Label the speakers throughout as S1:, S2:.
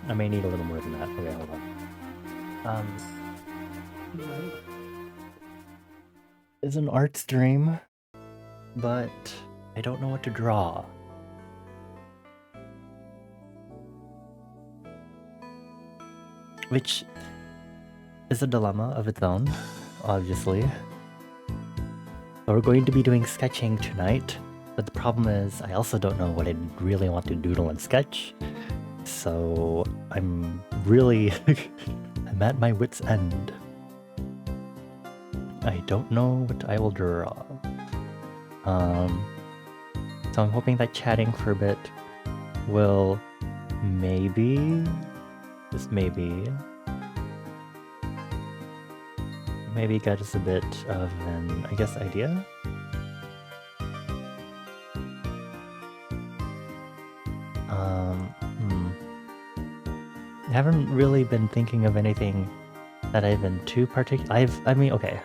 S1: I may need a little more than that. Okay, hold on. It's an art stream, but I don't know what to draw. Which is a dilemma of its own, obviously. So we're going to be doing sketching tonight, but the problem is I also don't know what I really want to doodle and sketch. So I'm really... I'm at my wit's end. I don't know what I will draw. So I'm hoping that chatting for a bit will maybe, just maybe get us a bit of an, I guess, idea? I haven't really been thinking of anything that I've been too particular. I mean, okay.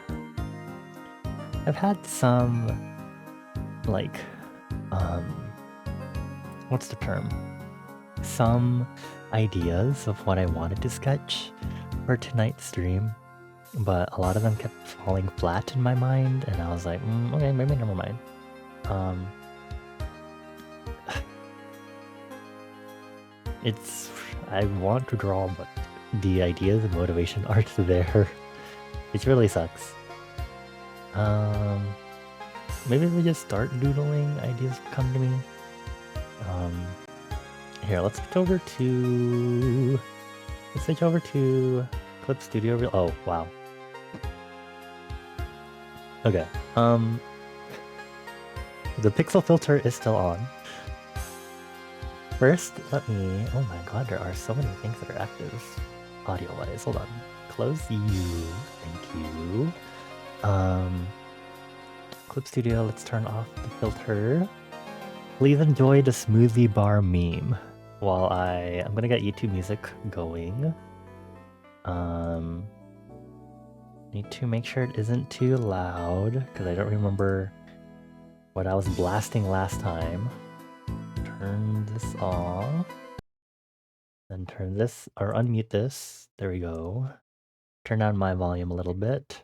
S1: I've had some, like, what's the term? Some ideas of what I wanted to sketch for tonight's stream, but a lot of them kept falling flat in my mind, and I was like, okay, maybe never mind. I want to draw, but the ideas and motivation aren't there. It really sucks. Maybe we just start doodling, ideas come to me. Here, let's switch over to... Clip Studio Real. Oh, wow. Okay. The pixel filter is still on. First, let me... Oh my god, there are so many things that are active audio-wise. Hold on. Close you. Thank you. Clip Studio, let's turn off the filter. Please enjoy the smoothie bar meme while I'm gonna get YouTube music going. Need to make sure it isn't too loud because I don't remember what I was blasting last time. Turn this off. Then turn this, or unmute this. There we go. Turn down my volume a little bit.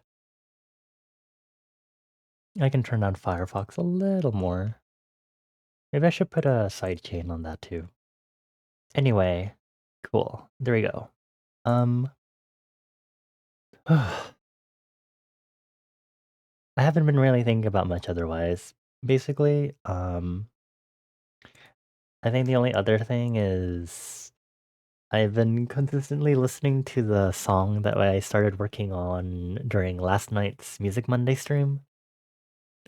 S1: I can turn down Firefox a little more. Maybe I should put a sidechain on that too. Anyway, cool. There we go. I haven't been really thinking about much otherwise. Basically, I think the only other thing is I've been consistently listening to the song that I started working on during last night's Music Monday stream.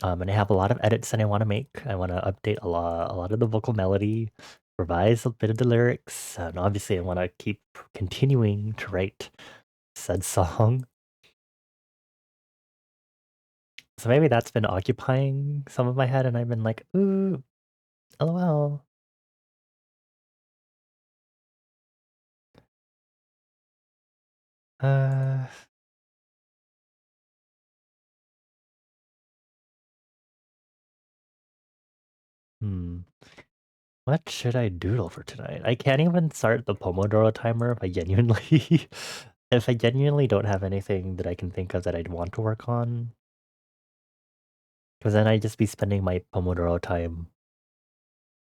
S1: And I have a lot of edits that I want to make. I want to update a lot of the vocal melody, revise a bit of the lyrics, and obviously I want to keep continuing to write said song. So maybe that's been occupying some of my head, and I've been like, ooh, LOL. What should I doodle for tonight? I can't even start the Pomodoro timer if I genuinely if I genuinely don't have anything that I can think of that I'd want to work on. Because then I'd just be spending my Pomodoro time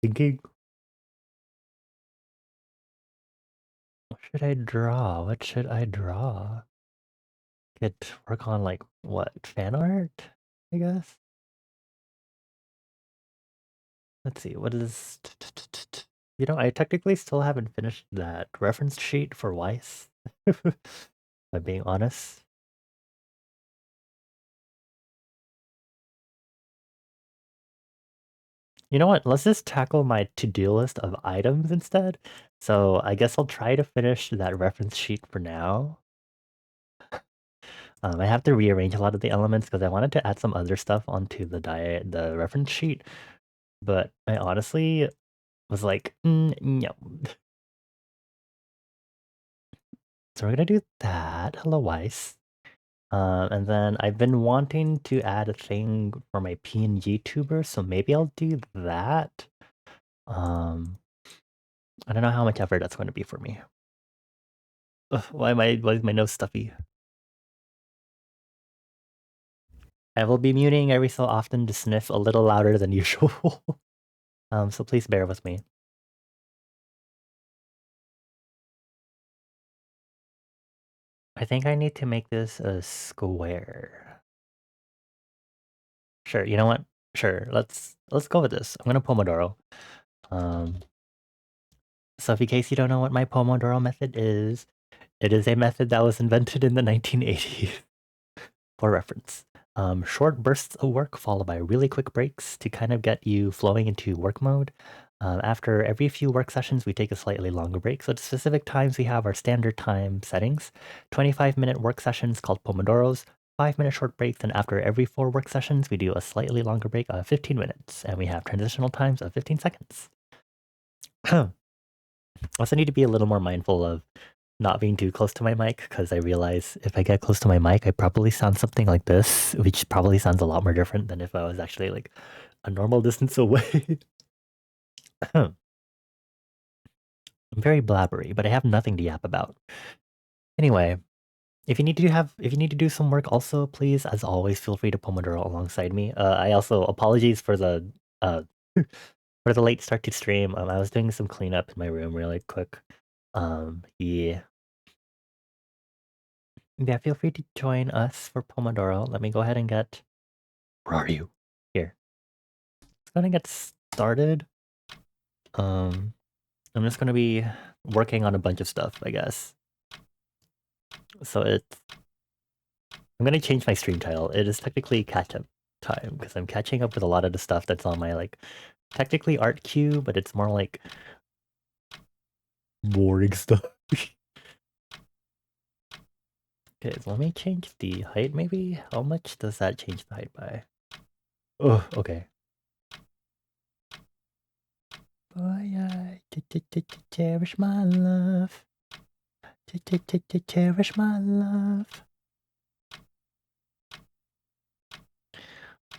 S1: thinking. What should I draw? What should I draw? Could work on like what? Fan art? I guess? Let's see, what is... You know, I technically still haven't finished that reference sheet for Weiss. If I'm being honest. You know what? Let's just tackle my to-do list of items instead. So I guess I'll try to finish that reference sheet for now. I have to rearrange a lot of the elements because I wanted to add some other stuff onto the reference sheet, but I honestly was like, no. So we're gonna do that. Hello, Weiss. And then I've been wanting to add a thing for my PNG tuber, so maybe I'll do that. I don't know how much effort that's going to be for me. Ugh, why is my nose stuffy? I will be muting every so often to sniff a little louder than usual. So please bear with me. I think I need to make this a square. Sure, you know what? Sure, let's go with this. I'm gonna pomodoro. So in case you don't know what my pomodoro method is, it is a method that was invented in the 1980s. For reference. Short bursts of work followed by really quick breaks to kind of get you flowing into work mode. After every few work sessions, we take a slightly longer break. So at specific times, we have our standard time settings. 25-minute work sessions called pomodoros, 5-minute short breaks, and after every 4 work sessions, we do a slightly longer break of 15 minutes, and we have transitional times of 15 seconds. Also need to be a little more mindful of not being too close to my mic because I realize if I get close to my mic, I probably sound something like this, which probably sounds a lot more different than if I was actually like a normal distance away. I'm very blabbery, but I have nothing to yap about. Anyway, if you need to do some work also, please, as always, feel free to Pomodoro alongside me. I also apologies for the uh for the late start to stream. I was doing some cleanup in my room really quick. Yeah. Yeah, feel free to join us for Pomodoro. Let me go ahead and get. Where are you? Here. Let's go ahead and get started. I'm just gonna be working on a bunch of stuff, I guess. So I'm gonna change my stream title. It is technically catch up time because I'm catching up with a lot of the stuff that's on my like technically art queue, but it's more like boring stuff. Okay, so let me change the height maybe. How much does that change the height by? Oh, okay. Boy, I cherish my love. Cherish my love.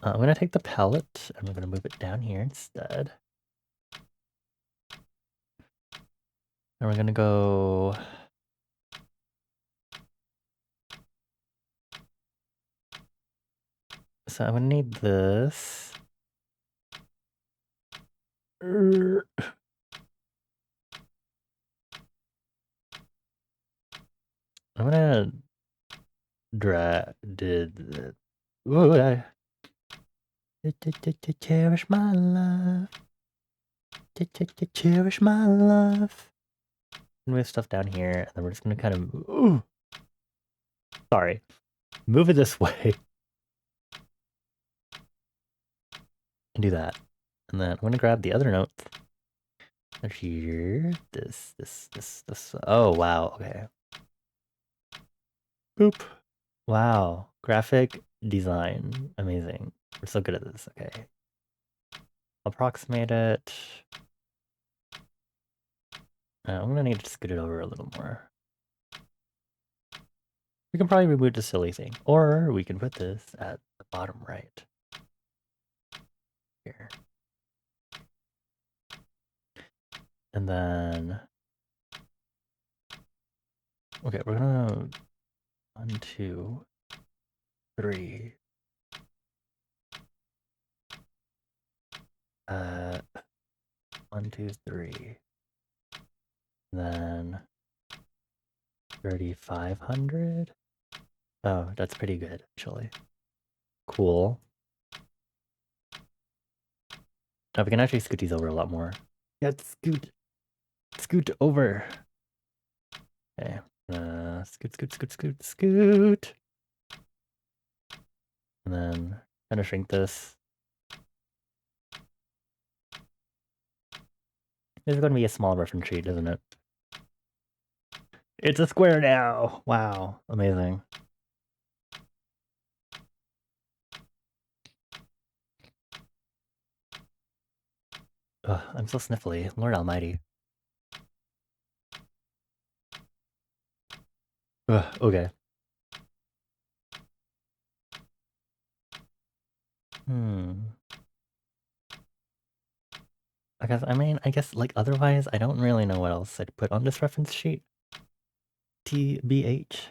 S1: I'm gonna take the palette and we're gonna move it down here instead. And we're gonna go. So I'm gonna need this. I'm gonna drag. Ooh, cherish my love. Cherish my love. Move stuff down here, and then we're just gonna kind of. Ooh. Sorry. Move it this way. And do that. And then I'm gonna grab the other note. Here. This. Oh, wow. Okay. Boop. Wow. Graphic design. Amazing. We're so good at this. Okay. Approximate it. I'm gonna need to scoot it over a little more. We can probably remove the silly thing. Or we can put this at the bottom right. Here. And then... Okay, we're gonna... 1, 2, 3. 1, 2, 3. Then 3,500. Oh, that's pretty good, actually. Cool. Now we can actually scoot these over a lot more. Yeah, scoot over. Okay. Scoot. And then kind of shrink this. This is going to be a small reference sheet, isn't it? It's a square now. Wow, amazing. Ugh, I'm so sniffly. Lord Almighty. Ugh, okay. I guess like otherwise I don't really know what else I'd put on this reference sheet. TBH.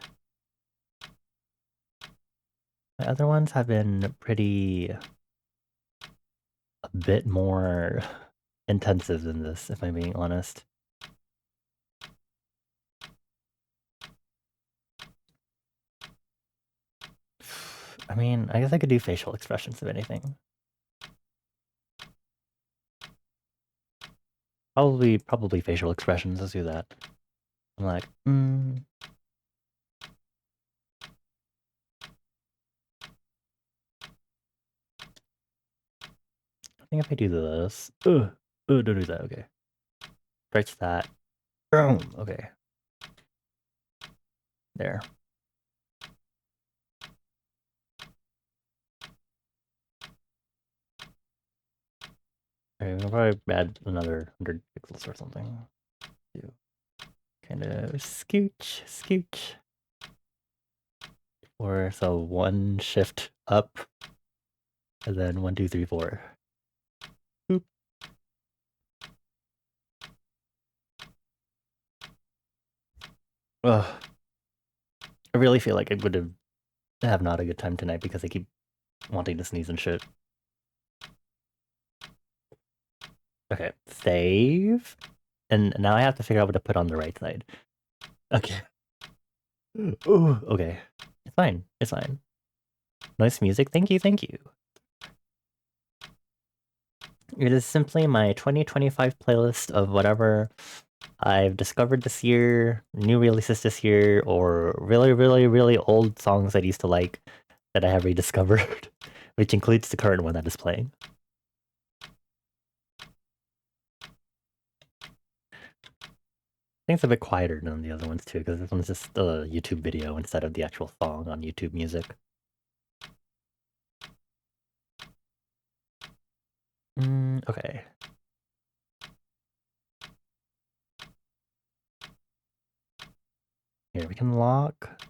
S1: My other ones have been pretty a bit more intensive than this, if I'm being honest. I mean, I guess I could do facial expressions if anything. Probably facial expressions. Let's do that. I'm like, I think if I do this, don't do that. Okay, stretch that. Boom. Okay, there. Okay, we'll probably add another 100 pixels or something. To kind of scooch. Or so one shift up, and then 1, 2, 3, 4. Boop. Ugh. I really feel like I would have not a good time tonight because I keep wanting to sneeze and shit. Okay, save. And now I have to figure out what to put on the right side. Okay. Ooh, okay. It's fine. It's fine. Nice music. Thank you. It is simply my 2025 playlist of whatever I've discovered this year, new releases this year, or really old songs I used to like that I have rediscovered, which includes the current one that is playing. I think it's a bit quieter than the other ones too, because this one's just a YouTube video instead of the actual song on YouTube Music. Okay. Here, we can lock.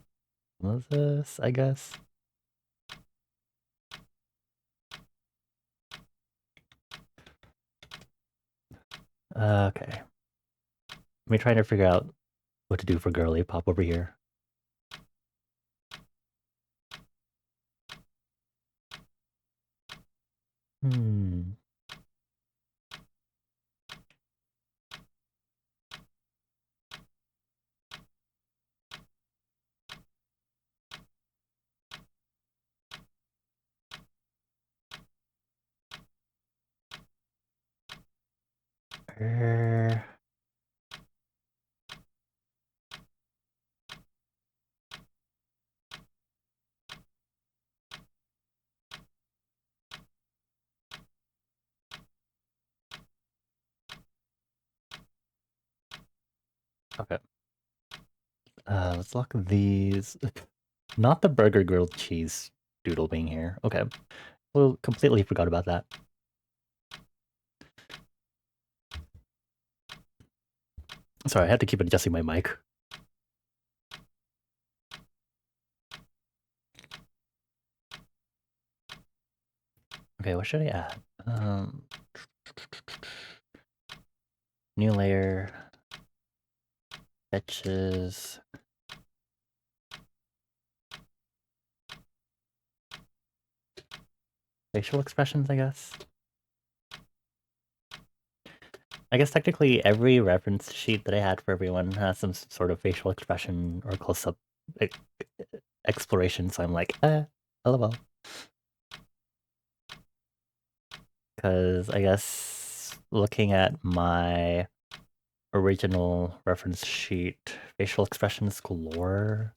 S1: What's this, I guess? Okay. Let me try to figure out what to do for girly pop over here. Okay. Let's lock these. Not the burger grilled cheese doodle being here. Okay. Well, completely forgot about that. Sorry, I had to keep adjusting my mic. Okay, what should I add? New layer. Fetches. Facial expressions, I guess. I guess technically every reference sheet that I had for everyone has some sort of facial expression or close-up exploration, so I'm like, lol. Because I guess looking at my original reference sheet, facial expressions galore.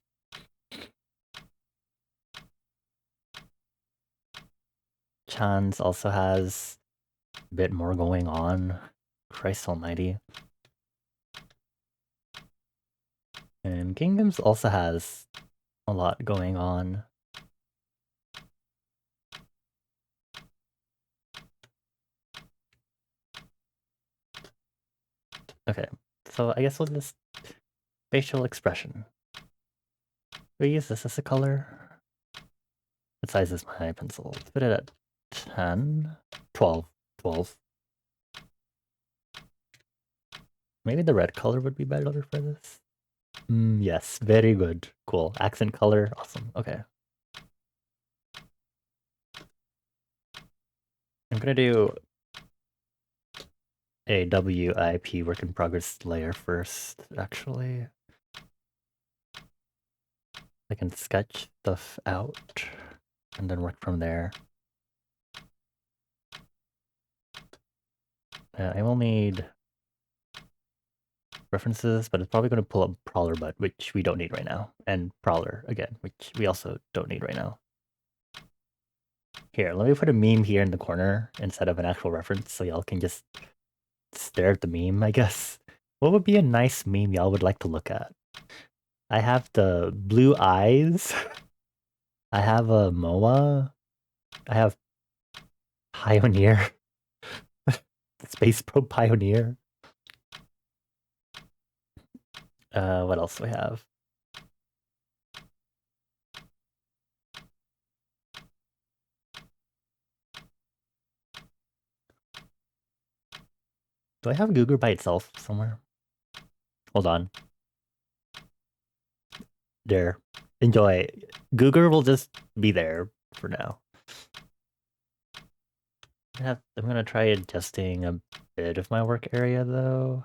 S1: Chan's also has a bit more going on. Christ almighty. And Kingdoms also has a lot going on. Okay, so I guess we'll just facial expression. We use this as a color. What size is my pencil? Let's put it at 10, 12, 12. Maybe the red color would be better for this. Yes, very good. Cool. Accent color, awesome. Okay. I'm gonna do a WIP work in progress layer first, actually. I can sketch stuff out and then work from there. I will need references, but it's probably going to pull up Prowler butt, which we don't need right now. And Prowler, again, which we also don't need right now. Here, let me put a meme here in the corner instead of an actual reference so y'all can just stare at the meme, I guess. What would be a nice meme y'all would like to look at? I have the blue eyes. I have a MOA. I have Pioneer. Space Probe Pioneer. What else do we have? Do I have Google by itself somewhere? Hold on. There. Enjoy. Google will just be there for now. I'm gonna try adjusting a bit of my work area though.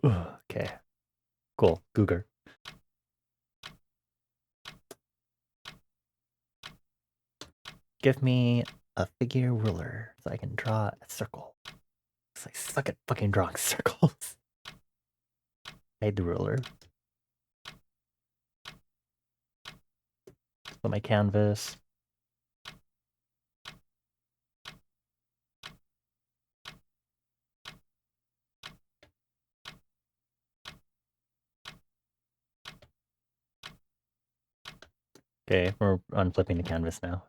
S1: Okay. Cool. Google. Give me a figure ruler so I can draw a circle. Because I suck at fucking drawing circles. Hide the ruler. Put my canvas. Okay, we're unflipping the canvas now.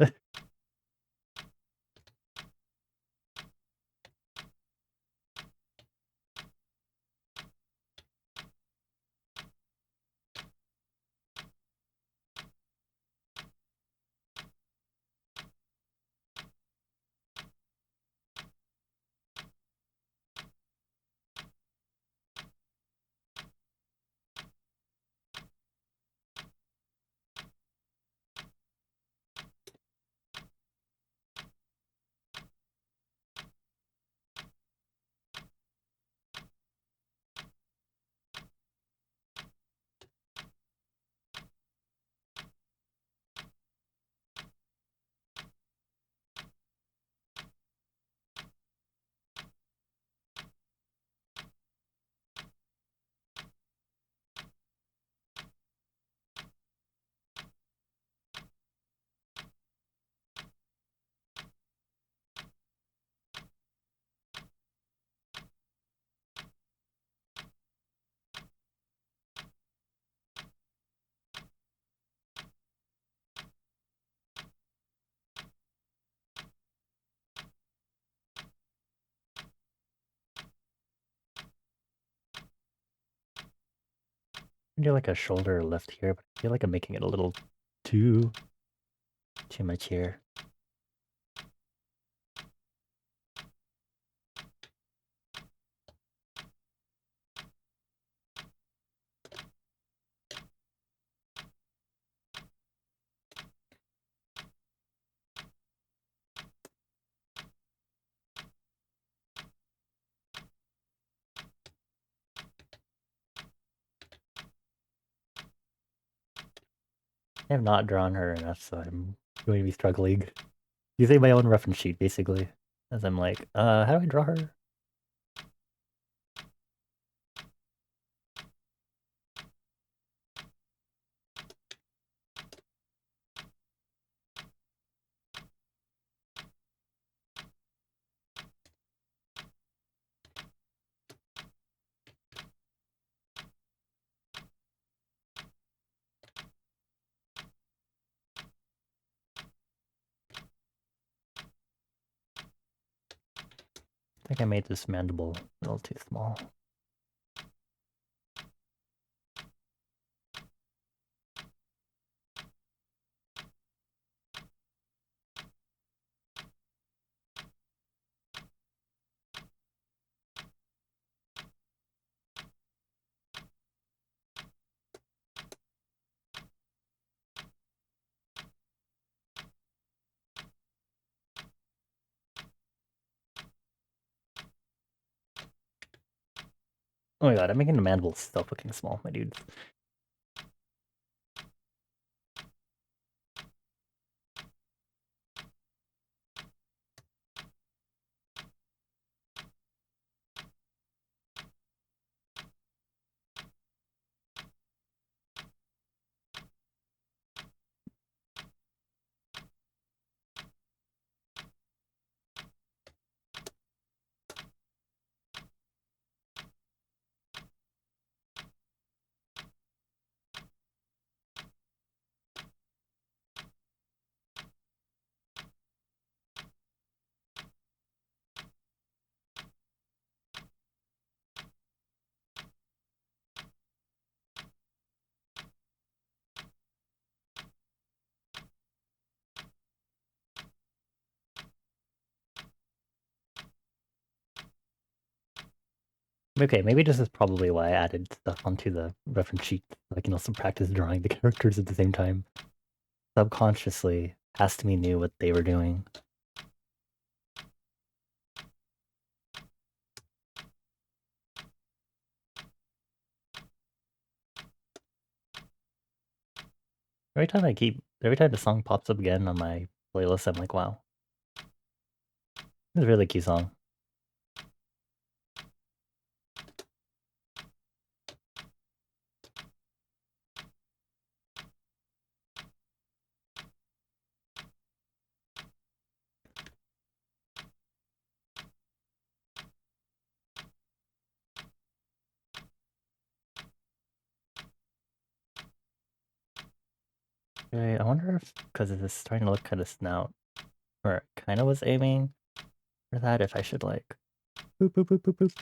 S1: Do like a shoulder lift here, but I feel like I'm making it a little too much here. I have not drawn her enough, so I'm going to be struggling. Using my own reference sheet, basically. As I'm like, how do I draw her? I think I made this mandible a little too small. Oh my god, I'm making the mandibles so fucking small, my dudes. Okay, maybe this is probably why I added stuff onto the reference sheet, so I can also practice drawing the characters at the same time. Subconsciously, me knew what they were doing. Every time the song pops up again on my playlist, I'm like, wow, this is a really cute song. Okay, I wonder if, because it's starting to look kind of snout, or it kind of was aiming for that, if I should like, boop, boop, boop, boop, boop.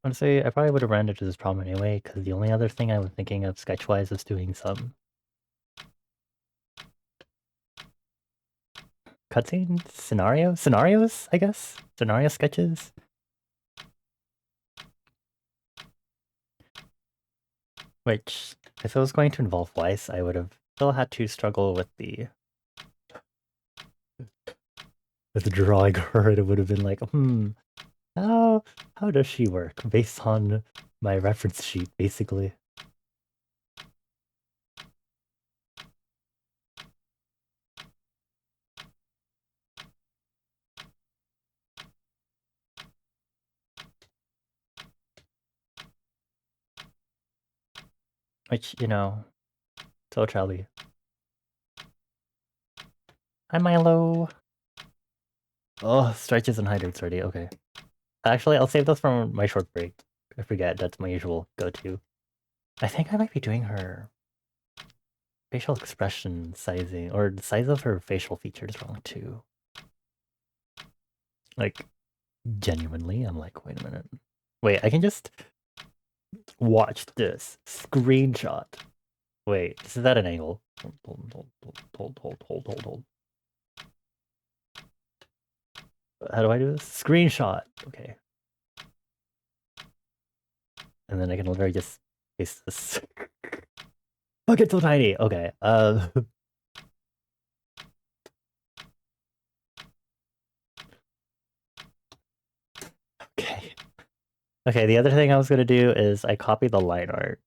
S1: Honestly, I probably would have ran into this problem anyway, because the only other thing I was thinking of sketch-wise was doing some cutscene scenarios, I guess? Scenario sketches? Which, if it was going to involve Weiss, I would have still had to struggle with drawing her. It would have been like, how how does she work? Based on my reference sheet, basically. Which, so Charlie. Hi Milo! Oh, stretches and hydrates already, okay. Actually, I'll save those for my short break. I forget, that's my usual go-to. I think I might be doing her facial expression sizing, or the size of her facial features wrong too. Like, Genuinely, I'm like, wait a minute. Wait, I can just watch this screenshot. Wait, this is at an angle. Hold. How do I do this? Screenshot. Okay. And then I can literally just paste this. Fuck, it's so tiny. Okay. Okay. Okay, the other thing I was gonna do is I copy the line art.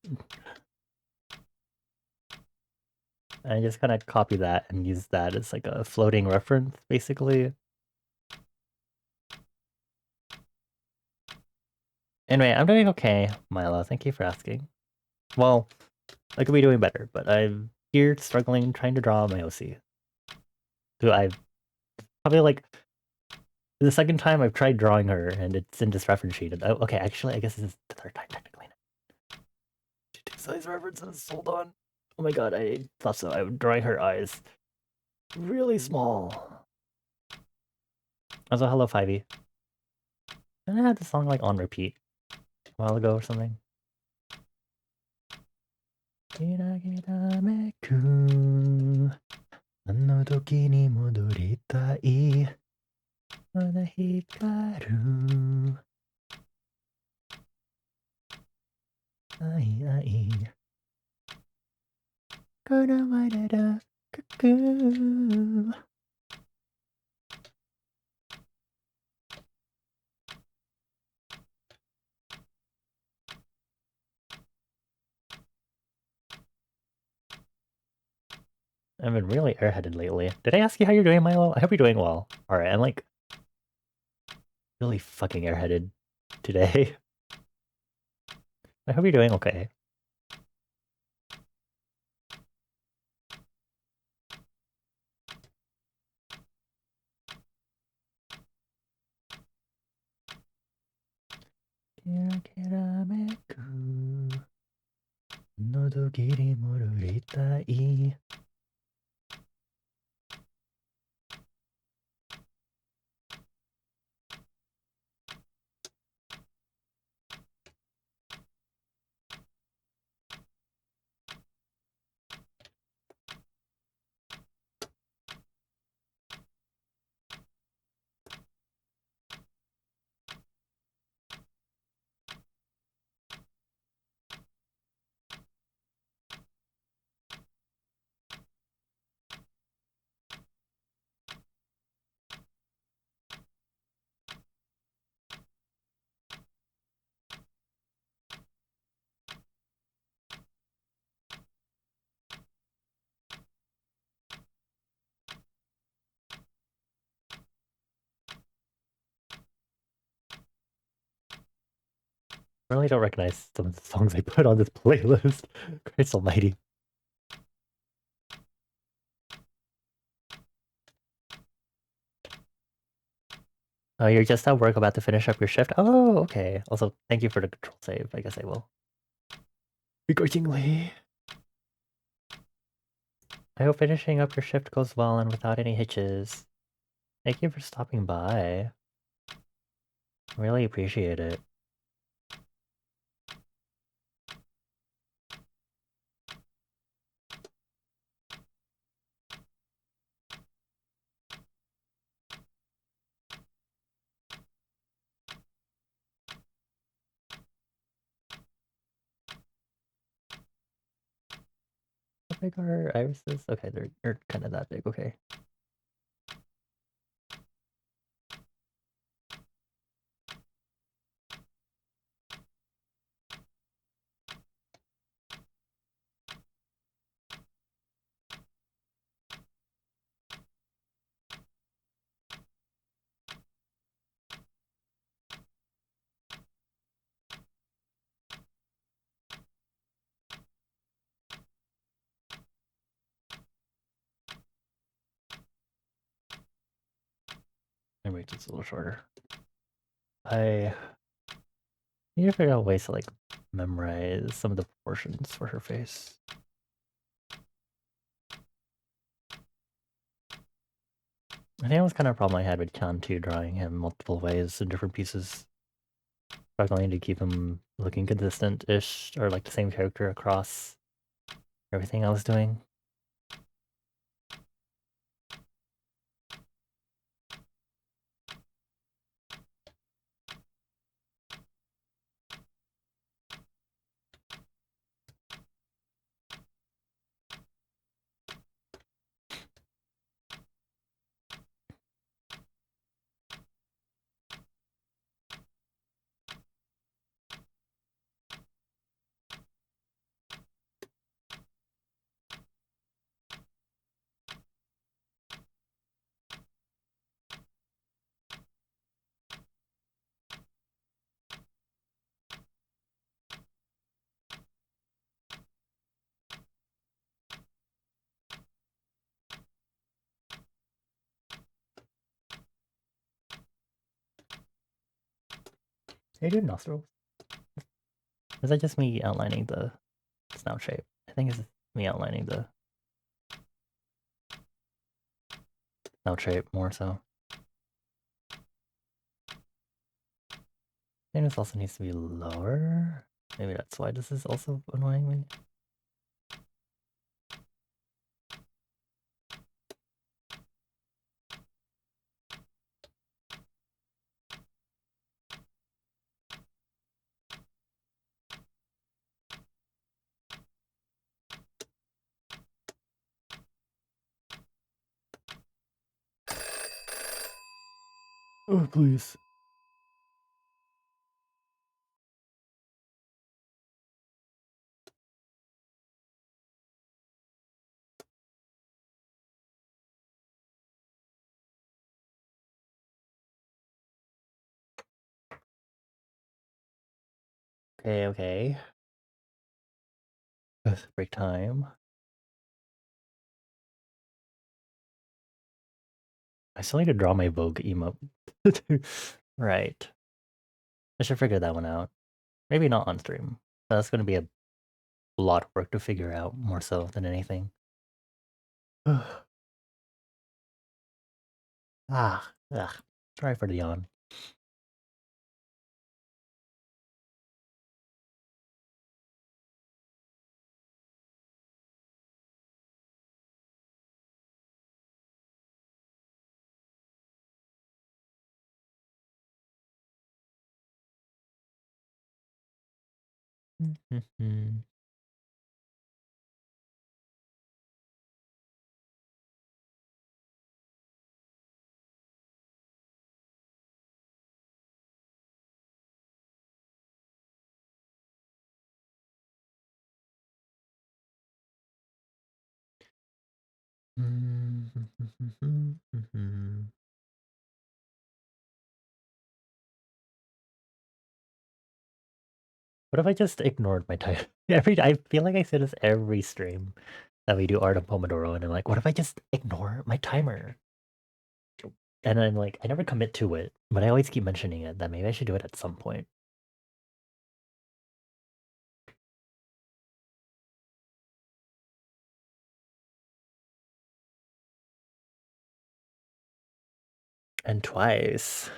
S1: I just kind of copy that and use that as like a floating reference, basically. Anyway, I'm doing okay, Milo. Thank you for asking. Well, I could be doing better, but I'm here struggling, trying to draw my OC. So I've probably like the second time I've tried drawing her, and it's in this reference sheet. Oh, okay, actually, I guess this is the third time technically. Two size references. Hold on. Oh my god, I thought so. I'm drawing her eyes really small. Also, hello, 5e. Didn't I have the song like on repeat a while ago or something? キラキラめくあの時に戻りたいまだ光る愛このままだくく I've been really airheaded lately. Did I ask you how you're doing, Milo? I hope you're doing well. Alright, I'm like really fucking airheaded today. I hope you're doing okay. Kira kira meku Nodoki ni modoritai. I really don't recognize some of the songs I put on this playlist. Christ almighty. Oh, you're just at work about to finish up your shift? Oh, okay. Also, thank you for the control save. I guess I will. Begrudgingly. I hope finishing up your shift goes well and without any hitches. Thank you for stopping by. I really appreciate it. How big are irises? Okay, they're kind of that big, okay. Let me make this a little shorter. I need to figure out ways to like memorize some of the proportions for her face. I think that was kind of a problem I had with Chan too, drawing him multiple ways in different pieces. Struggling to keep him looking consistent-ish, or like the same character across everything I was doing. Hey, dude, nostrils. Is that just me outlining the snout shape? I think it's me outlining the snout shape more so. I think this also needs to be lower. Maybe that's why this is also annoying me. Oh, please. Okay. Break time. I still need to draw my Vogue emote. Right. I should figure that one out. Maybe not on stream. That's going to be a lot of work to figure out, more so than anything. Ugh. Sorry for the yawn. What if I just ignored my time? I feel like I say this every stream that we do art of Pomodoro, and I'm like, what if I just ignore my timer? And I'm like, I never commit to it, but I always keep mentioning it, that maybe I should do it at some point. And twice.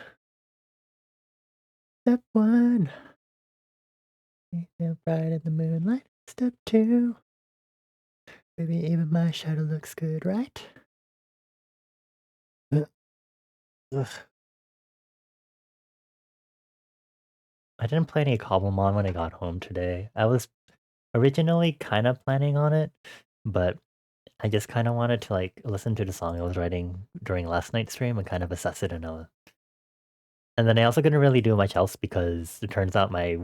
S1: Step 1. You feel bright in the moonlight. Step 2. Maybe even my shadow looks good, right? Ugh. I didn't play any Cobblemon when I got home today. I was originally kind of planning on it, but I just kind of wanted to like listen to the song I was writing during last night's stream and kind of assess it and then I also couldn't really do much else because it turns out my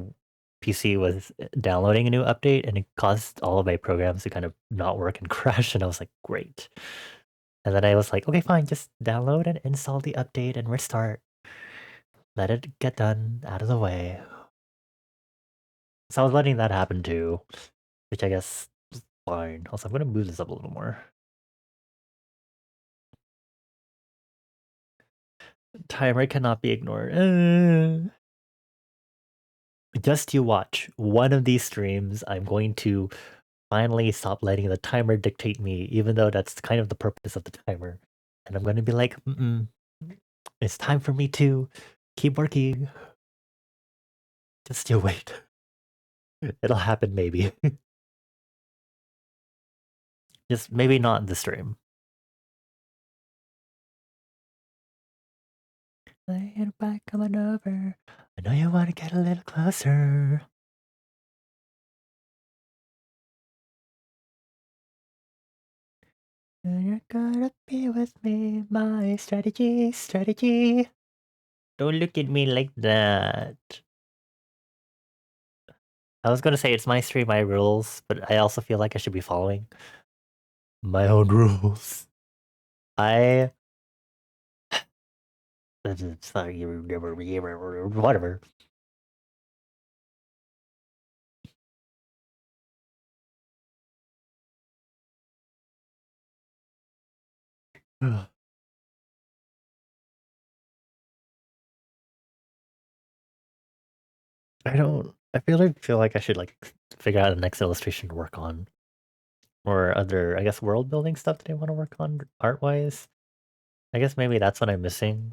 S1: PC was downloading a new update and it caused all of my programs to kind of not work and crash, and I was like, great. And then I was like, okay, fine, just download and install the update and restart. Let it get done, out of the way. So I was letting that happen too, which I guess is fine. Also, I'm gonna move this up a little more. Timer cannot be ignored. Just you watch. One of these streams, I'm going to finally stop letting the timer dictate me, even though that's kind of the purpose of the timer. And I'm gonna be like, it's time for me to keep working. Just you wait. It'll happen maybe. Just maybe not the stream. Laying back, coming over. I know you want to get a little closer. You're gonna be with me, my strategy. Don't look at me like that. I was gonna say it's my stream, my rules, but I also feel like I should be following my own rules. I sorry, whatever. I feel like I should like figure out the next illustration to work on. Or other, I guess, world building stuff that I want to work on art wise. I guess maybe that's what I'm missing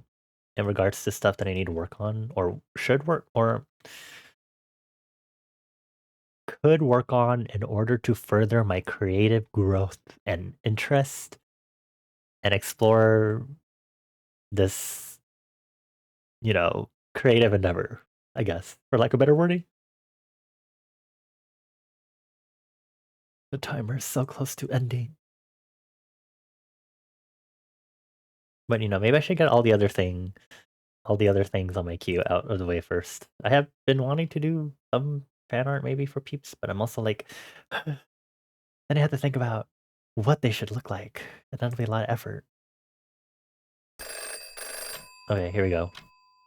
S1: in regards to stuff that I need to work on or should work or could work on in order to further my creative growth and interest and explore this, creative endeavor, I guess, for lack of better wording. The timer is so close to ending. But maybe I should get all the other things on my queue out of the way first. I have been wanting to do some fan art maybe for peeps, but I'm also like, then I have to think about what they should look like, and that'll be a lot of effort. Okay, here we go.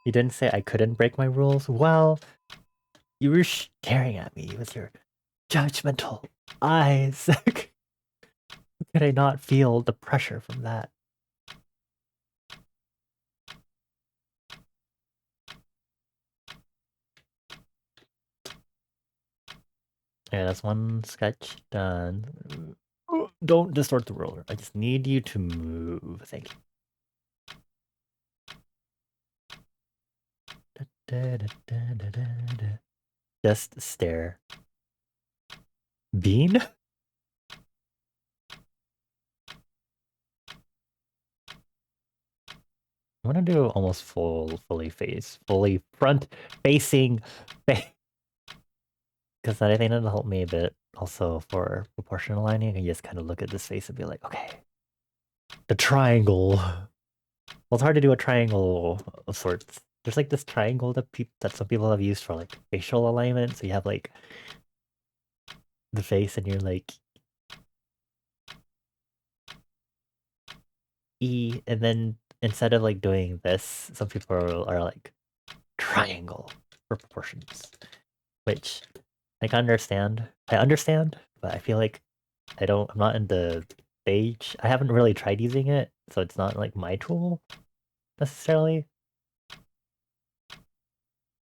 S1: You didn't say I couldn't break my rules? Well, you were staring at me with your judgmental eyes. Could I not feel the pressure from that? Yeah, that's one sketch done. Don't distort the ruler. I just need you to move. Thank you. Just stare. Bean? I want to do almost fully front facing face. Because I think that'll help me a bit also for proportion aligning. I can just kind of look at this face and be like, okay, the triangle. Well, it's hard to do a triangle of sorts. There's like this triangle that some people have used for like facial alignment. So you have like the face and you're like E, and then instead of like doing this, some people are like triangle for proportions, which I understand. I understand, but I feel like I'm not in the stage. I haven't really tried using it, so it's not like my tool necessarily.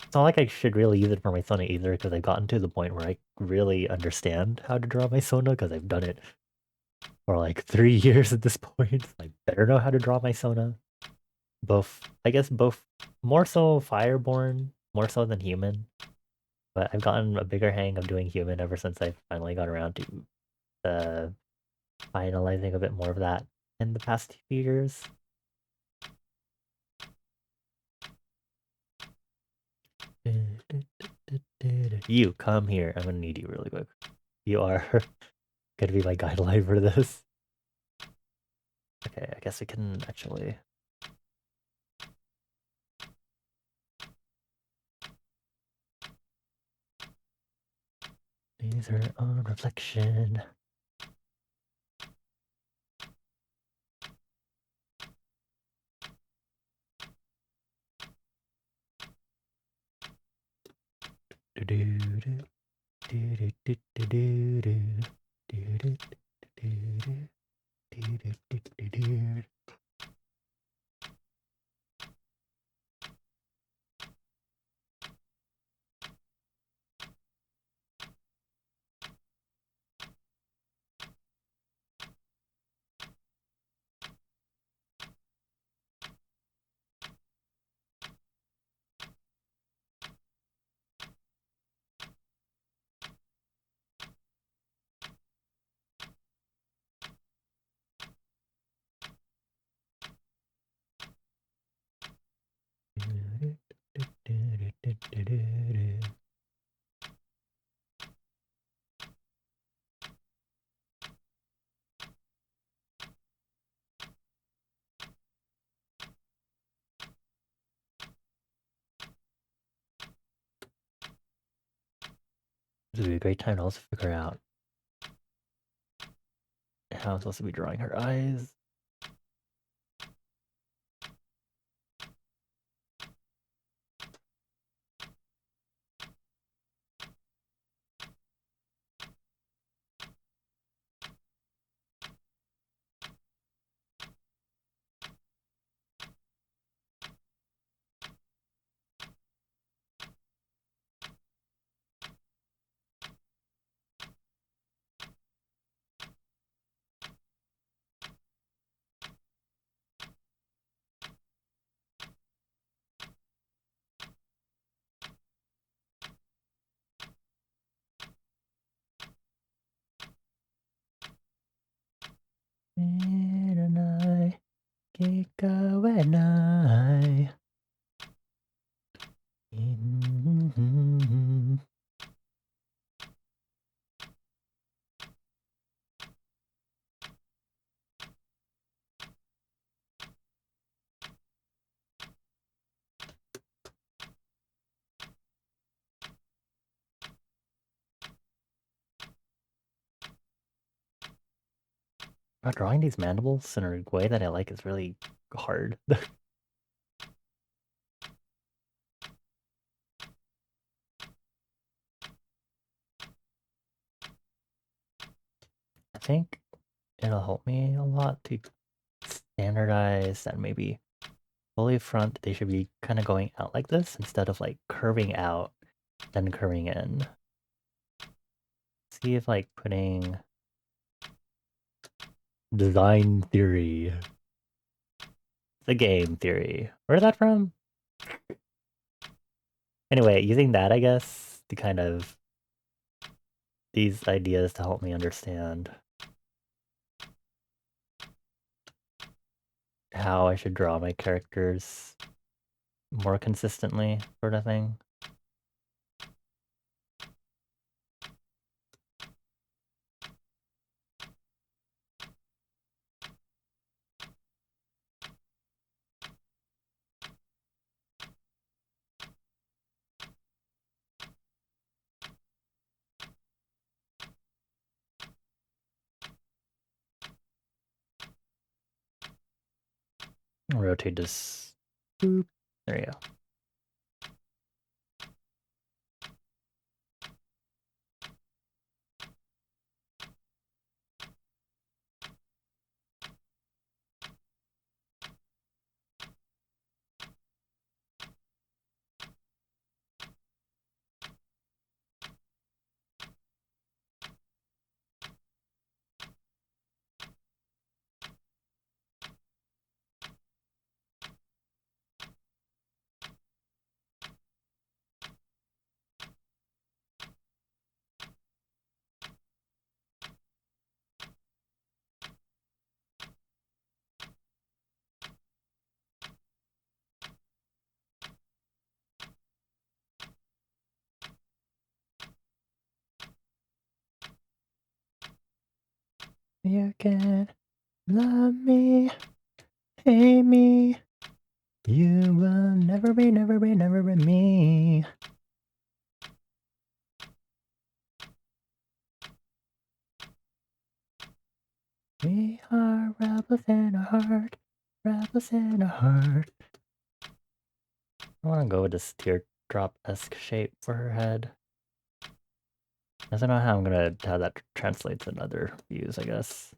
S1: It's not like I should really use it for my Sona either, because I've gotten to the point where I really understand how to draw my Sona, because I've done it for like 3 years at this point. So I better know how to draw my Sona. I guess both, more so Fireborn, more so than Human. But I've gotten a bigger hang of doing Human ever since I finally got around to finalizing a bit more of that in the past few years. You come here. I'm gonna need you really quick. You are gonna be my guideline for this. Okay, I guess we can actually. Laser on reflection. This would be a great time to also figure out how I'm supposed to be drawing her eyes. Drawing these mandibles in a way that I like is really hard. I think it'll help me a lot to standardize and maybe fully front. They should be kind of going out like this instead of like curving out, then curving in. See if like putting design theory, the game theory. Where's that from? Anyway, using that, I guess, to kind of these ideas to help me understand how I should draw my characters more consistently, sort of thing. Rotate this. Boop. There you go. You can love me, hate me. You will never be, never be, never be me. We are rebels in our heart, rebels in our heart. I want to go with this teardrop-esque shape for her head. I don't know how I'm gonna how that translates in other views, I guess.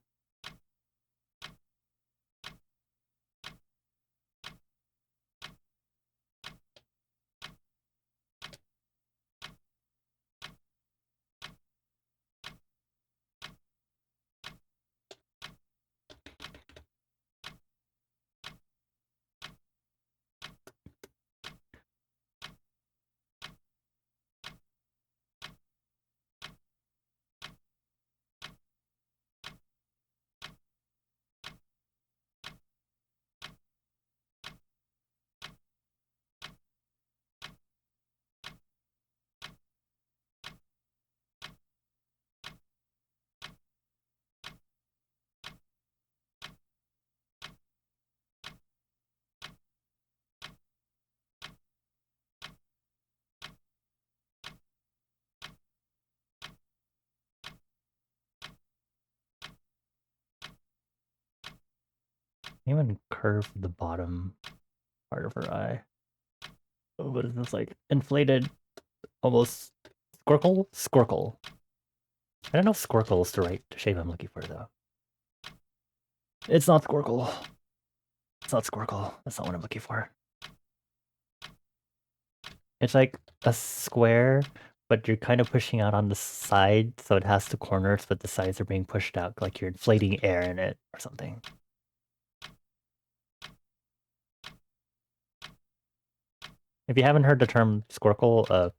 S1: Even curve the bottom part of her eye. Oh, what is this, like inflated, almost squircle? Squircle. I don't know if squircle is the right shape I'm looking for though. It's not squircle. It's not squircle. That's not what I'm looking for. It's like a square, but you're kind of pushing out on the side, so it has the corners, but the sides are being pushed out, like you're inflating air in it or something. If you haven't heard the term squircle,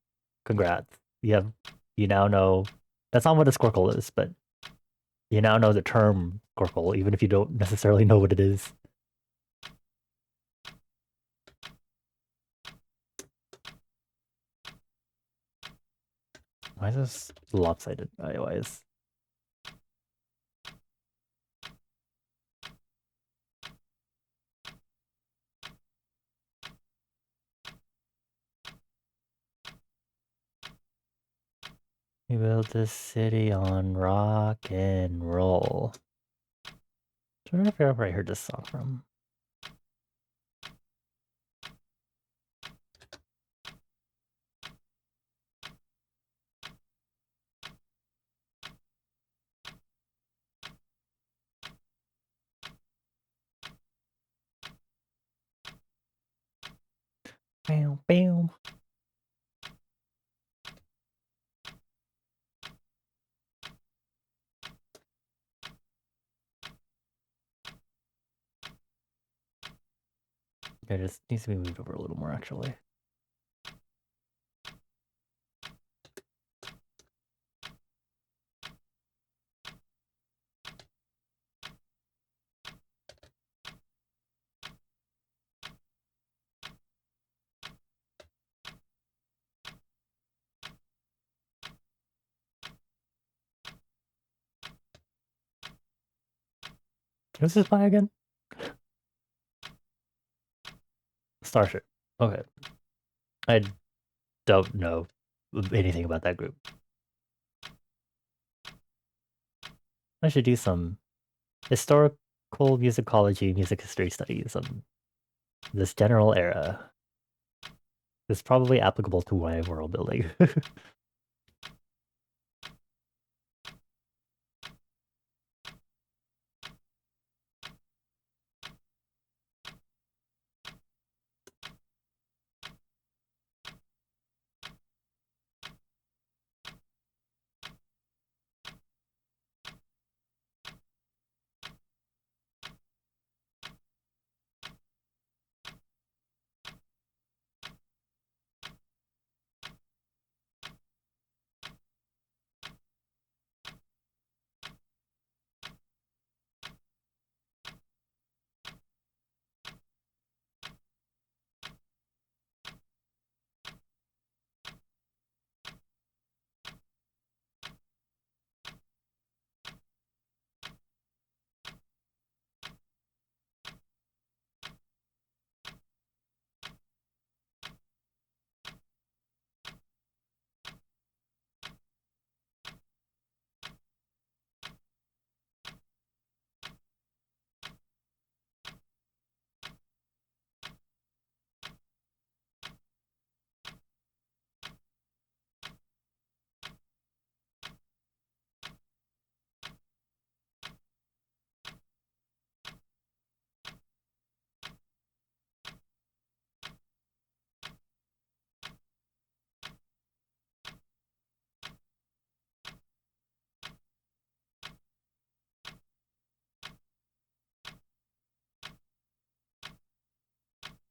S1: congrats. You now know that's not what a squircle is, but you now know the term squircle, even if you don't necessarily know what it is. Why is this lopsided eye-wise? We built this city on rock and roll. I don't know if I ever heard this song from. Bam, bam. Okay, it just needs to be moved over a little more, actually. Who's this by again? Starship. Okay. I don't know anything about that group. I should do some historical musicology, music history studies on this general era. It's probably applicable to my world building.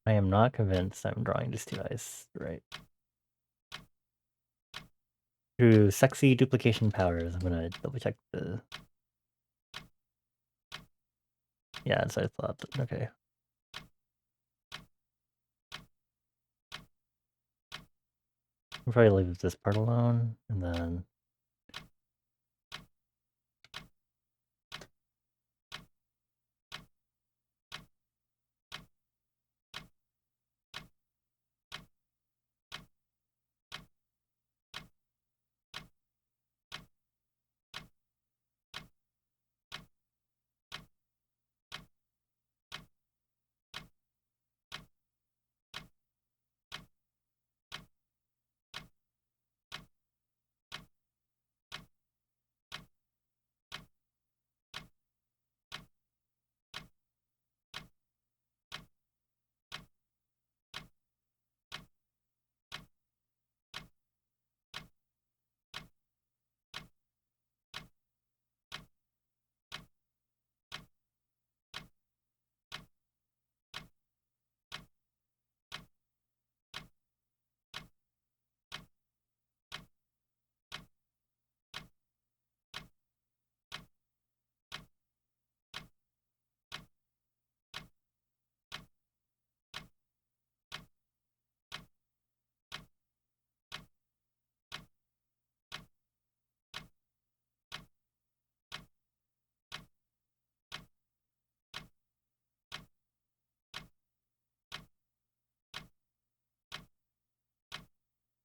S1: I am not convinced I'm drawing just two eyes right. Through sexy duplication powers, I'm gonna double check the... Yeah, so I thought, okay. I'll probably leave this part alone, and then...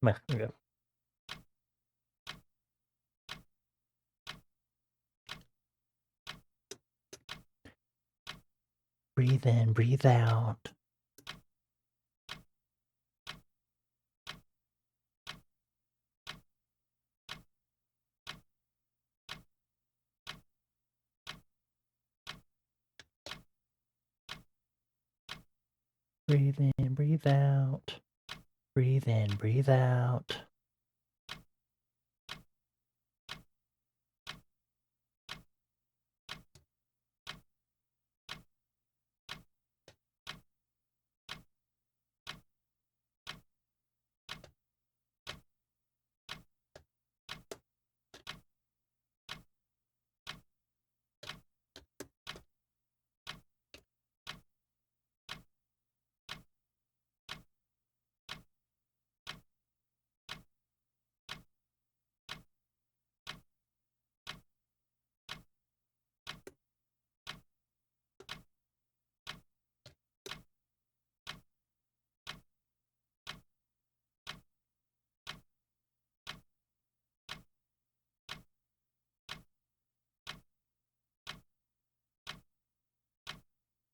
S1: Meh, okay. Breathe in, breathe out. Breathe in, breathe out. Breathe in, breathe out.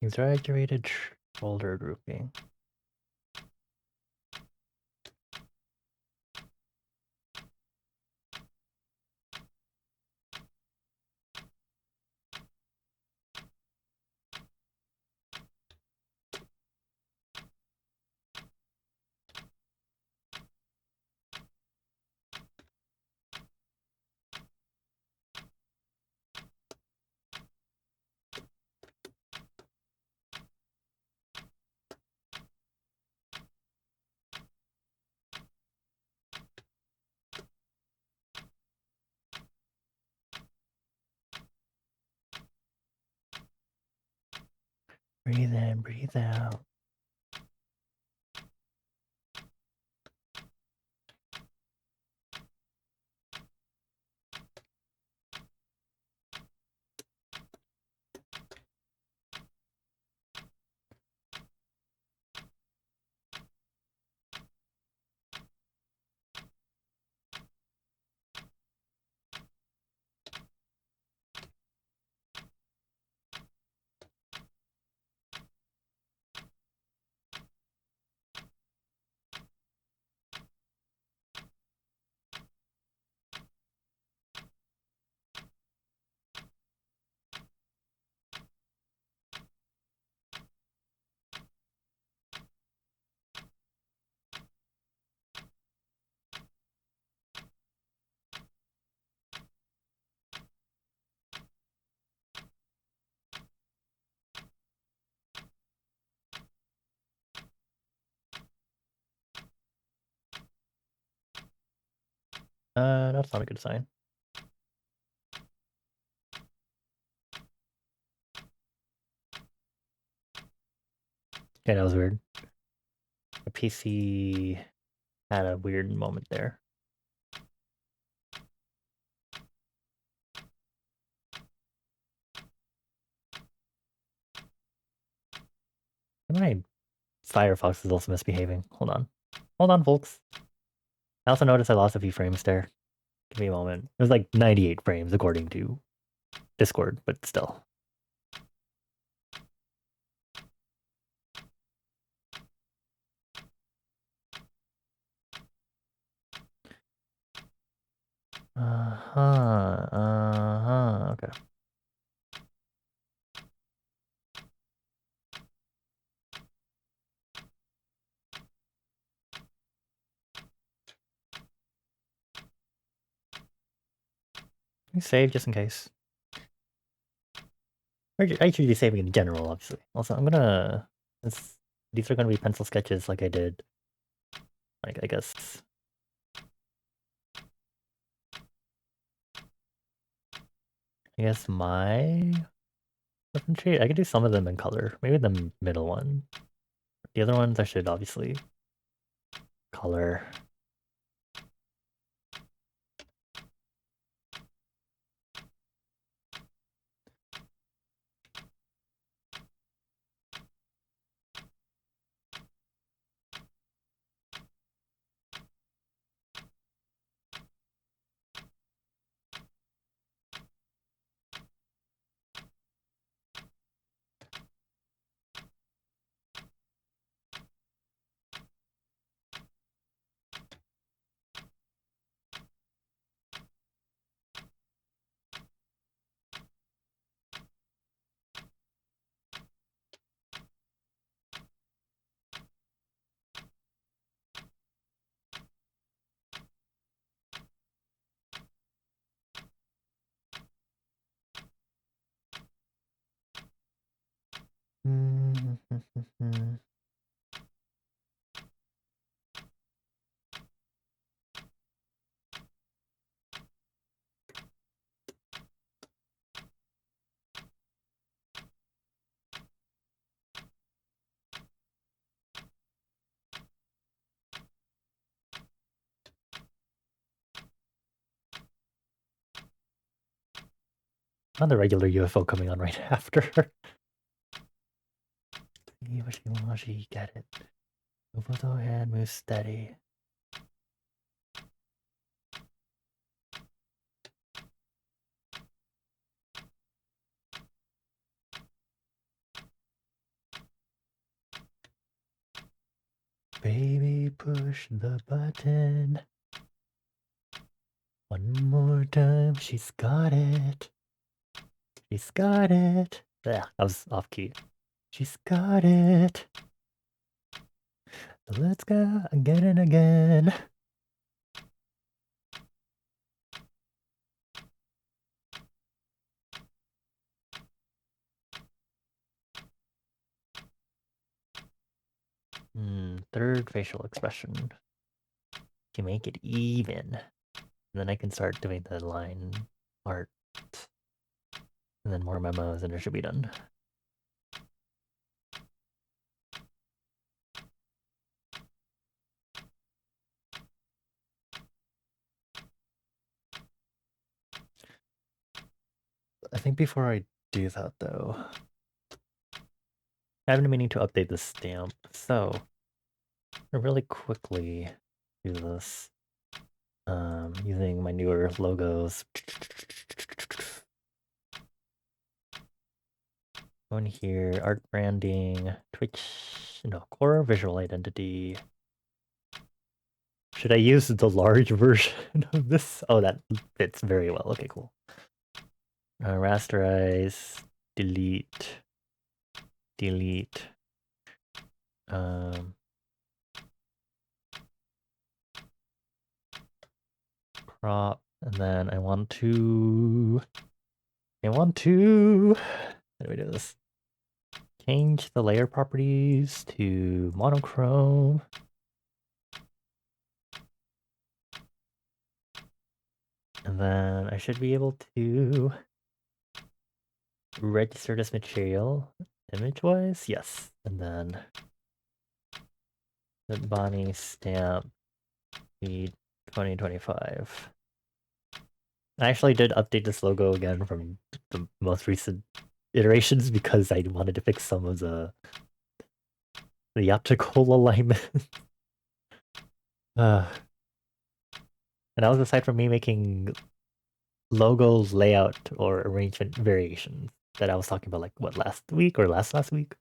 S1: Exaggerated shoulder drooping. Breathe in, breathe out. That's not a good sign. Okay, that was weird. The PC had a weird moment there. My Firefox is also misbehaving. Hold on. Hold on, folks. I also noticed I lost a few frames there. Give me a moment. It was like 98 frames according to Discord, but still. Okay. Let me save just in case. I should be saving in general, obviously. Also, I'm gonna... These are gonna be pencil sketches like I did. Like, I guess... my... preference shade? I could do some of them in color. Maybe the middle one. The other ones I should obviously... color. Not the regular UFO coming on right after. Wishy-washy, get it. Move with the hand, move steady. Baby, push the button. One more time, she's got it. She's got it. Yeah, I was off key. She's got it. Let's go again and again. Third facial expression. To make it even. And then I can start doing the line art. And then more memos and it should be done. I think before I do that though, I've been meaning to update the stamp. So, really quickly do this. Using my newer logos. Go in here, art branding, Twitch, no, core visual identity. Should I use the large version of this? Oh, that fits very well. Okay, cool. Rasterize, delete, delete. Crop, and then I want to. How do we do this? Change the layer properties to monochrome. And then I should be able to register this material image-wise. Yes. And then the Bonnie stamp feed 2025. I actually did update this logo again from the most recent iterations because I wanted to fix some of the optical alignment. And that was aside from me making logo layout or arrangement variations that I was talking about, like, what, last week or last week?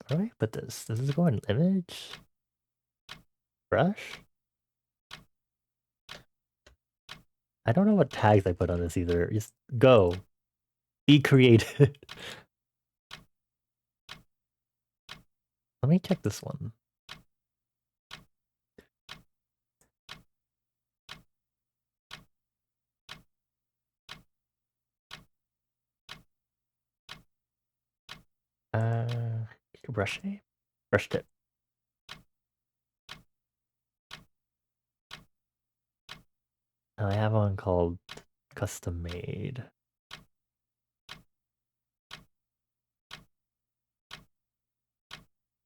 S1: Where do I put this? Does this go in image? Brush? I don't know what tags I put on this either. Just go. Be creative. Let me check this one. Brush name? Brush tip. I have one called custom made.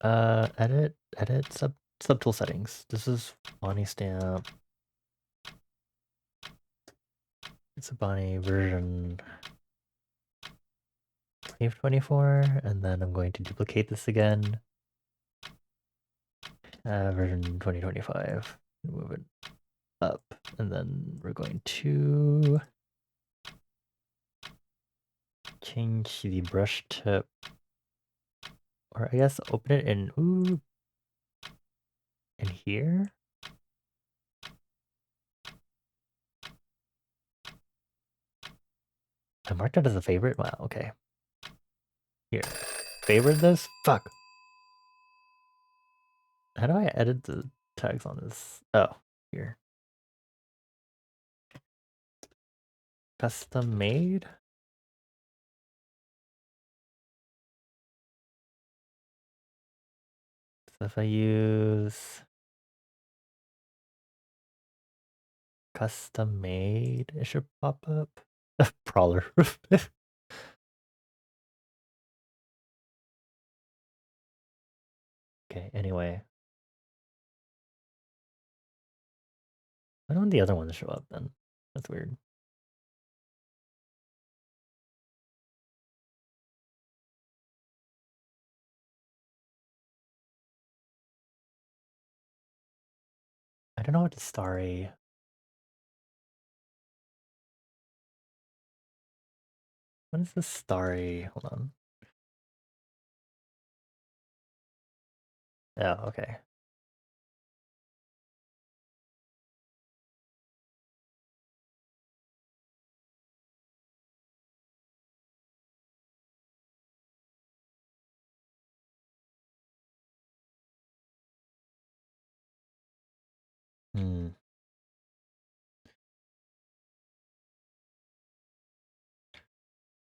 S1: Edit subtool settings. This is Bonnie stamp. It's a Bonnie version 24, and then I'm going to duplicate this again. Version 2025. Move it up, and then we're going to change the brush tip, or I guess open it in here. I marked it as a favorite. Wow. Okay. Here, favorite this. Fuck. How do I edit the tags on this? Oh, here. Custom made. So if I use custom made, it should pop up. Prowler. Okay, anyway. Why don't the other ones show up then? That's weird. I don't know what starry. What is this starry? Hold on. Oh, okay. Hmm.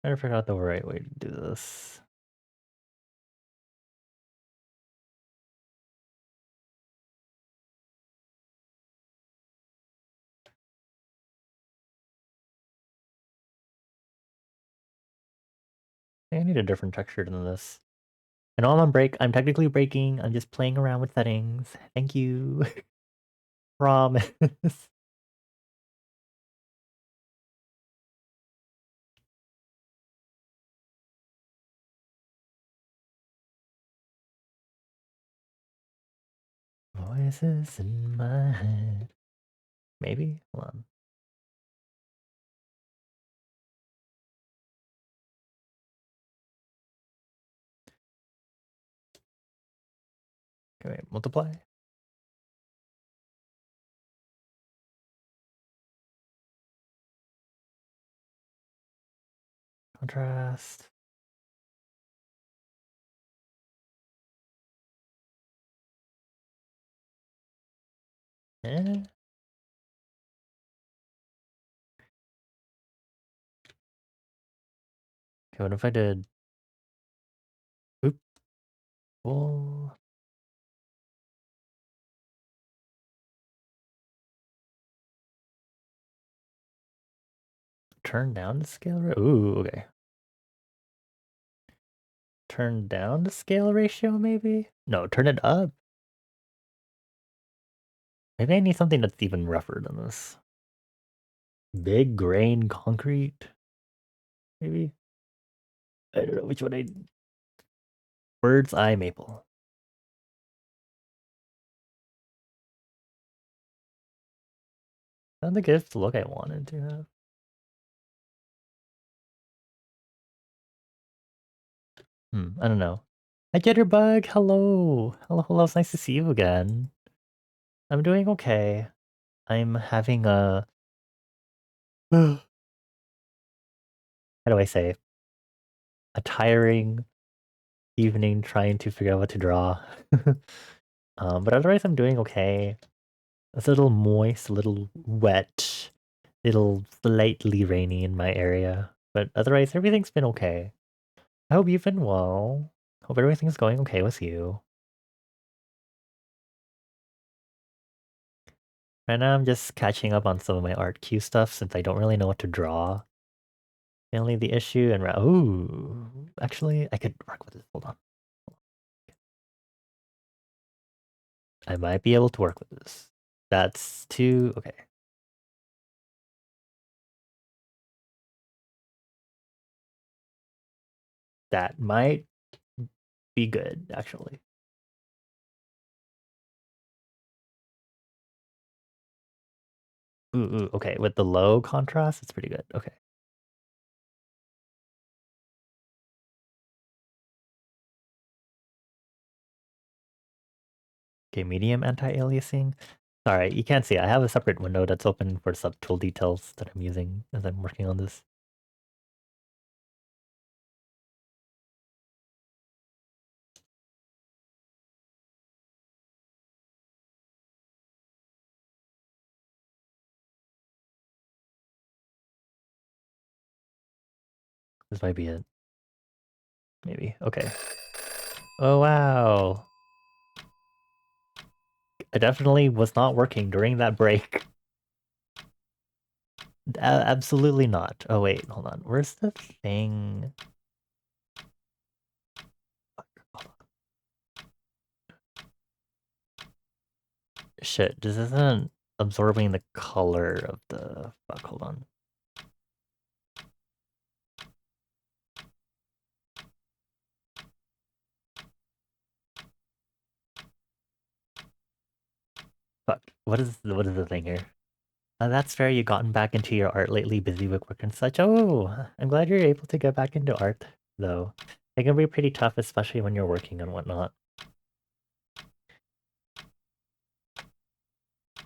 S1: Trying to figure out the right way to do this. I need a different texture than this. And all on break, I'm technically breaking. I'm just playing around with settings. Thank you. Promise. Voices in my head. Maybe? Hold on. Okay, wait, multiply. Contrast. Eh? Okay, what if I did... Oop. Well... Turn down the scale rate? Ooh, okay. Turn down the scale ratio, maybe? No, turn it up. Maybe I need something that's even rougher than this. Big grain concrete? Maybe? I don't know which one I... Bird's eye maple. I don't think it's the look I wanted to have. I don't know. Hi, Jitterbug. Hello. Hello, hello. It's nice to see you again. I'm doing okay. I'm having a... How do I say? A tiring evening trying to figure out what to draw. But otherwise I'm doing okay. It's a little moist, a little wet, a little slightly rainy in my area. But otherwise everything's been okay. I hope you've been well. Hope everything's going okay with you. Right now I'm just catching up on some of my art queue stuff since I don't really know what to draw. Mainly the issue and ooh, actually I could work with this. Hold on. I might be able to work with this. That's too okay. That might be good, actually. Ooh, okay. With the low contrast, it's pretty good. Okay. Okay, medium anti-aliasing. Sorry, you can't see. I have a separate window that's open for subtool details that I'm using as I'm working on this. This might be it. Maybe. Okay. Oh, wow. I definitely was not working during that break. Absolutely not. Oh, wait. Hold on. Where's the thing? Shit, this isn't absorbing the color of the... Fuck, hold on. Fuck, what is the thing here? That's fair, you've gotten back into your art lately, busy with work and such. Oh, I'm glad you're able to get back into art, though. It can be pretty tough, especially when you're working and whatnot.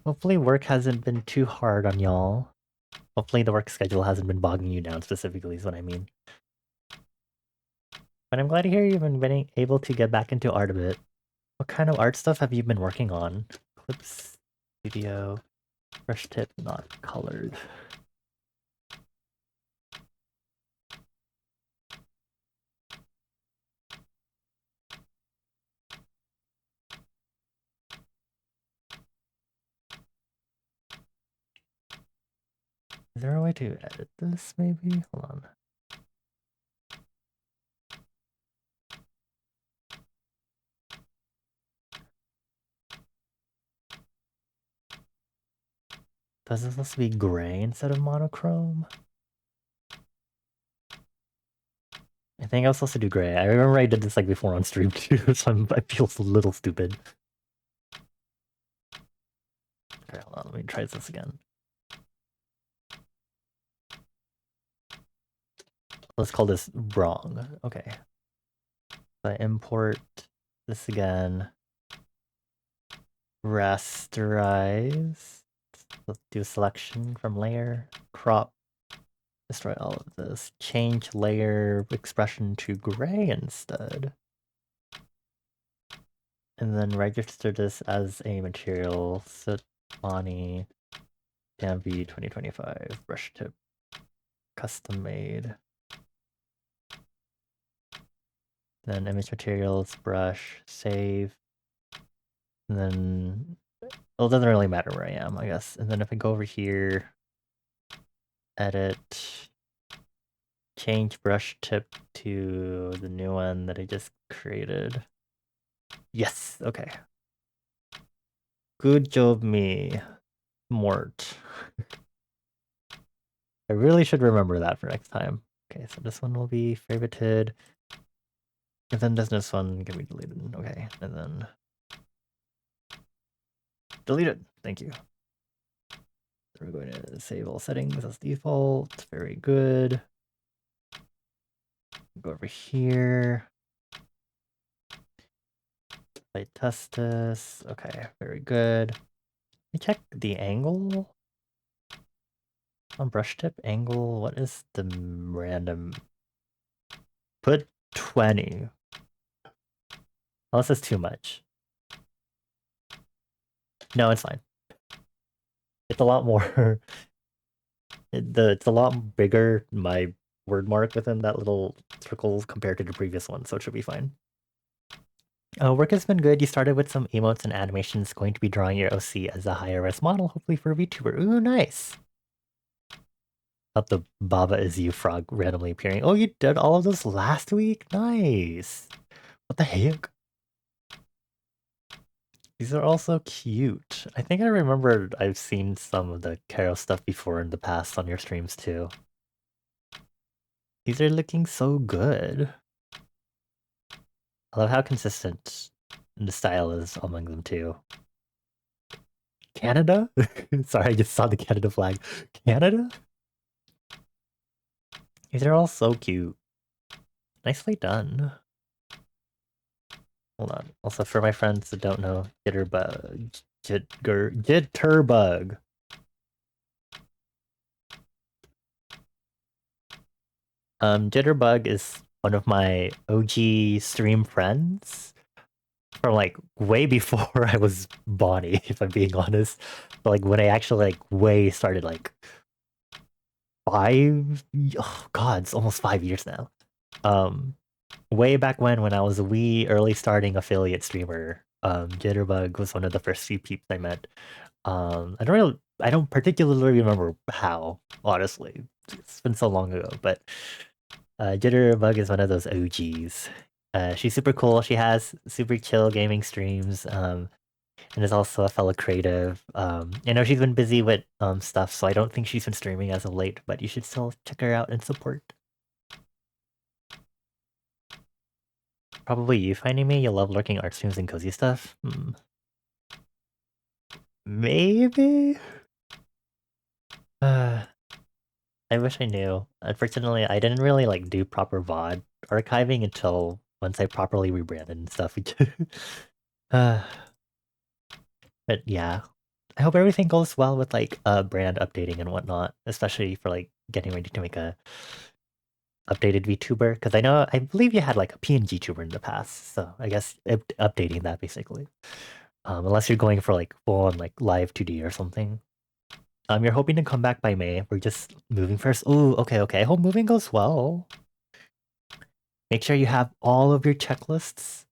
S1: Hopefully work hasn't been too hard on y'all. Hopefully the work schedule hasn't been bogging you down specifically is what I mean. But I'm glad to hear you've been able to get back into art a bit. What kind of art stuff have you been working on? Clips, video, brush tip, not colored. Is there a way to edit this, maybe? Hold on. Does this supposed to be gray instead of monochrome? I think I was supposed to do gray. I remember I did this like before on stream too, so I feel a little stupid. Okay, hold on, let me try this again. Let's call this wrong. Okay. So I import this again. Rasterize. Let's do a selection from layer. Crop. Destroy all of this. Change layer expression to gray instead. And then register this as a material. Sit Bonnie Danby 2025 brush tip. Custom made. Then image materials, brush, save. And then, well, it doesn't really matter where I am, I guess. And then if I go over here, edit, change brush tip to the new one that I just created. Yes, okay. Good job, me, Mort. I really should remember that for next time. Okay, so this one will be favorited. And then this one can be deleted. Okay, and then deleted. Thank you. We're going to save all settings as default. Very good. Go over here. Play test this. Okay, very good. Let me check the angle on brush tip. Angle, what is the random? Put 20. Unless it's too much. No, it's fine. It's a lot more. It's a lot bigger, my word mark within that little circle compared to the previous one, so it should be fine. Work has been good. You started with some emotes and animations, going to be drawing your OC as a higher res model, hopefully for a VTuber. Ooh, nice. Up the Baba is you frog randomly appearing. Oh, you did all of this last week? Nice. What the heck? These are also cute. I think I remember I've seen some of the Caro stuff before in the past on your streams too. These are looking so good. I love how consistent the style is among them too. Canada? Sorry, I just saw the Canada flag. Canada? These are all so cute. Nicely done. Hold on. Also, for my friends that don't know, Jitterbug. Jitterbug. Jitterbug is one of my OG stream friends from like way before I was Bonnie, if I'm being honest. But like when I actually like way started like oh god, it's almost 5 years now. Way back when I was a wee early starting affiliate streamer, Jitterbug was one of the first few peeps I met. I don't particularly remember how, honestly. It's been so long ago, but Jitterbug is one of those OGs. She's super cool. She has super chill gaming streams. and is also a fellow creative. I know she's been busy with stuff, so I don't think she's been streaming as of late, but you should still check her out and support. Probably you finding me, you'll love lurking art streams and cozy stuff. Maybe? I wish I knew. Unfortunately, I didn't really like do proper VOD archiving until once I properly rebranded and stuff. uh, but yeah, I hope everything goes well with like brand updating and whatnot, especially for like getting ready to make a updated VTuber. Because I believe you had like a PNG tuber in the past, so I guess updating that basically. Unless you're going for like full on like live 2D or something. You're hoping to come back by May. We're just moving first. Oh, okay, okay. I hope moving goes well. Make sure you have all of your checklists.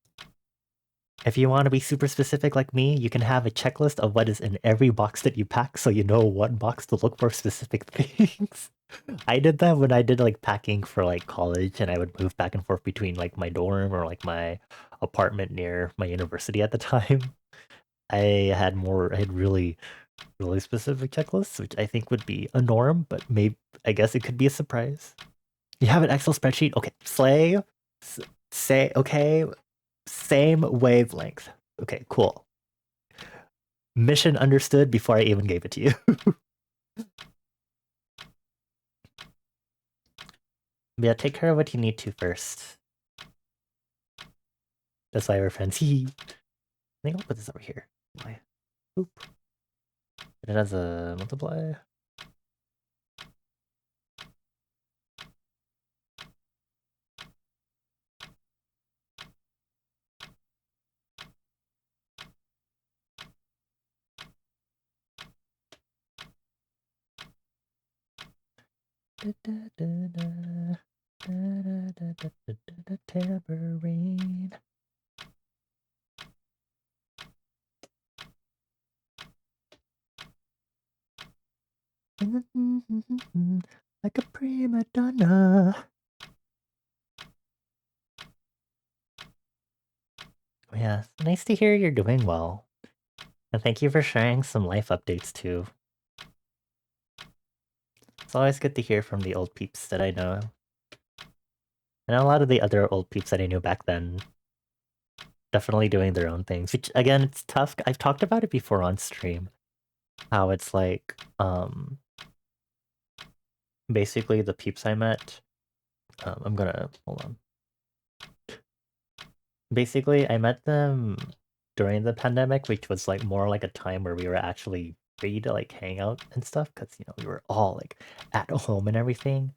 S1: If you want to be super specific like me, you can have a checklist of what is in every box that you pack so you know what box to look for specific things. I did that when I did like packing for like college and I would move back and forth between like my dorm or like my apartment near my university at the time. I had really, really specific checklists, which I think would be a norm, but maybe I guess it could be a surprise. You have an Excel spreadsheet? Okay, slay. Say, okay, same wavelength. Okay, cool. Mission understood before I even gave it to you. Yeah, take care of what you need to first. That's why we're friends. I think I'll put this over here. Oop. It has a multiply. Tambourine. Like a prima donna. Yeah, nice to hear you're doing well. And thank you for sharing some life updates too. It's always good to hear from the old peeps that I know. And a lot of the other old peeps that I knew back then definitely doing their own things. Which again, it's tough. I've talked about it before on stream. How it's like, basically the peeps I met. I'm gonna hold on. Basically, I met them during the pandemic, which was like more like a time where we were actually free to like hang out and stuff, because we were all like at home and everything.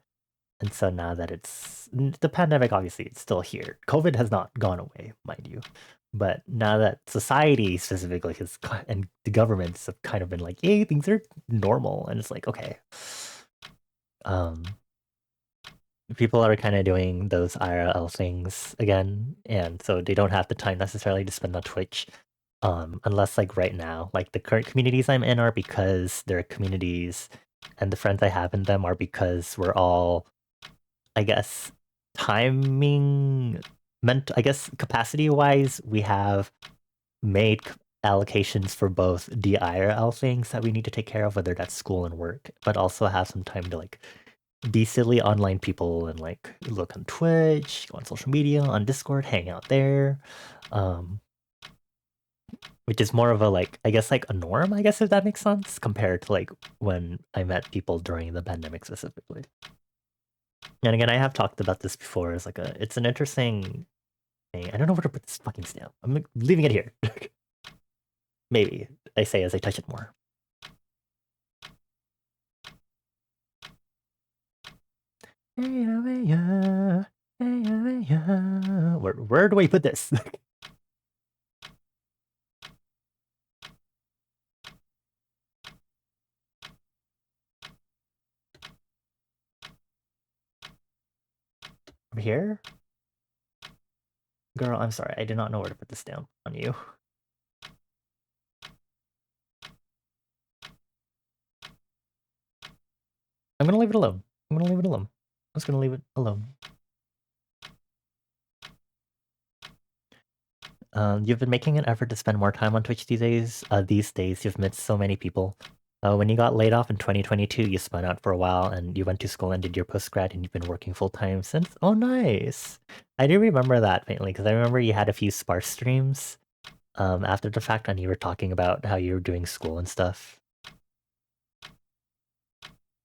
S1: And so now that it's the pandemic, obviously it's still here. COVID has not gone away, mind you. But now that society specifically has and the governments have kind of been like, hey, things are normal, and it's like, okay. People are kind of doing those IRL things again, and so they don't have the time necessarily to spend on Twitch. Unless like right now, like the current communities I'm in are because they're communities, and the friends I have in them are because we're all, I guess, timing meant, I guess, capacity wise, we have made allocations for both the IRL things that we need to take care of, whether that's school and work, but also have some time to like be silly online people and like look on Twitch, go on social media, on Discord, hang out there. Which is more of a like, I guess like a norm, I guess if that makes sense, compared to like when I met people during the pandemic specifically. And again, I have talked about this before as like it's an interesting thing. I don't know where to put this fucking stamp. I'm leaving it here. Maybe I say as I touch it more. Where do I put this? Over here? Girl, I'm sorry. I do not know where to put this down on you. I'm gonna leave it alone. I'm gonna leave it alone. I'm just gonna leave it alone. You've been making an effort to spend more time on Twitch these days. You've met so many people. When you got laid off in 2022, you spun out for a while and you went to school and did your postgrad and you've been working full time since. Oh, nice. I do remember that faintly because I remember you had a few sparse streams after the fact and you were talking about how you were doing school and stuff.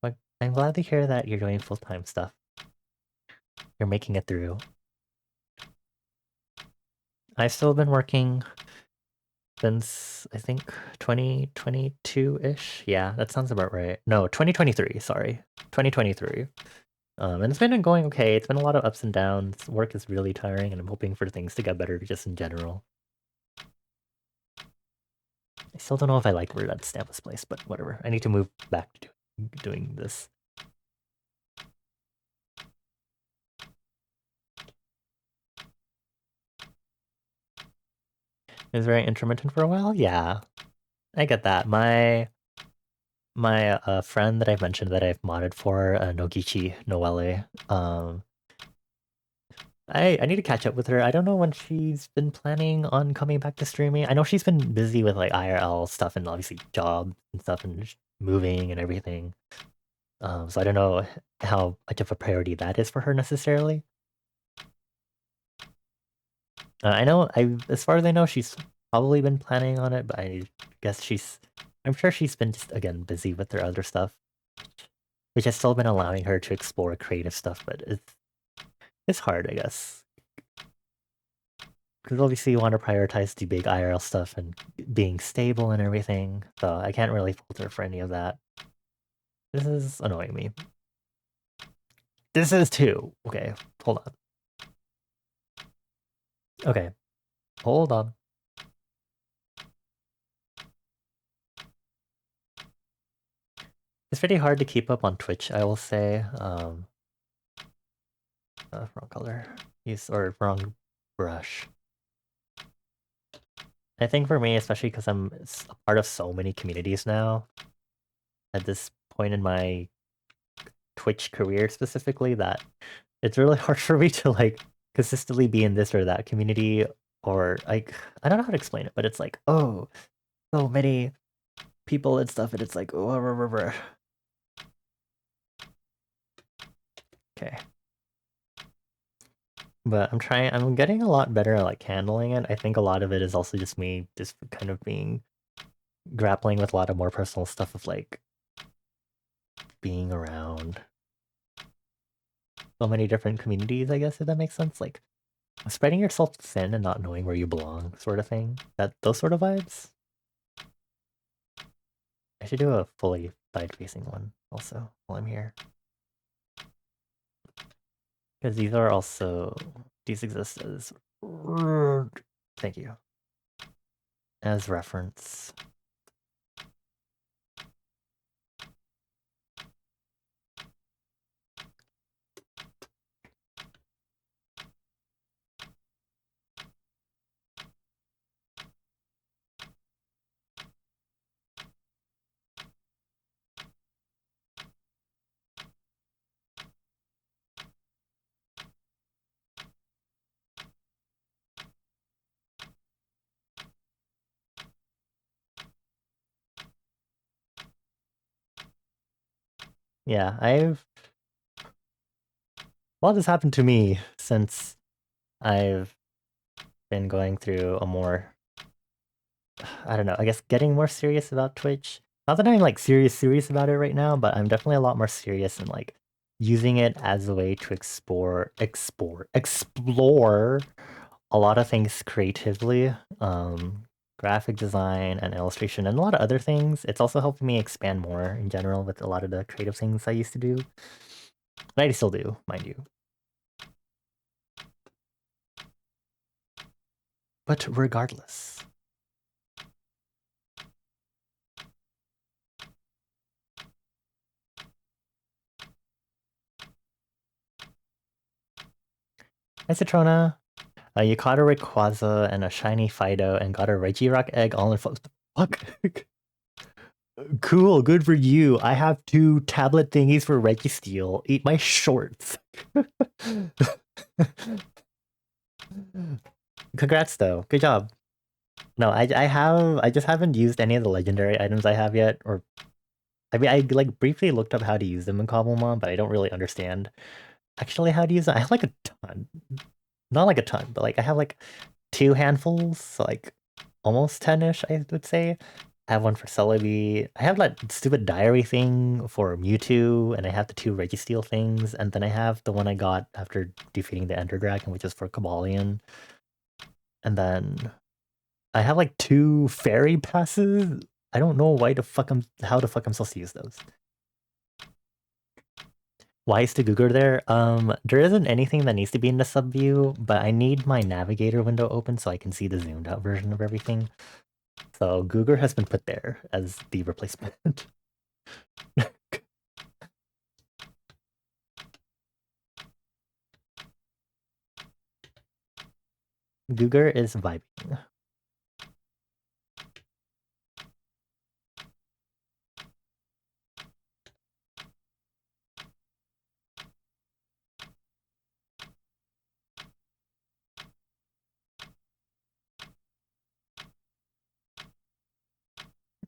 S1: But I'm glad to hear that you're doing full-time stuff. You're making it through. I've still been working since, I think, 2022-ish? Yeah, that sounds about right. No, 2023, sorry. 2023. And it's been going okay. It's been a lot of ups and downs. Work is really tiring, and I'm hoping for things to get better just in general. I still don't know if I like where that stamp was placed, but whatever. I need to move back to doing this. It was very intermittent for a while? Yeah. I get that. My friend that I've mentioned that I've modded for, Nogichi Noelle, I need to catch up with her. I don't know when she's been planning on coming back to streaming. I know she's been busy with like IRL stuff and obviously job and stuff and moving and everything. So I don't know how much of a priority that is for her necessarily. I know, as far as I know, she's probably been planning on it, but I guess I'm sure she's been just, again, busy with her other stuff, which has still been allowing her to explore creative stuff, but it's hard, I guess. Because obviously you want to prioritize the big IRL stuff and being stable and everything, so I can't really fault her for any of that. This is annoying me. This is too. Okay, hold on. Okay, hold on. It's pretty hard to keep up on Twitch, I will say. Wrong color. Or wrong brush. I think for me, especially because I'm a part of so many communities now, at this point in my Twitch career specifically, that it's really hard for me to like consistently be in this or that community, or like, I don't know how to explain it, but it's like, oh, so many people and stuff, and it's like, oh, okay. But I'm getting a lot better at like handling it. I think a lot of it is also just me just kind of grappling with a lot of more personal stuff of like being around so many different communities, I guess, if that makes sense. Like spreading yourself thin and not knowing where you belong, sort of thing. Those sort of vibes. I should do a fully side-facing one also while I'm here. Because these exist as thank you. As reference. Yeah, a lot has happened to me since I've been going through a more, I don't know, I guess getting more serious about Twitch. Not that I'm like serious about it right now, but I'm definitely a lot more serious in like using it as a way to explore a lot of things creatively. Graphic design and illustration and a lot of other things. It's also helping me expand more in general with a lot of the creative things I used to do. And I still do, mind you. But regardless. Hi, Citrona. You caught a Rayquaza and a shiny Fido and got a Regirock egg all in fuck. Cool, good for you. I have 2 tablet thingies for Registeel. Eat my shorts. Congrats though. Good job. No, I just haven't used any of the legendary items I have yet, or I mean, I like briefly looked up how to use them in Cobblemon, but I don't really understand actually how to use them. I have like a ton, not like a ton, but like I have like two handfuls, so like almost 10-ish, I would say. I have one for Celebi. I have that stupid diary thing for Mewtwo, and I have the two Registeel things, and then I have the one I got after defeating the Ender Dragon, which is for Cobalion. And then I have like two fairy passes. I don't know how the fuck I'm supposed to use those. Why is the Google there? There isn't anything that needs to be in the sub view, but I need my navigator window open so I can see the zoomed out version of everything. So Google has been put there as the replacement. Google is vibing.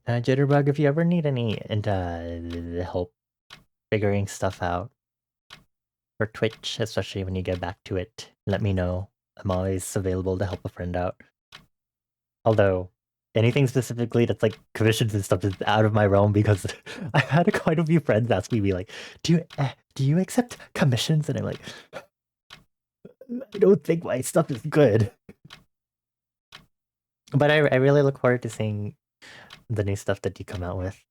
S1: Jitterbug, if you ever need any help figuring stuff out for Twitch, especially when you get back to it, let me know. I'm always available to help a friend out. Although, anything specifically that's like commissions and stuff is out of my realm because I've had quite a few friends ask me, like, do you accept commissions? And I'm like, I don't think my stuff is good. But I really look forward to seeing the new stuff that you come out with.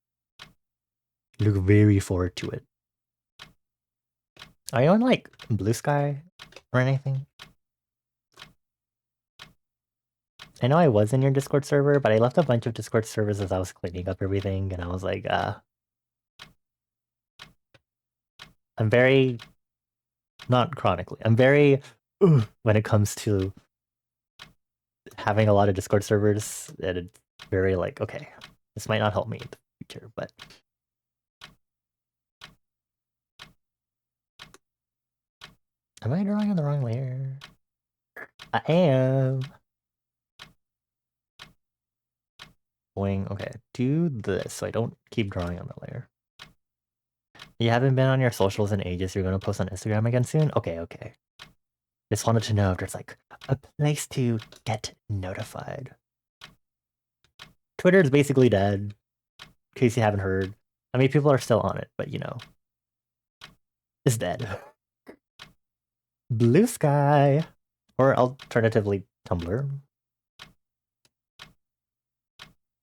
S1: Look very forward to it. Are you on like Blue Sky or anything? I know I was in your Discord server, but I left a bunch of Discord servers as I was cleaning up everything, and I was like, I'm very, not chronically, I'm very, when it comes to having a lot of Discord servers, and it's very like, okay, this might not help me in the future, but... Am I drawing on the wrong layer? I am. Boing. Okay, do this so I don't keep drawing on the layer. You haven't been on your socials in ages. You're gonna post on Instagram again soon? Okay, okay. Just wanted to know if there's like a place to get notified. Twitter is basically dead, in case you haven't heard. I mean, people are still on it, but you know, it's dead. Blue Sky, or alternatively Tumblr.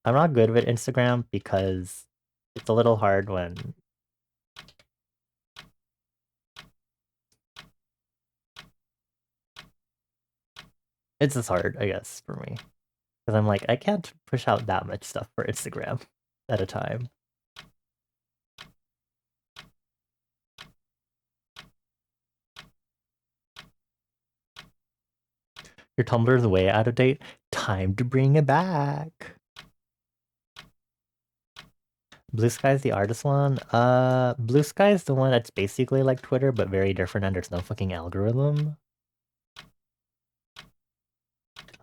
S1: I'm not good with Instagram because it's a little hard when it's just hard, I guess, for me. Because I'm like, I can't push out that much stuff for Instagram at a time. Your Tumblr's way out of date. Time to bring it back. Blue Sky's the artist one. Blue Sky's the one that's basically like Twitter, but very different, and there's no fucking algorithm.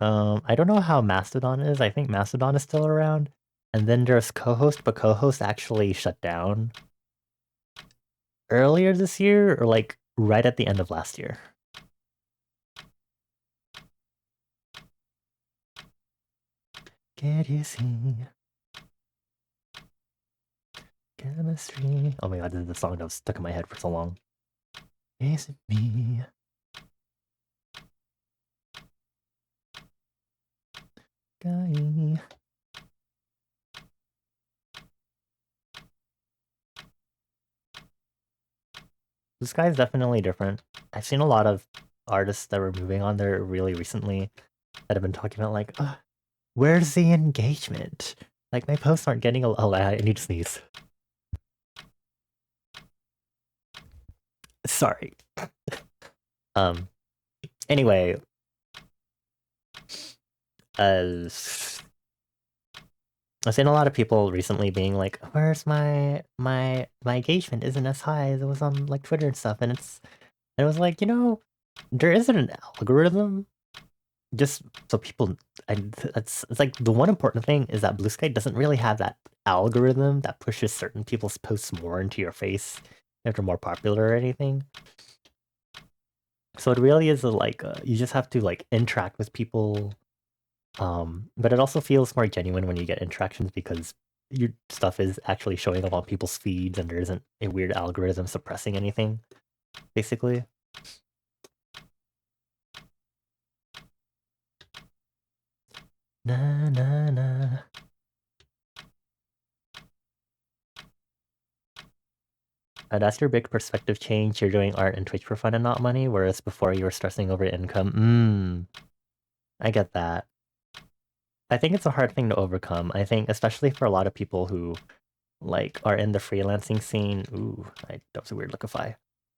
S1: I don't know how Mastodon is. I think Mastodon is still around. And then there's Co-host, but Co-host actually shut down earlier this year, or like right at the end of last year. Get you see chemistry. Oh my god, this is the song that was stuck in my head for so long. Is it me? Guy. This guy's definitely different. I've seen a lot of artists that were moving on there really recently that have been talking about like, where's the engagement? Like my posts aren't getting I need to sneeze. Sorry. Anyway, I've seen a lot of people recently being like, where's my engagement isn't as high as it was on like Twitter and stuff, and it was like, you know, there isn't an algorithm. just so people, it's like the one important thing is that Blue Sky doesn't really have that algorithm that pushes certain people's posts more into your face if they're more popular or anything. So it really is like you just have to like interact with people. But it also feels more genuine when you get interactions because your stuff is actually showing up on people's feeds and there isn't a weird algorithm suppressing anything, basically. Na na na. That's your big perspective change. You're doing art and Twitch for fun and not money, whereas before you were stressing over income. I get that. I think it's a hard thing to overcome. I think especially for a lot of people who like are in the freelancing scene. Ooh, that was a weird lookify.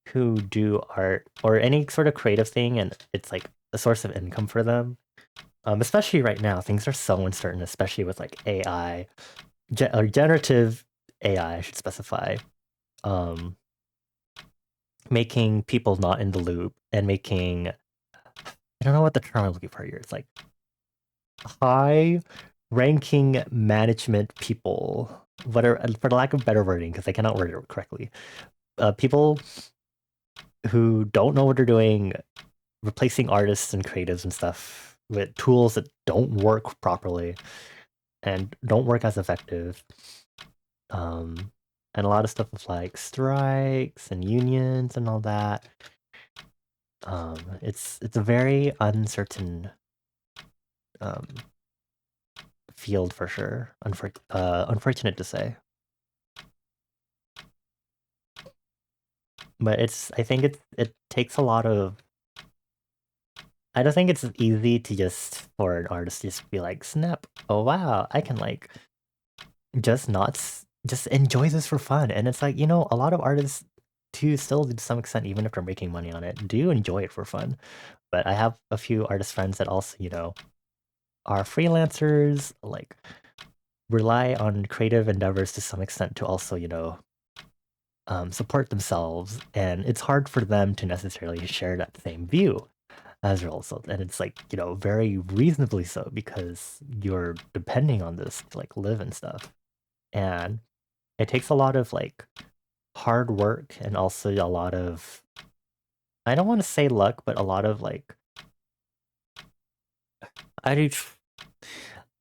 S1: Who do art or any sort of creative thing, and it's like a source of income for them. Especially right now, things are so uncertain, especially with like AI, or generative AI, I should specify. Um, Making people not in the loop and making, I don't know what the term I'm looking for here. It's like high ranking management people, whatever, for the lack of better wording, because I cannot word it correctly. People who don't know what they're doing, replacing artists and creatives and stuff with tools that don't work properly and don't work as effective. And a lot of stuff with like strikes and unions and all that. It's a very uncertain um, field for sure. Unfortunate to say, but I think it takes a lot of. I don't think it's easy to just for an artist to just be like, snap, oh wow, I can like just not just enjoy this for fun. And it's like, a lot of artists to still to some extent, even if they're making money on it, do enjoy it for fun. But I have a few artist friends that also, are freelancers, like rely on creative endeavors to some extent to also, support themselves. And it's hard for them to necessarily share that same view as a result. And it's like, very reasonably so because you're depending on this to like live and stuff. And it takes a lot of like hard work and also a lot of, I don't want to say luck, but a lot of like, I do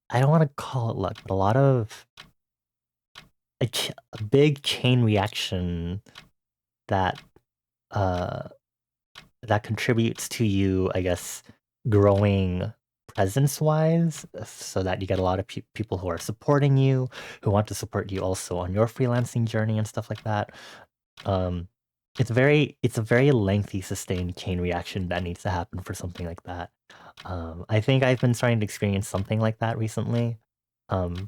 S1: I don't want to call it luck, but a lot of a big chain reaction that uh that contributes to you, I guess, growing presence wise, so that you get a lot of people who are supporting you, who want to support you also on your freelancing journey and stuff like that. Um, it's a very lengthy, sustained chain reaction that needs to happen for something like that. I think I've been starting to experience something like that recently.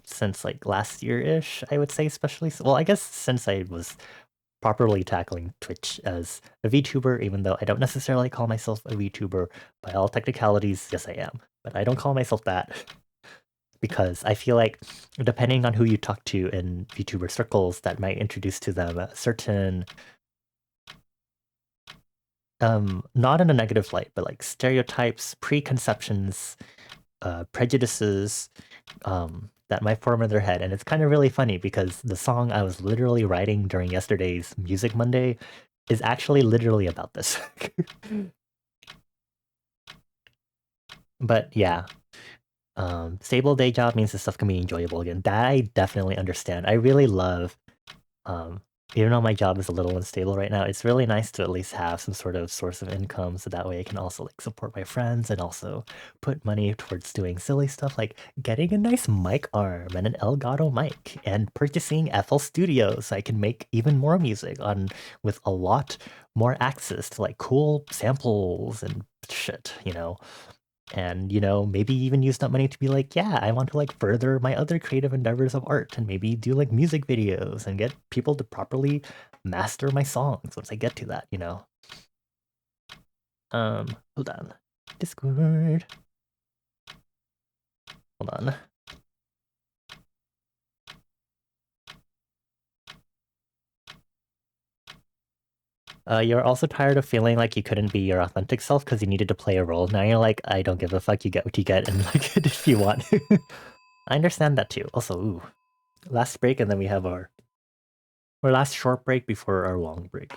S1: Since like last year-ish, I would say, especially. Well, I guess since I was properly tackling Twitch as a VTuber, even though I don't necessarily call myself a VTuber by all technicalities. Yes, I am, but I don't call myself that because I feel like depending on who you talk to in VTuber circles, that might introduce to them a certain not in a negative light, but like stereotypes, preconceptions, prejudices that might form in their head. And it's kind of really funny because the song I was literally writing during yesterday's Music Monday is actually literally about this. But yeah, stable day job means this stuff can be enjoyable again. That I definitely understand. I really love um, even though my job is a little unstable right now, it's really nice to at least have some sort of source of income so that way I can also like support my friends and also put money towards doing silly stuff like getting a nice mic arm and an Elgato mic and purchasing FL Studio so I can make even more music on with a lot more access to like cool samples and shit, and maybe even use that money to be like, yeah, I want to like further my other creative endeavors of art and maybe do like music videos and get people to properly master my songs once I get to that. Hold on. Discord. Hold on. You're also tired of feeling like you couldn't be your authentic self because you needed to play a role. Now you're like, I don't give a fuck. You get what you get, and like if you want. I understand that too. Also, ooh, last break, and then we have our last short break before our long break.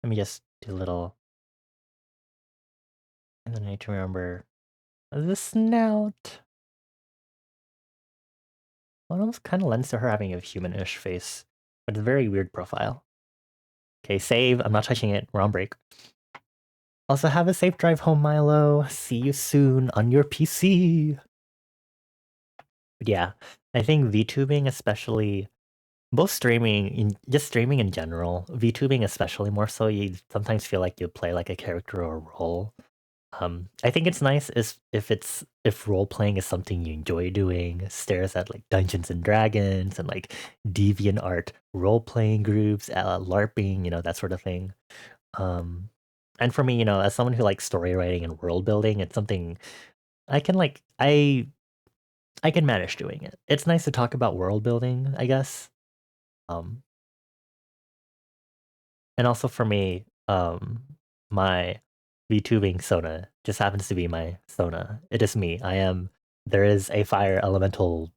S1: Let me just do a little, and then I need to remember the snout. Well, it almost kind of lends to her having a human-ish face, but it's a very weird profile. Okay, save. I'm not touching it. We're on break. Also, have a safe drive home, Milo. See you soon on your PC. But yeah, I think VTubing, especially both just streaming in general, VTubing especially more so, you sometimes feel like you play like a character or a role. I think it's nice if role playing is something you enjoy doing, stares at like Dungeons and Dragons and like deviant art role playing groups, LARPing, that sort of thing. Um, and for me, as someone who likes story writing and world building, it's something I can like I can manage doing it. It's nice to talk about world building, I guess. Um, and also for me, my VTubing Sona just happens to be my Sona. It is me. There is a fire elemental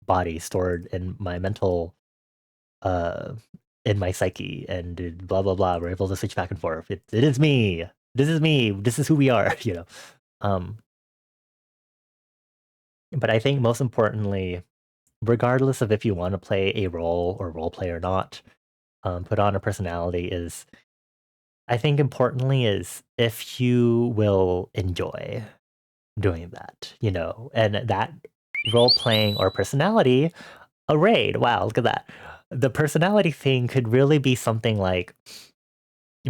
S1: body stored in my mental, uh, in my psyche, and blah blah blah. We're able to switch back and forth. It is me. This is me. This is who we are. Um, but I think most importantly, regardless of if you want to play a role or role play or not, put on a personality is I think importantly is if you will enjoy doing that, and that role playing or personality, a raid. Wow, look at that. The personality thing could really be something like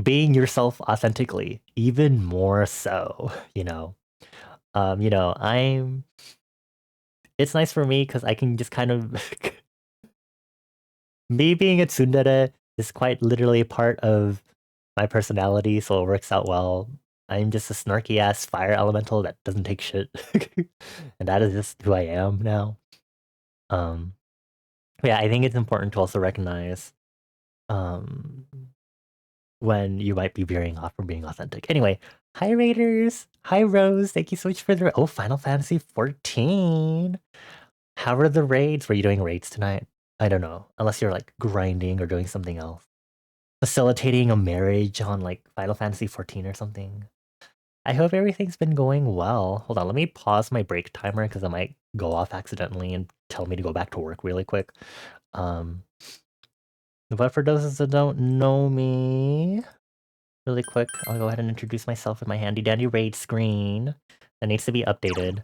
S1: being yourself authentically, even more so, I'm it's nice for me because I can just kind of me being a tsundere is quite literally part of my personality, so it works out well. I'm just a snarky ass fire elemental that doesn't take shit. And that is just who I am now. Um yeah, I think it's important to also recognize um when you might be veering off from being authentic. Anyway, hi Raiders! Hi Rose, thank you so much for the Final Fantasy 14. How are the raids? Were you doing raids tonight? I don't know. Unless you're like grinding or doing something else. Facilitating a marriage on like Final Fantasy 14 or something. I hope everything's been going well. Hold on, let me pause my break timer because I might go off accidentally and tell me to go back to work really quick. Um, but for those that don't know me, really quick, I'll go ahead and introduce myself with my handy dandy raid screen that needs to be updated.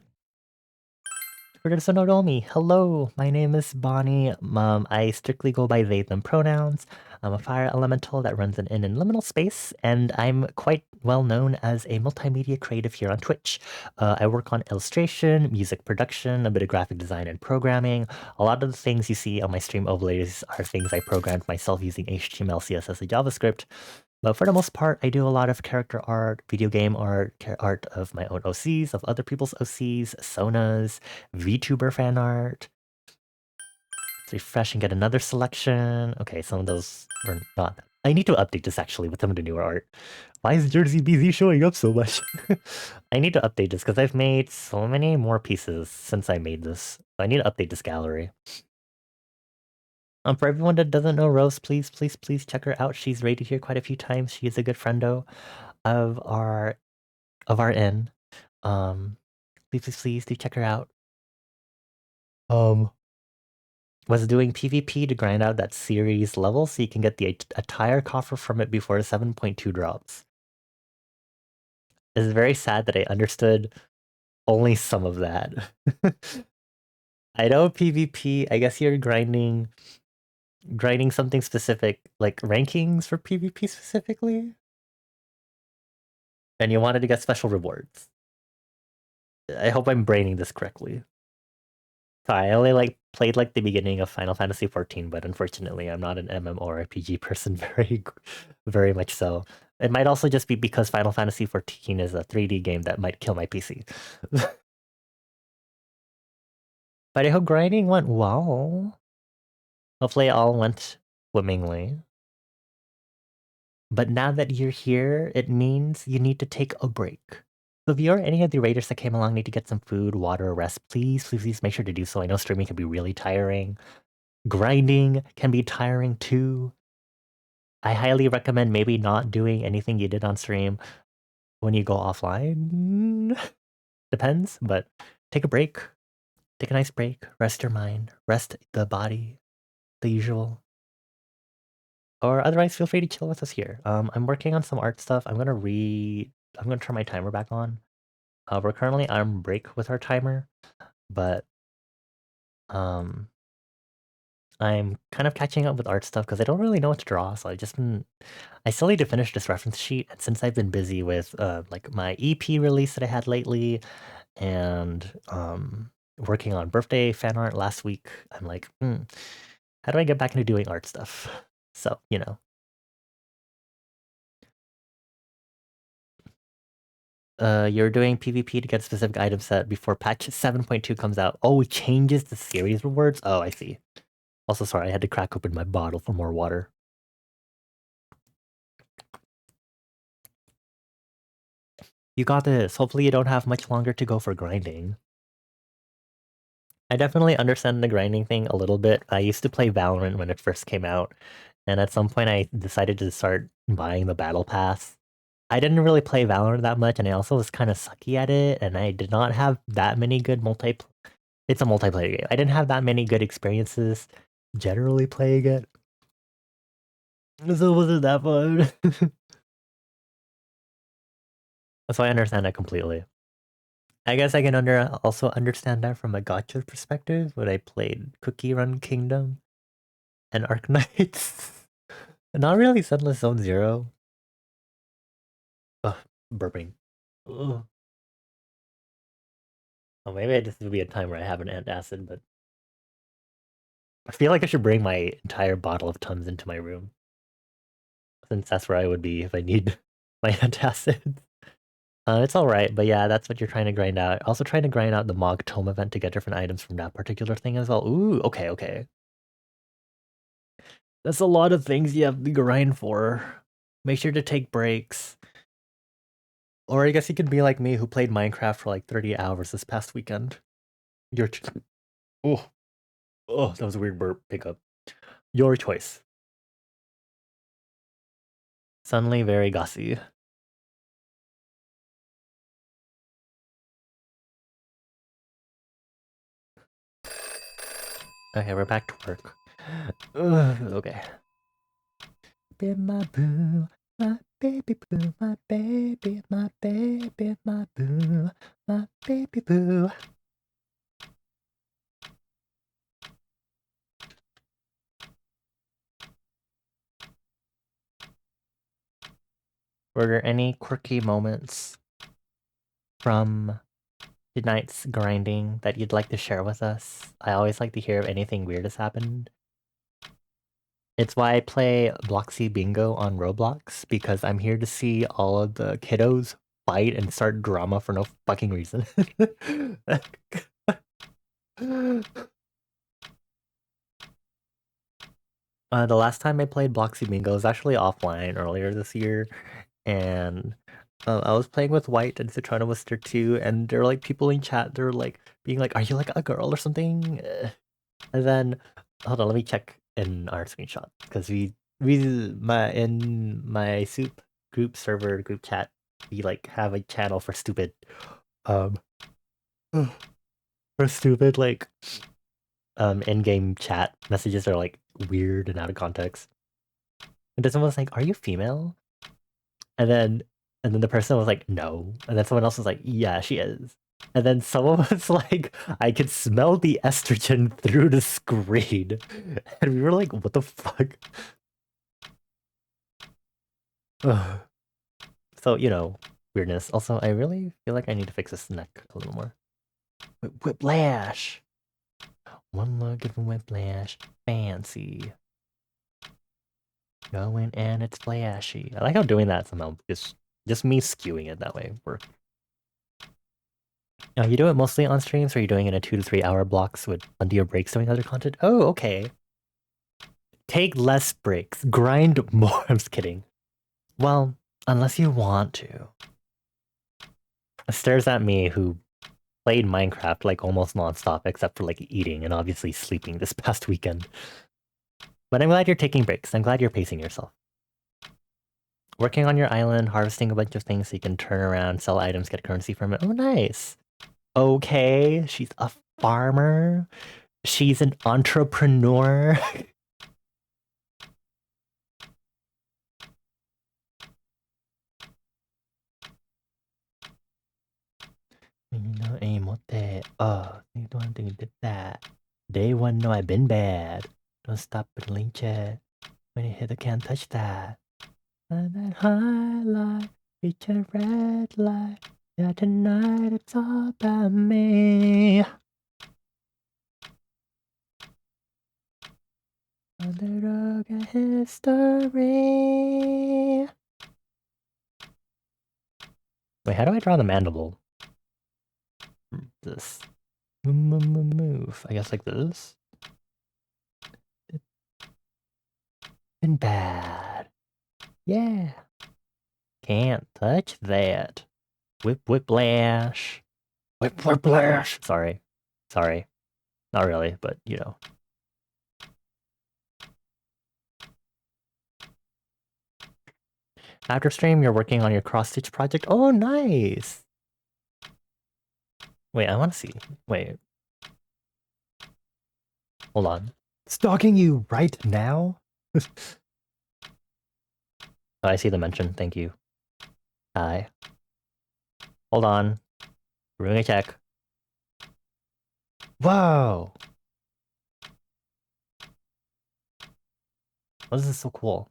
S1: For those that don't know me, hello, my name is Bonnie. I strictly go by they, them pronouns. I'm a fire elemental that runs an inn in liminal space, and I'm quite well known as a multimedia creative here on Twitch. I work on illustration, music production, a bit of graphic design and programming. A lot of the things you see on my stream overlays are things I programmed myself using HTML, CSS, and JavaScript. But for the most part, I do a lot of character art, video game art, art of my own OCs, of other people's OCs, Sonas, VTuber fan art. Let's refresh and get another selection. Okay, some of those were not. I need to update this actually with some of the newer art. Why is Jersey BZ showing up so much? I need to update this because I've made so many more pieces since I made this. I need to update this gallery. For everyone that doesn't know Rose, please, please, please check her out. She's rated here quite a few times. She is a good friendo of our inn. Please, please, please do check her out. Was doing PvP to grind out that series level so you can get the attire coffer from it before 7.2 drops. It's very sad that I understood only some of that. I know PvP, I guess you're grinding something specific, like rankings for PvP specifically, and you wanted to get special rewards. I hope I'm braining this correctly. Sorry, I only like played like the beginning of Final Fantasy 14, but unfortunately, I'm not an MMORPG person very much so. It might also just be because Final Fantasy 14 is a 3D game that might kill my PC. But I hope grinding went well. Hopefully, it all went swimmingly. But now that you're here, it means you need to take a break. So if you or any of the raiders that came along need to get some food, water, or rest, please make sure to do so. I know streaming can be really tiring. Grinding can be tiring too. I highly recommend maybe not doing anything you did on stream when you go offline. Depends, but take a break. Take a nice break. Rest your mind. Rest the body. The usual. Or otherwise, feel free to chill with us here. I'm working on some art stuff. I'm gonna turn my timer back on. We're currently on break with our timer, but um, I'm kind of catching up with art stuff because I don't really know what to draw. So I still need to finish this reference sheet. And since I've been busy with like my EP release that I had lately and working on birthday fan art last week, I'm like, how do I get back into doing art stuff? So, you're doing PvP to get a specific item set before patch 7.2 comes out. Oh, it changes the series rewards? Oh, I see. Also, sorry, I had to crack open my bottle for more water. You got this. Hopefully you don't have much longer to go for grinding. I definitely understand the grinding thing a little bit. I used to play Valorant when it first came out, and at some point I decided to start buying the battle pass. I didn't really play Valorant that much, and I also was kind of sucky at it, and I did not have that many good It's a multiplayer game. I didn't have that many good experiences generally playing it. So it wasn't that fun. So I understand that completely. I guess I can also understand that from a gacha perspective when I played Cookie Run Kingdom and Arc Knights. Not really Sunless Zone Zero. Ugh, burping. Ugh. Oh, maybe this would be a time where I have an antacid, but I feel like I should bring my entire bottle of Tums into my room. Since that's where I would be if I need my antacid. It's alright, but yeah, that's what you're trying to grind out. Also trying to grind out the Mog Tome event to get different items from that particular thing as well. Ooh, okay. That's a lot of things you have to grind for. Make sure to take breaks. Or I guess you could be like me who played Minecraft for like 30 hours this past weekend. Your oh, that was a weird burp pickup. Your choice. Suddenly very gossy. Okay, we're back to work. Okay. Be my boo, my baby boo, my baby, my baby, my boo, my baby boo. Were there any quirky moments from tonight's grinding that you'd like to share with us? I always like to hear if anything weird has happened. It's why I play Bloxy Bingo on Roblox, because I'm here to see all of the kiddos fight and start drama for no fucking reason. The last time I played Bloxy Bingo was actually offline earlier this year, and I was playing with White and Citrona was there too, and there were like people in chat, they're like being like, "Are you like a girl or something?" And then, hold on, let me check in our screenshot because in my soup group server group chat, we like have a channel for stupid, um, for stupid like in-game chat messages are like weird and out of context. And then someone was like, "Are you female?" And then the person was like, "No." And then someone else was like, "Yeah, she is." And then someone was like, "I could smell the estrogen through the screen." And we were like, "What the fuck?" Ugh. So, weirdness. Also, I really feel like I need to fix this neck a little more. Whiplash! One look of a whiplash. Fancy. Going and it's flashy. I like how doing that somehow just me skewing it that way work. Now you do it mostly on streams, or are you doing it in 2 to 3 hour blocks with plenty of breaks doing other content? Oh, okay. Take less breaks. Grind more. I'm just kidding. Well, unless you want to. It stares at me who played Minecraft like almost nonstop, except for like eating and obviously sleeping this past weekend. But I'm glad you're taking breaks. I'm glad you're pacing yourself. Working on your island, harvesting a bunch of things so you can turn around, sell items, get currency from it. Oh, nice. Okay, she's a farmer. She's an entrepreneur. You don't think you did that. Day one, no, I've been bad. Don't stop at link chat. When you hit, I can't touch that. And that highlight, reach a red light. Yeah, tonight it's all about me. Underdog history. Wait, how do I draw the mandible? This. Move. I guess like this. And bad. Yeah. Can't touch that. Whiplash. Whiplash. Sorry. Not really, but you know. After stream, you're working on your cross-stitch project. Oh, nice. Wait, I want to see. Wait. Hold on. Stalking you right now? Oh, I see the mention. Thank you. Hi. Hold on. Doing a check. Whoa! Oh, this is so cool.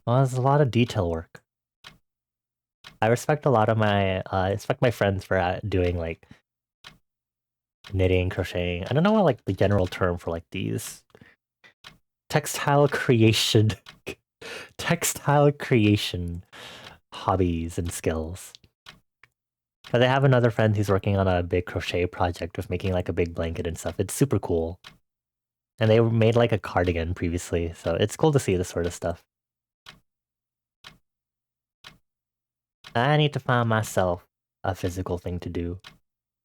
S1: Well, there's a lot of detail work. I respect a lot of I respect my friends for doing like knitting, crocheting. I don't know what like the general term for like these textile creation hobbies and skills. But I have another friend who's working on a big crochet project with making like a big blanket and stuff. It's super cool. And they made like a cardigan previously, so it's cool to see this sort of stuff. I need to find myself a physical thing to do.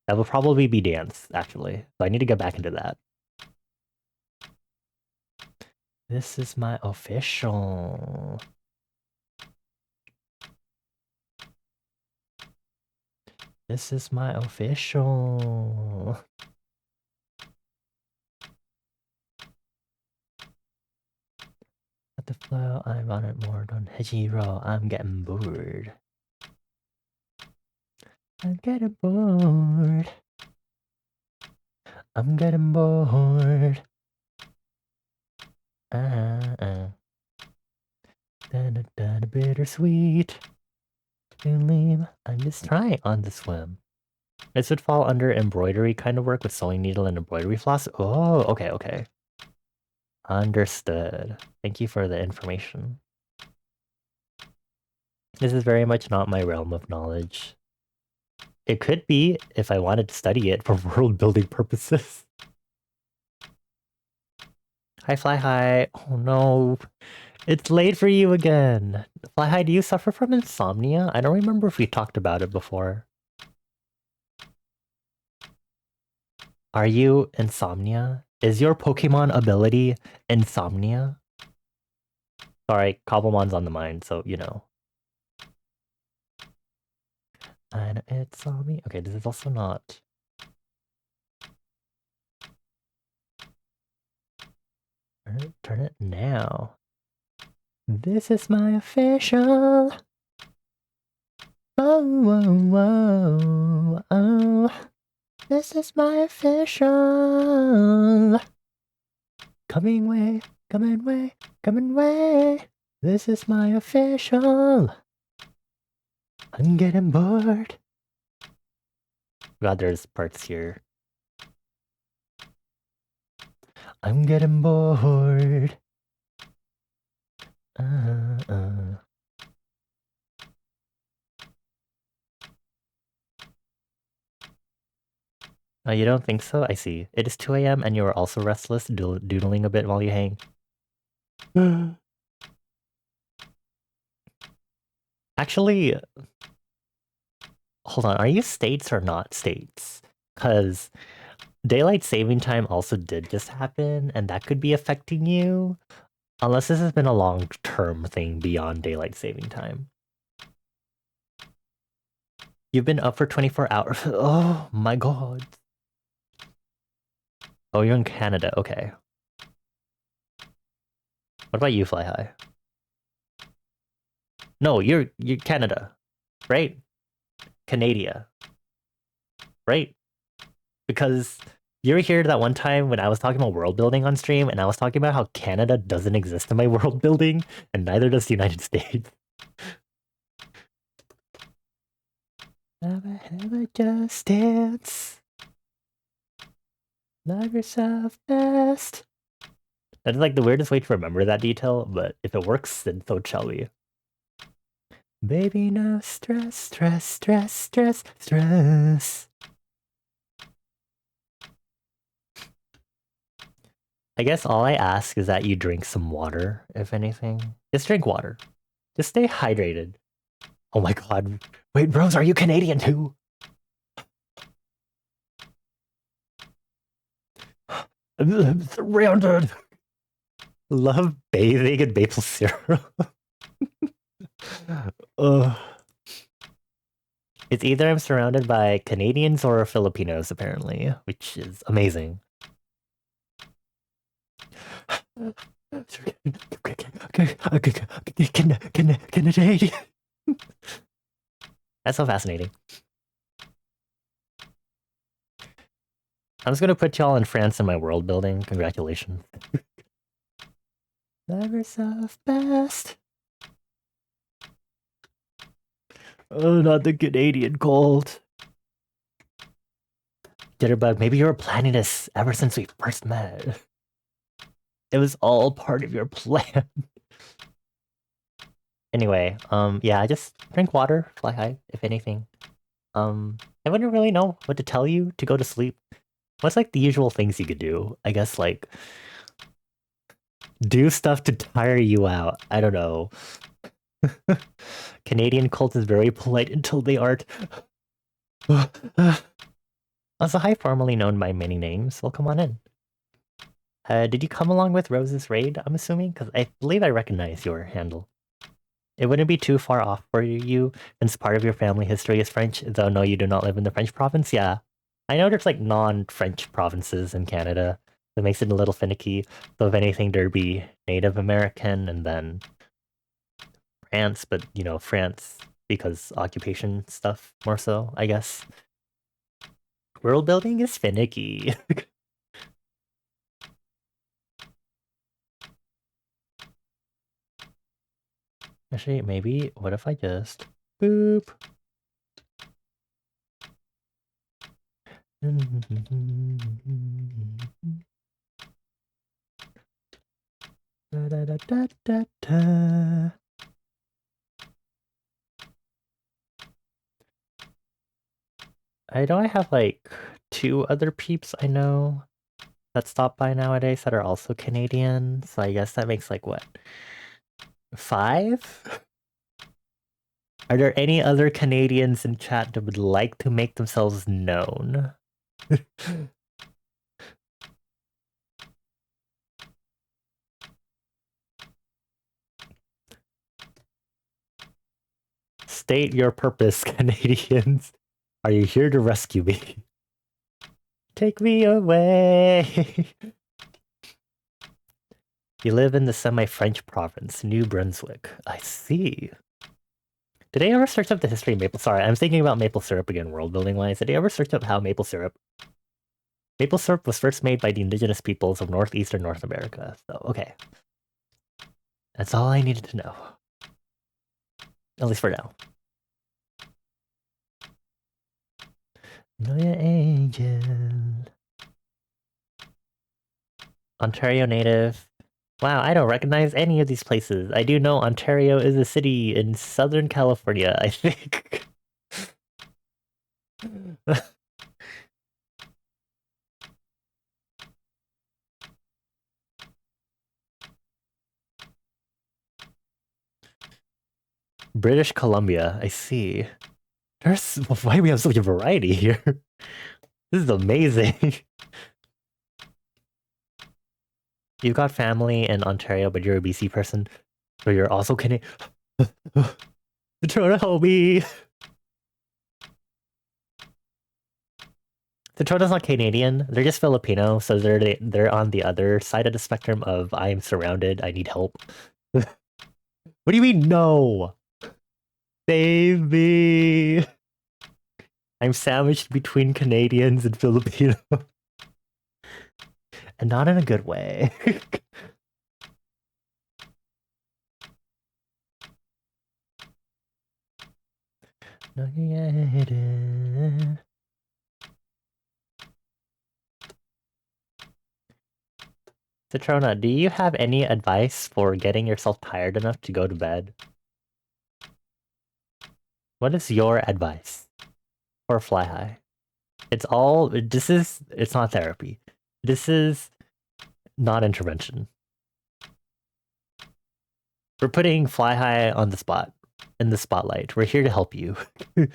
S1: That will probably be dance, actually. So I need to get back into that. This is my official. This is my official. At the flow, I'm on it more. Don't Hejiro, I'm getting bored. I'm getting bored. I'm getting bored. Bittersweet. I'm just trying on the swim. This would fall under embroidery kind of work with sewing needle and embroidery floss. Oh, okay. Understood. Thank you for the information. This is very much not my realm of knowledge. It could be if I wanted to study it for world building purposes. Hi, Fly High. Oh no. It's late for you again. Fly High, do you suffer from insomnia? I don't remember if we talked about it before. Are you insomnia? Is your Pokemon ability insomnia? Sorry, Cobblemon's on the mind, so you know. And it's on me. Okay, this is also not. Turn it now. This is my official. Oh. This is my official. Coming way. This is my official. I'm getting bored. God, there's parts here I'm getting bored. Uh. Oh, you don't think so? I see. It is 2 a.m. and you are also restless, doodling a bit while you hang. Actually, hold on. Are you states or not states? Because daylight saving time also did just happen, and that could be affecting you. Unless this has been a long-term thing beyond daylight saving time. You've been up for 24 hours. Oh my god. Oh, you're in Canada. Okay. What about you, Fly High? No, you're Canada, right? Canada, right? Because you were here that one time when I was talking about world building on stream, and I was talking about how Canada doesn't exist in my world building, and neither does the United States. Have a just dance. Love yourself best. That's like the weirdest way to remember that detail, but if it works, then so shall we. Baby, no stress, stress, stress, stress, stress. I guess all I ask is that you drink some water, if anything. Just drink water. Just stay hydrated. Oh my god. Wait, Rose, are you Canadian too? I'm surrounded. Love bathing in maple syrup. It's either I'm surrounded by Canadians or Filipinos, apparently, which is amazing. Canadian. That's so fascinating. I'm just gonna put y'all in France in my world building. Congratulations. Love yourself best. Oh, not the Canadian cold. Jitterbug, maybe you were planning this ever since we first met. It was all part of your plan. Anyway, yeah, I just drink water, fly high, if anything. I wouldn't really know what to tell you to go to sleep. What's like the usual things you could do? I guess like do stuff to tire you out. I don't know. Canadian cult is very polite until they aren't. Also, hi, formerly known by many names. Well, come on in. Did you come along with Rose's raid, I'm assuming? Because I believe I recognize your handle. It wouldn't be too far off for you, since part of your family history is French, though no, you do not live in the French province. Yeah. I know there's like non-French provinces in Canada. That makes it a little finicky. So if anything, there'd be Native American and then France, but you know, France because occupation stuff more so, I guess. World building is finicky. Actually, maybe, what if I just boop? Da, da, da, da, da, da. I know I have like 2 other peeps I know that stop by nowadays that are also Canadian, so I guess that makes like what? 5? Are there any other Canadians in chat that would like to make themselves known? State your purpose, Canadians. Are you here to rescue me? Take me away. You live in the semi-French province, New Brunswick. I see. Did I ever search up the history of maple? Sorry, I'm thinking about maple syrup again, world building wise. Did I ever search up how maple syrup? Maple syrup was first made by the indigenous peoples of northeastern North America. So, okay. That's all I needed to know. At least for now. Know your angel. Ontario native. Wow, I don't recognize any of these places. I do know Ontario is a city in Southern California, I think. British Columbia, I see. There's why we have such a variety here. This is amazing. You've got family in Ontario, but you're a BC person, so you're also Canadian. Trying to help me. The Toto's not Canadian. They're just Filipino, so they're on the other side of the spectrum of I am surrounded, I need help. What do you mean no? Save me. I'm sandwiched between Canadians and Filipino. And not in a good way. Citrona, do you have any advice for getting yourself tired enough to go to bed? What is your advice for Fly High? It's not therapy. This is not intervention. We're putting Fly High on the spot, in the spotlight. We're here to help you. We're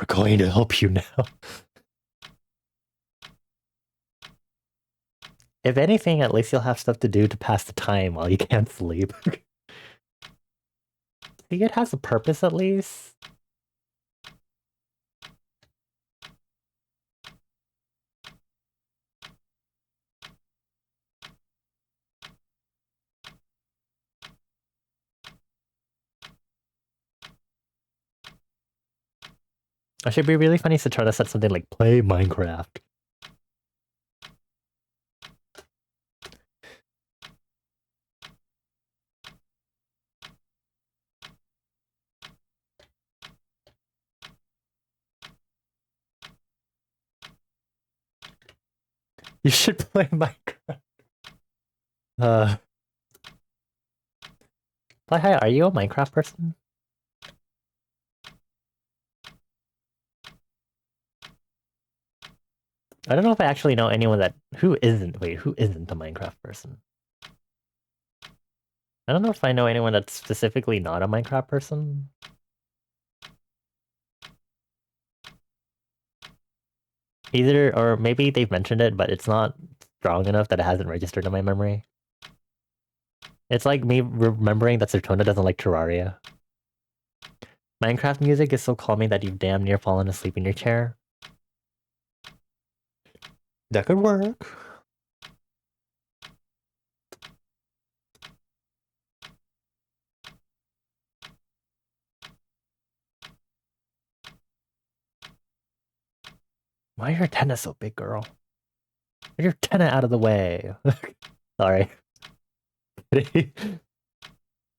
S1: going to help you now. If anything, at least you'll have stuff to do to pass the time while you can't sleep. See, it has a purpose at least. It should be really funny to try to set something like play Minecraft. You should play Minecraft. Fly High, are you a Minecraft person? I don't know if I actually know anyone who isn't a Minecraft person? I don't know if I know anyone that's specifically not a Minecraft person. Either, or maybe they've mentioned it, but it's not strong enough that it hasn't registered in my memory. It's like me remembering that Sertona doesn't like Terraria. Minecraft music is so calming that you've damn near fallen asleep in your chair. That could work. Why are your antennas so big, girl? Get your antenna out of the way. Sorry. I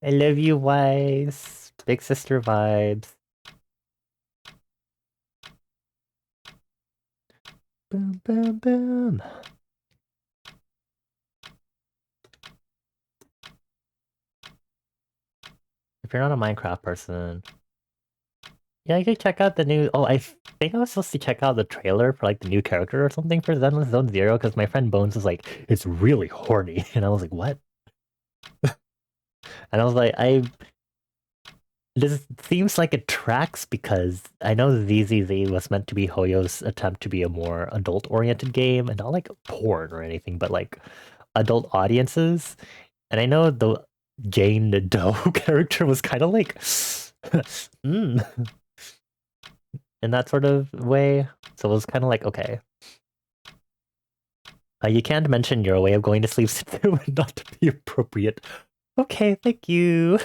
S1: love you, Wise. Big sister vibes. Boom, boom, boom. If you're not a Minecraft person, yeah, you can check out the new. Oh, I think I was supposed to check out the trailer for like the new character or something for Zenless Zone Zero because my friend Bones was like, it's really horny, and I was like, what? And I was like, this seems like it tracks because I know ZZZ was meant to be Hoyo's attempt to be a more adult-oriented game, and not like porn or anything, but like adult audiences. And I know the Jane Doe character was kind of like, in that sort of way. So it was kind of like, okay. You can't mention your way of going to sleep not to be appropriate. Okay, thank you.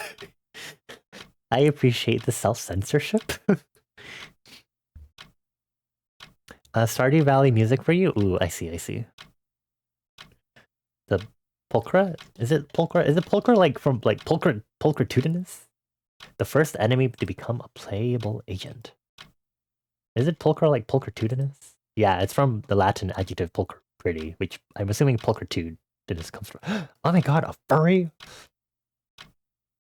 S1: I appreciate the self-censorship. Stardew Valley music for you? Ooh, I see, I see. The Pulchra? Is it Pulchra? Is it Pulchra like from like Pulchritudinous? The first enemy to become a playable agent. Is it Pulchra like Pulchritudinous? Yeah, it's from the Latin adjective pulcher, pretty, which I'm assuming pulchritude did this come from? Oh my god, a furry?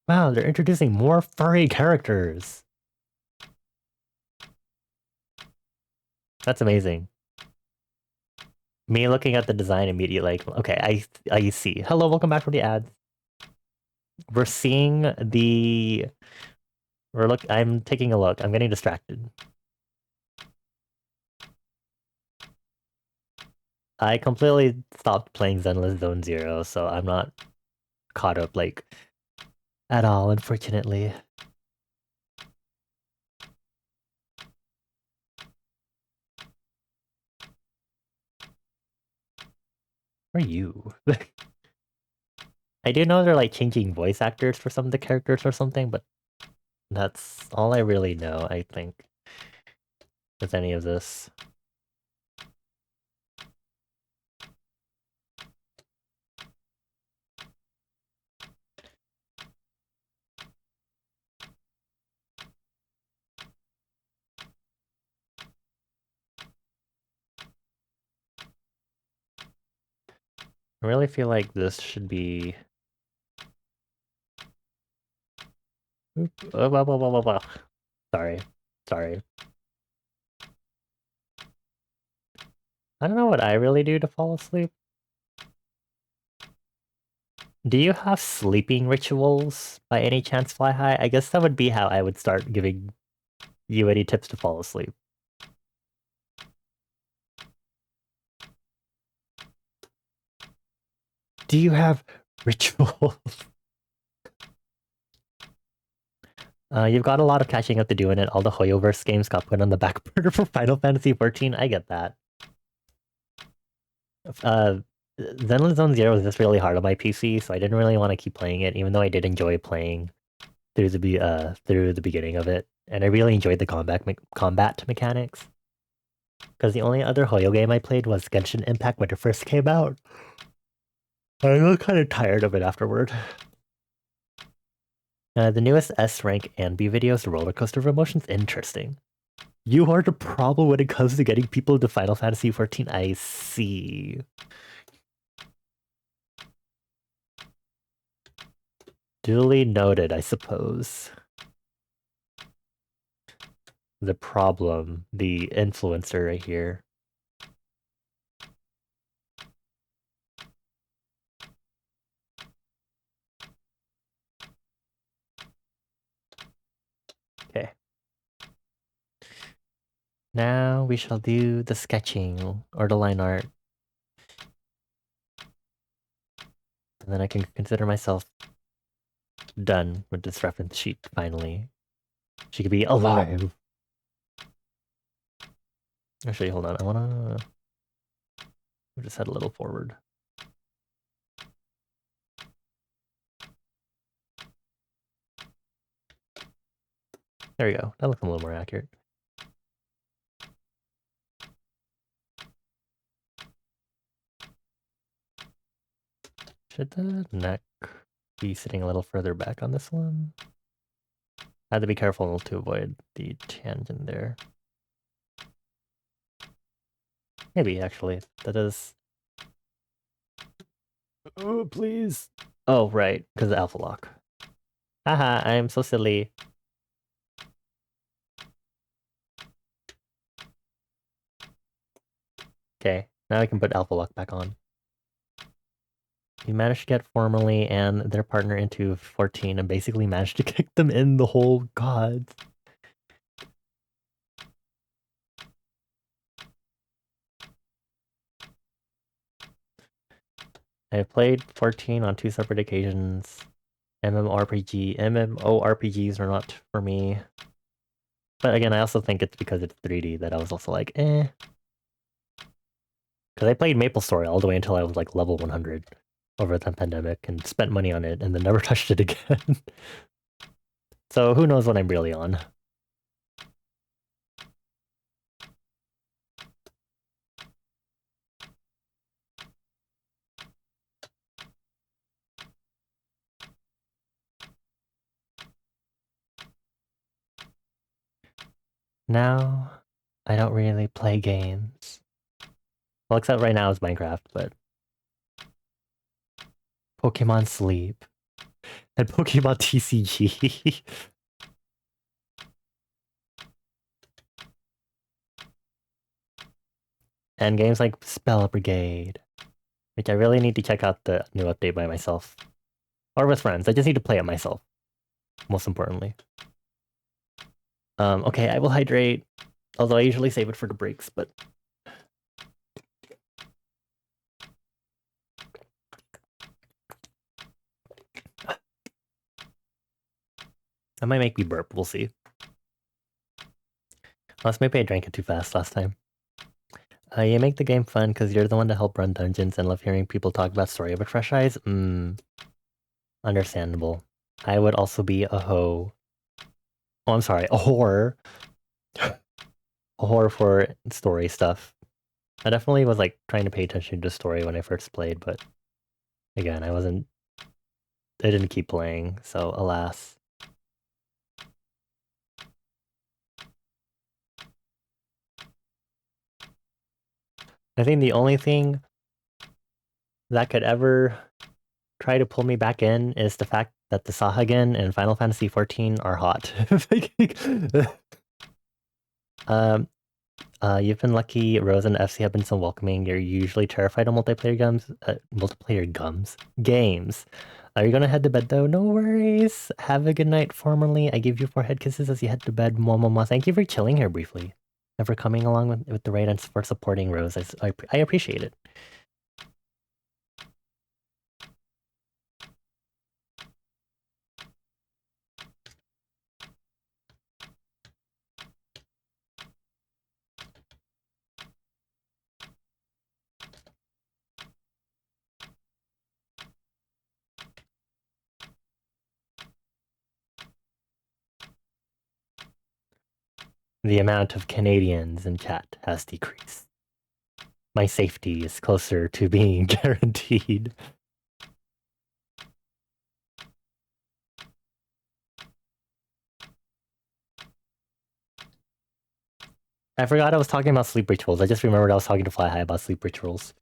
S1: Wow, they're introducing more furry characters. That's amazing. Me looking at the design immediately, like, okay, I see. Hello, welcome back from the ads. We're seeing the... I'm taking a look. I'm getting distracted. I completely stopped playing Zenless Zone Zero, so I'm not caught up, like, at all, unfortunately. Where are you? I do know they're, like, changing voice actors for some of the characters or something, but that's all I really know, I think, with any of this. I really feel like this should be... Oop. Oh, blah, blah, blah, blah, blah. Sorry. Sorry. I don't know what I really do to fall asleep. Do you have sleeping rituals by any chance, Fly High? I guess that would be how I would start giving you any tips to fall asleep. Do you have rituals? You've got a lot of catching up to do in it. All the Hoyoverse games got put on the back burner for Final Fantasy XIV. I get that. Zenless Zone Zero was just really hard on my PC, so I didn't really want to keep playing it, even though I did enjoy playing through the beginning of it, and I really enjoyed the combat mechanics. Because the only other Hoyo game I played was Genshin Impact when it first came out. I got kind of tired of it afterward. The newest S rank and B videos, the roller coaster of emotions, interesting. You are the problem when it comes to getting people into Final Fantasy XIV. I see. Duly noted, I suppose. The problem, the influencer right here. Okay. Now we shall do the sketching or the line art. And then I can consider myself done with this reference sheet finally. She could be alive. Actually, hold on. I wanna just head a little forward. There we go. That looks a little more accurate. Should the neck be sitting a little further back on this one? I have to be careful to avoid the tangent there. Maybe, actually. That is... Oh, please. Oh, right. Because of alpha lock. Haha, I am so silly. Okay, now I can put alpha lock back on. We managed to get Formally and their partner into 14 and basically managed to kick them in the whole gods. I played 14 on 2 separate occasions. MMORPGs are not for me. But again, I also think it's because it's 3D that I was also like, eh. Because I played MapleStory all the way until I was like level 100 over the pandemic and spent money on it and then never touched it again. So who knows what I'm really on. Now, I don't really play games. Well, except right now is Minecraft, but Pokemon Sleep, and Pokemon TCG. And games like Spell Brigade, which I really need to check out the new update by myself. Or with friends. I just need to play it myself, most importantly. Okay, I will hydrate. Although I usually save it for the breaks, but... That might make me burp, we'll see. Unless maybe I drank it too fast last time. You make the game fun because you're the one to help run dungeons and love hearing people talk about story, but fresh eyes? Understandable. I would also be a hoe. Oh, I'm sorry, a whore. A whore for story stuff. I definitely was like trying to pay attention to the story when I first played, but again, I didn't keep playing, so alas. I think the only thing that could ever try to pull me back in is the fact that the Sahagin and Final Fantasy XIV are hot. You've been lucky. Rose and FC have been so welcoming. You're usually terrified of games. Are you gonna head to bed though? No worries. Have a good night. Formally, I give you 4 head kisses as you head to bed. Momomo. Thank you for chilling here briefly and for coming along with the raid and for supporting Rose. I appreciate it. The amount of Canadians in chat has decreased. My safety is closer to being guaranteed. I forgot I was talking about sleep rituals. I just remembered I was talking to Fly High about sleep rituals.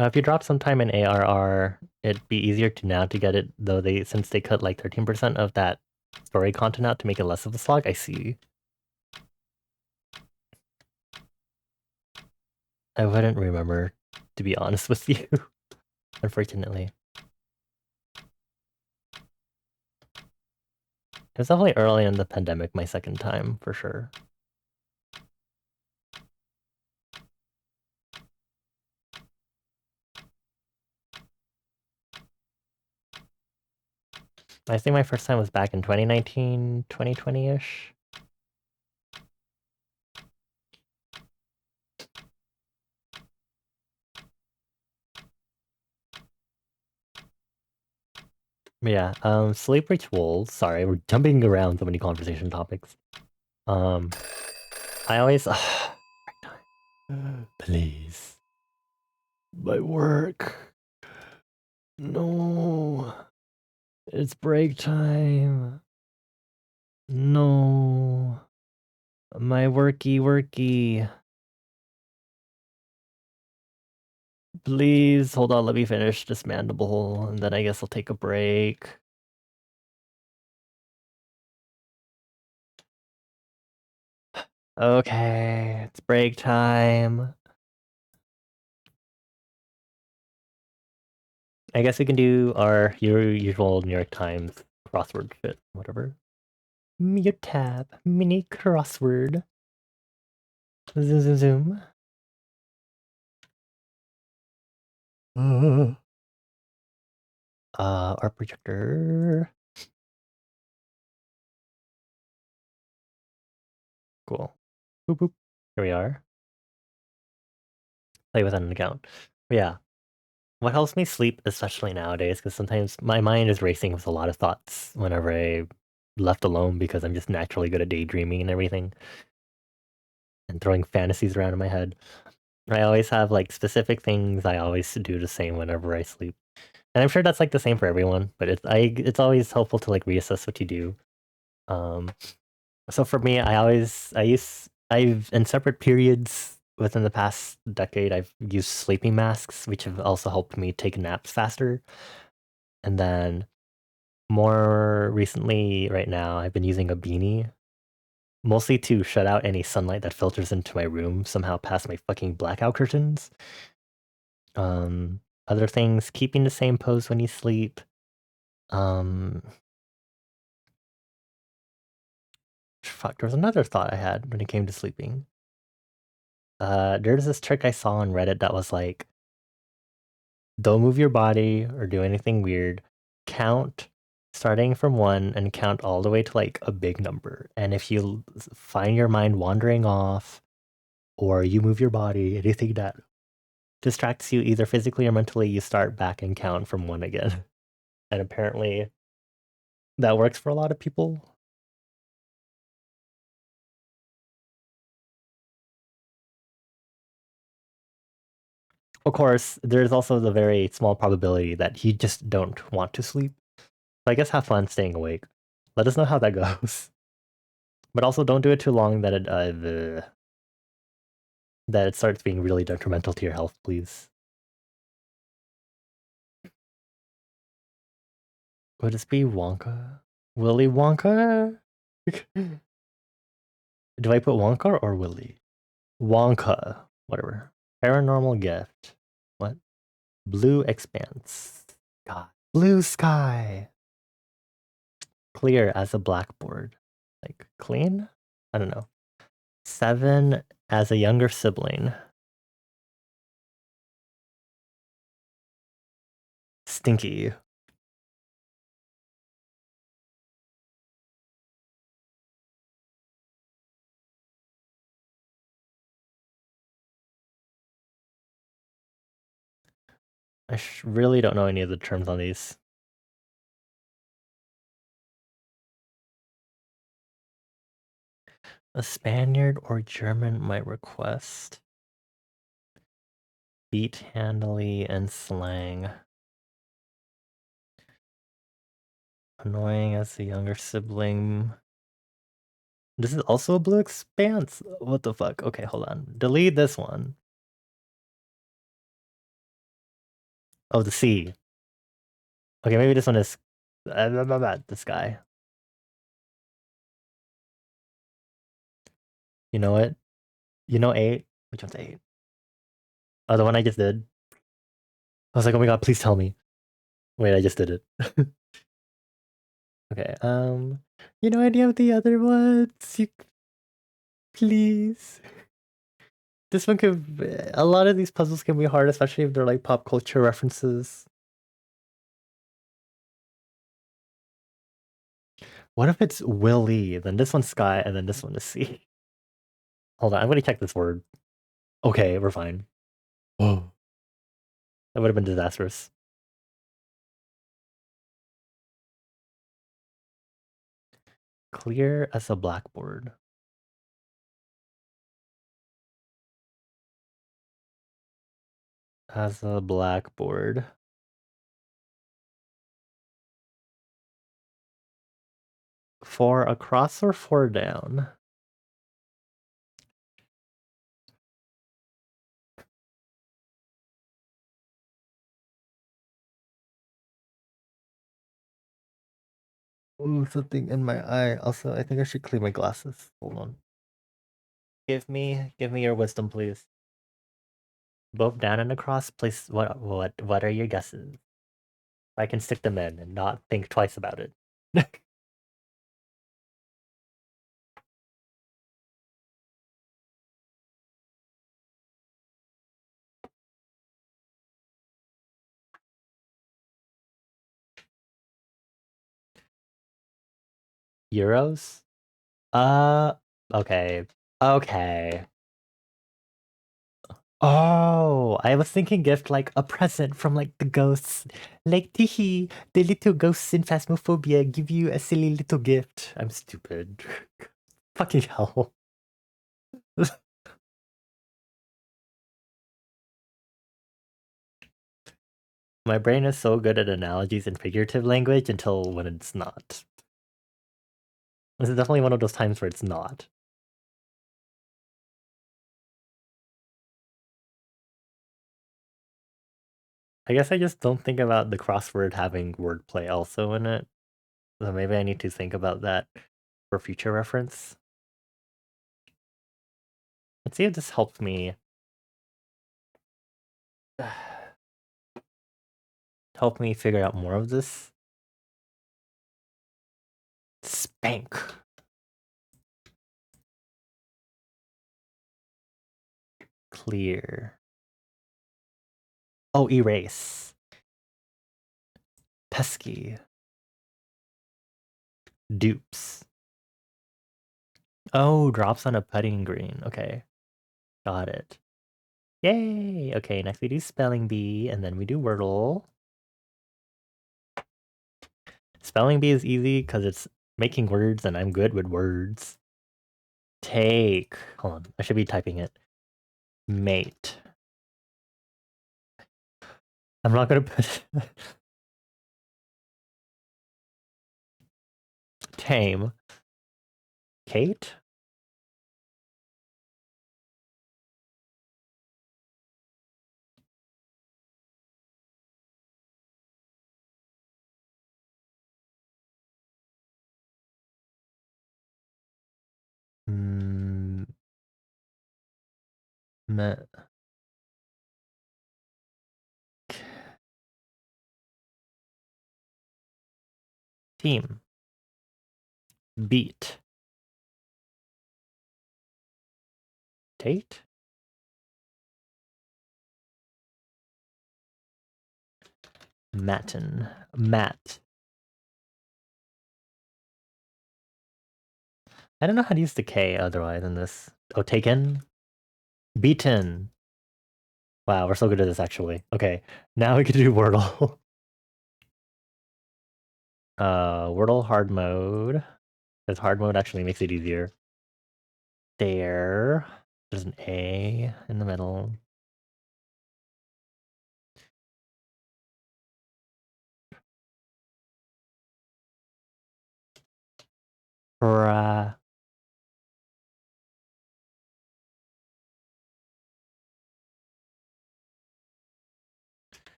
S1: If you drop some time in ARR, it'd be easier to now to get it, though since they cut like 13% of that story content out to make it less of a slog. I see. I wouldn't remember, to be honest with you, unfortunately. It was definitely early in the pandemic, my second time, for sure. I think my first time was back in 2019, 2020-ish. Yeah, sleep rituals. Sorry, we're jumping around so many conversation topics. I always... Please. My work. No. It's break time. No. My worky. Please, hold on, let me finish this mandible, and then I guess I'll take a break. Okay, it's break time. I guess we can do our usual New York Times crossword shit, whatever. Mute tab, mini crossword. Zoom. Our projector. Cool. Boop boop. Here we are. Play with an account. But yeah. What helps me sleep, especially nowadays, because sometimes my mind is racing with a lot of thoughts whenever I'm left alone because I'm just naturally good at daydreaming and everything. And throwing fantasies around in my head. I always have like specific things I always do the same whenever I sleep. And I'm sure that's like the same for everyone, but it's always helpful to like reassess what you do. So for me, I've in separate periods within the past decade, I've used sleeping masks, which have also helped me take naps faster. And then more recently, right now, I've been using a beanie, mostly to shut out any sunlight that filters into my room somehow past my fucking blackout curtains. Um, Other things, keeping the same pose when you sleep. Um, Fuck, there was another thought I had when it came to sleeping. There's this trick I saw on Reddit that was like, don't move your body or do anything weird. Count starting from one and count all the way to like a big number. And if you find your mind wandering off or you move your body, anything that distracts you either physically or mentally, you start back and count from one again. And apparently that works for a lot of people. Of course, there's also the very small probability that you just don't want to sleep. So I guess have fun staying awake. Let us know how that goes. But also don't do it too long that it starts being really detrimental to your health, please. Would this be Wonka? Willy Wonka? Do I put Wonka or Willy? Wonka. Whatever. Paranormal gift. What? Blue expanse. God. Blue sky. Clear as a blackboard. Like clean? I don't know. 7 as a younger sibling. Stinky. I really don't know any of the terms on these. A Spaniard or German might request. Beat handily and slang. Annoying as the younger sibling. This is also a blue expanse. What the fuck? Okay, hold on. Delete this one. Oh, the C. Okay, maybe this one is this guy. You know what? You know 8? Which one's 8? Oh, the one I just did. I was like, oh my god, please tell me. Wait, I just did it. Okay, you know any of the other ones? You please. This one could. A lot of these puzzles can be hard, especially if they're like pop culture references. What if it's Willy? Then this one's Sky, and then this one is C. Hold on, I'm gonna check this word. Okay, we're fine. Whoa. That would have been disastrous. Clear as a blackboard. As a blackboard. Four across or four down? Ooh, something in my eye. Also, I think I should clean my glasses. Hold on. Give me your wisdom, please. Both down and across, please. What are your guesses? I can stick them in and not think twice about it. Euros? Uh, okay. Okay. Oh, I was thinking gift like a present from like the ghosts. Like teehee, the little ghosts in Phasmophobia give you a silly little gift. I'm stupid. Fucking hell. My brain is so good at analogies and figurative language until when it's not. This is definitely one of those times where it's not. I guess I just don't think about the crossword having wordplay also in it. So maybe I need to think about that for future reference. Let's see if this helps me. Help me figure out more of this. Spank. Clear. Oh, erase. Pesky. Dupes. Oh, drops on a putting green. Okay. Got it. Yay! Okay, next we do spelling bee, and then we do Wordle. Spelling bee is easy because it's making words, and I'm good with words. Take. Hold on, I should be typing it. Mate. I'm not gonna put tame. Kate? Mm, me, team. Beat. Tate? Matin. Matt. I don't know how to use the K otherwise in this. Oh, taken? Beaten. Wow, we're so good at this actually. Okay, now we can do Wordle. Wordle hard mode. Because hard mode actually makes it easier. There. There's an A in the middle. Pra.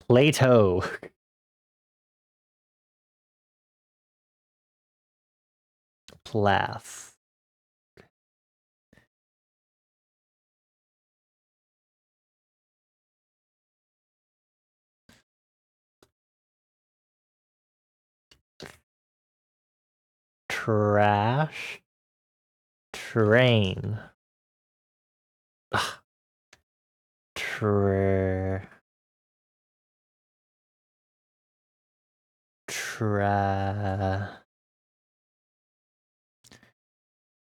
S1: Plato. Plath. Trash. Train. Ugh. Tra.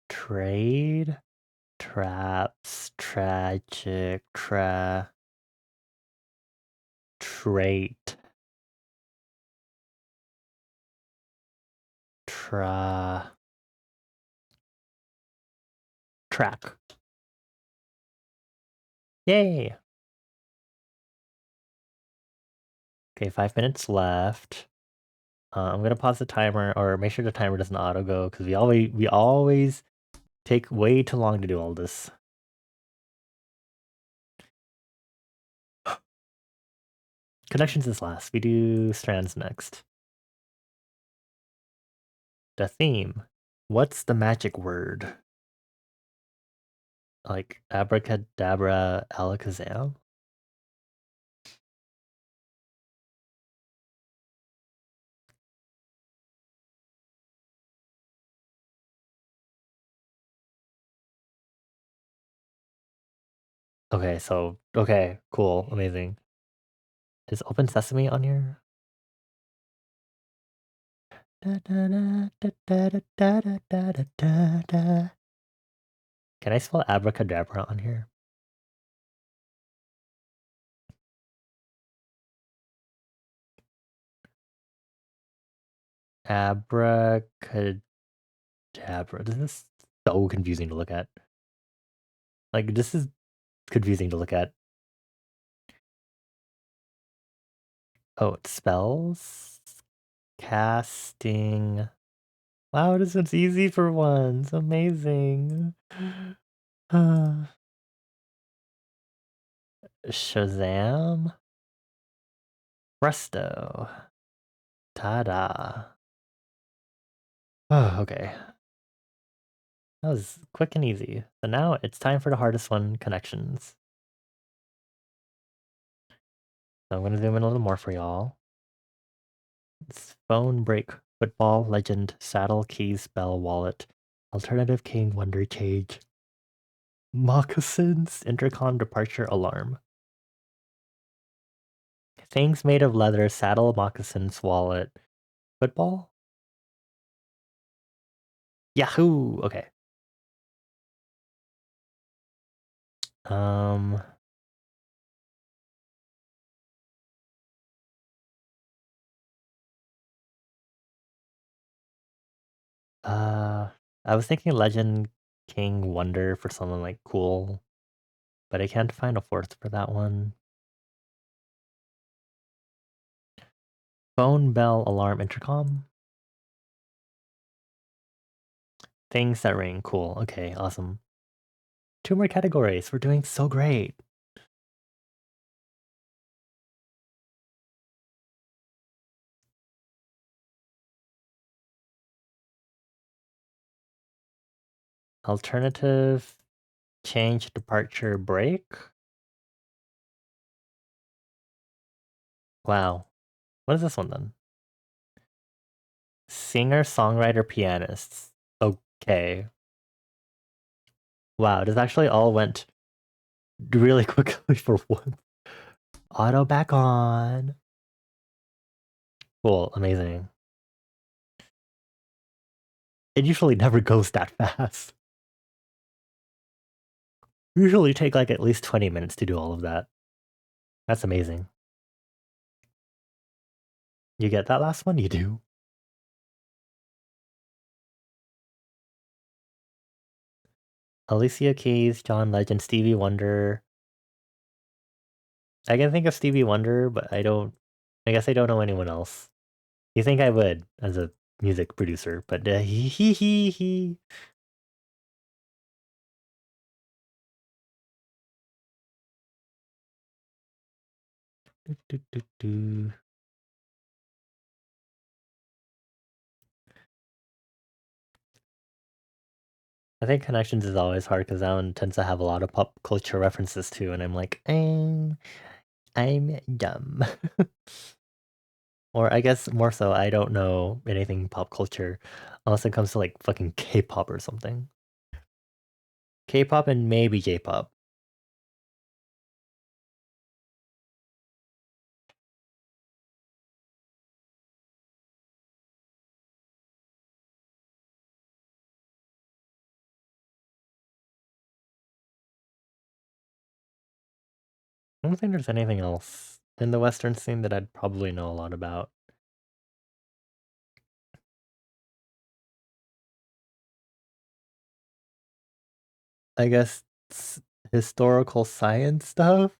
S1: Trade. Traps. Tragic. Trait. Track. Yay! Okay, 5 minutes left. I'm gonna pause the timer, or make sure the timer doesn't auto go, because we always take way too long to do all this. Connections is last. We do strands next. The theme. What's the magic word? Like abracadabra, alakazam? Okay, so okay, cool, amazing. Is Open Sesame on here? Can I spell abracadabra on here? Abracadabra. This is so confusing to look at. Like, this is confusing to look at. Oh, it spells? Casting. Wow, this one's easy for once. Amazing. Shazam. Presto. Ta-da. Oh, okay. That was quick and easy. So now it's time for the hardest one, connections. So I'm gonna zoom in a little more for y'all. It's phone, break, football, legend, saddle, keys, bell, wallet, alternative, king, wonder, cage, moccasins, intercom, departure, alarm. Things made of leather, saddle, moccasins, wallet, football? Yahoo! Okay. Um, uh, I was thinking legend, king, wonder for something like cool, but I can't find a fourth for that one. Phone, bell, alarm, intercom. Things that ring. Cool. Okay, awesome. 2 more categories. We're doing so great. Alternative, change, departure, break. Wow. What is this one then? Singer, songwriter, pianists. Okay. Wow, this actually all went really quickly for once. Auto back on. Cool, amazing. It usually never goes that fast. Usually take like at least 20 minutes to do all of that. That's amazing. You get that last one? You do. Alicia Keys, John Legend, Stevie Wonder. I can think of Stevie Wonder, but I guess I don't know anyone else. You think I would as a music producer, but he. Do. I think connections is always hard because that one tends to have a lot of pop culture references too, and I'm like, I'm dumb. Or I guess more so, I don't know anything pop culture unless it comes to like fucking K-pop or something. K-pop and maybe J-pop. I don't think there's anything else in the Western scene that I'd probably know a lot about. I guess historical science stuff.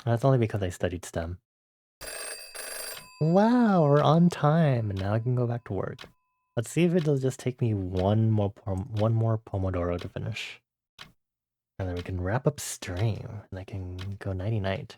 S1: That's only because I studied STEM. Wow, we're on time, and now I can go back to work. Let's see if it'll just take me one more pomodoro to finish. And then we can wrap up stream, and I can go nighty-night.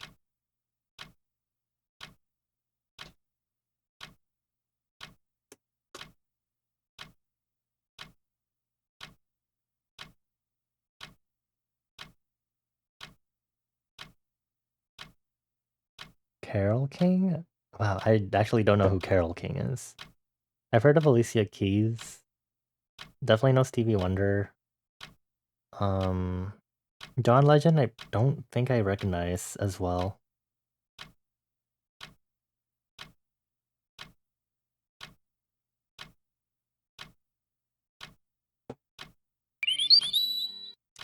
S1: Carol King? Wow, I actually don't know who Carol King is. I've heard of Alicia Keys. Definitely know Stevie Wonder. John Legend, I don't think I recognize as well.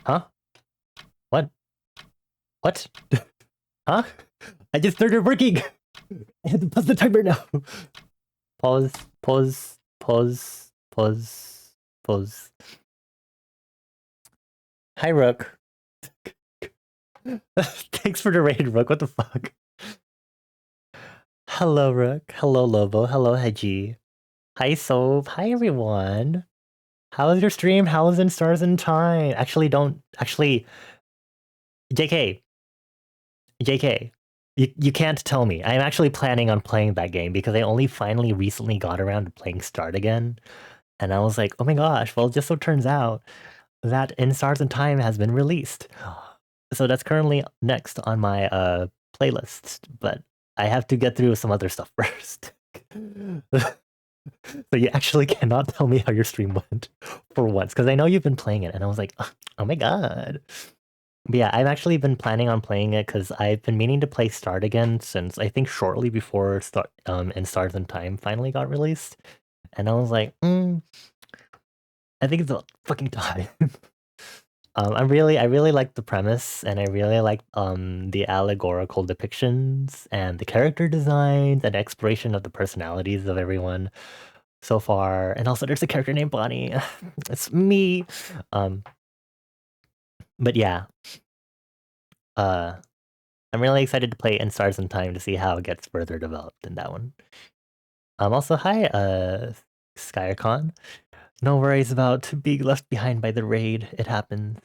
S1: Huh? What? What? Huh? I just started working! I have to pause the timer now. Pause, pause, pause, pause, pause. Hi, Rook. Thanks for the raid, Rook. What the fuck? Hello, Rook. Hello, Lobo. Hello, Hedgie. Hi, Sove. Hi, everyone. How is your stream? How is in Stars in Time? Actually, don't actually. JK, JK, you can't tell me. I'm actually planning on playing that game because I only finally recently got around to playing Start again, and I was like, oh my gosh. Well, it just so turns out that In Stars in Time has been released. So that's currently next on my playlist, but I have to get through some other stuff first. So you actually cannot tell me how your stream went for once, because I know you've been playing it, and I was like, oh my god. But yeah, I've actually been planning on playing it because I've been meaning to play Start again since I think shortly before In Stars in Time finally got released. And I was like, I think it's a fucking time. I really like the premise, and I really like the allegorical depictions and the character designs and exploration of the personalities of everyone so far. And also, there's a character named Bonnie. It's me. Um, but yeah, uh, I'm really excited to play In Stars in Time to see how it gets further developed in that one. Also, hi, Skyercon. No worries about being left behind by the raid. It happens.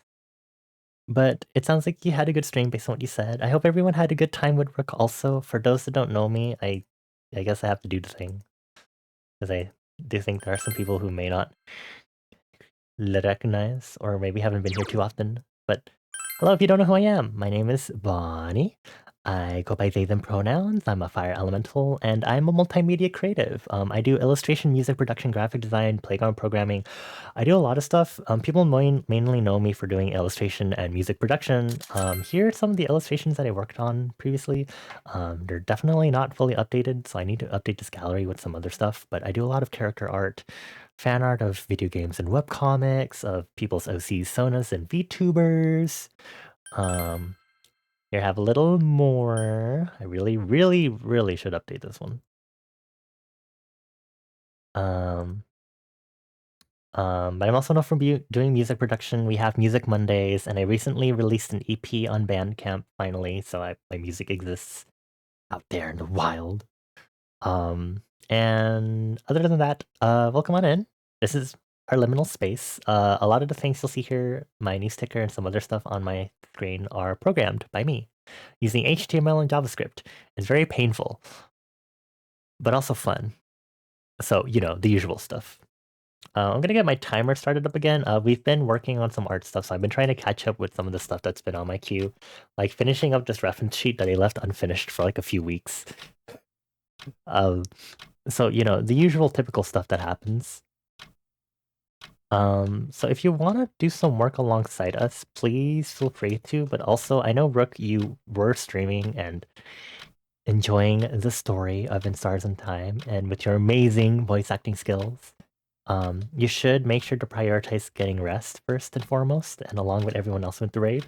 S1: But it sounds like you had a good stream based on what you said. I hope everyone had a good time with Rook also. For those that don't know me, I guess I have to do the thing. Because I do think there are some people who may not recognize or maybe haven't been here too often. But hello, if you don't know who I am, my name is Bonnie. I go by they, them pronouns. I'm a fire elemental, and I'm a multimedia creative. I do illustration, music production, graphic design, playground programming. I do a lot of stuff. People mainly know me for doing illustration and music production. Here are some of the illustrations that I worked on previously. They're definitely not fully updated, so I need to update this gallery with some other stuff, but I do a lot of character art, fan art of video games and webcomics, of people's OCs, Sonas, and VTubers. Here, have a little more. I really, really, really should update this one. But I'm also known for doing music production. We have Music Mondays, and I recently released an EP on Bandcamp finally, so my music exists out there in the wild. And other than that, welcome on in. This is our liminal space. A lot of the things you'll see here, my new sticker and some other stuff on my screen are programmed by me using HTML and JavaScript. It's very painful, but also fun. So, you know, the usual stuff. I'm gonna get my timer started up again. We've been working on some art stuff, so I've been trying to catch up with some of the stuff that's been on my queue, like finishing up this reference sheet that I left unfinished for like a few weeks. So you know, the usual typical stuff that happens. So if you want to do some work alongside us, please feel free to. But also, I know Rook, you were streaming and enjoying the story of In Stars in Time, and with your amazing voice acting skills. You should make sure to prioritize getting rest first and foremost, and along with everyone else with the raid.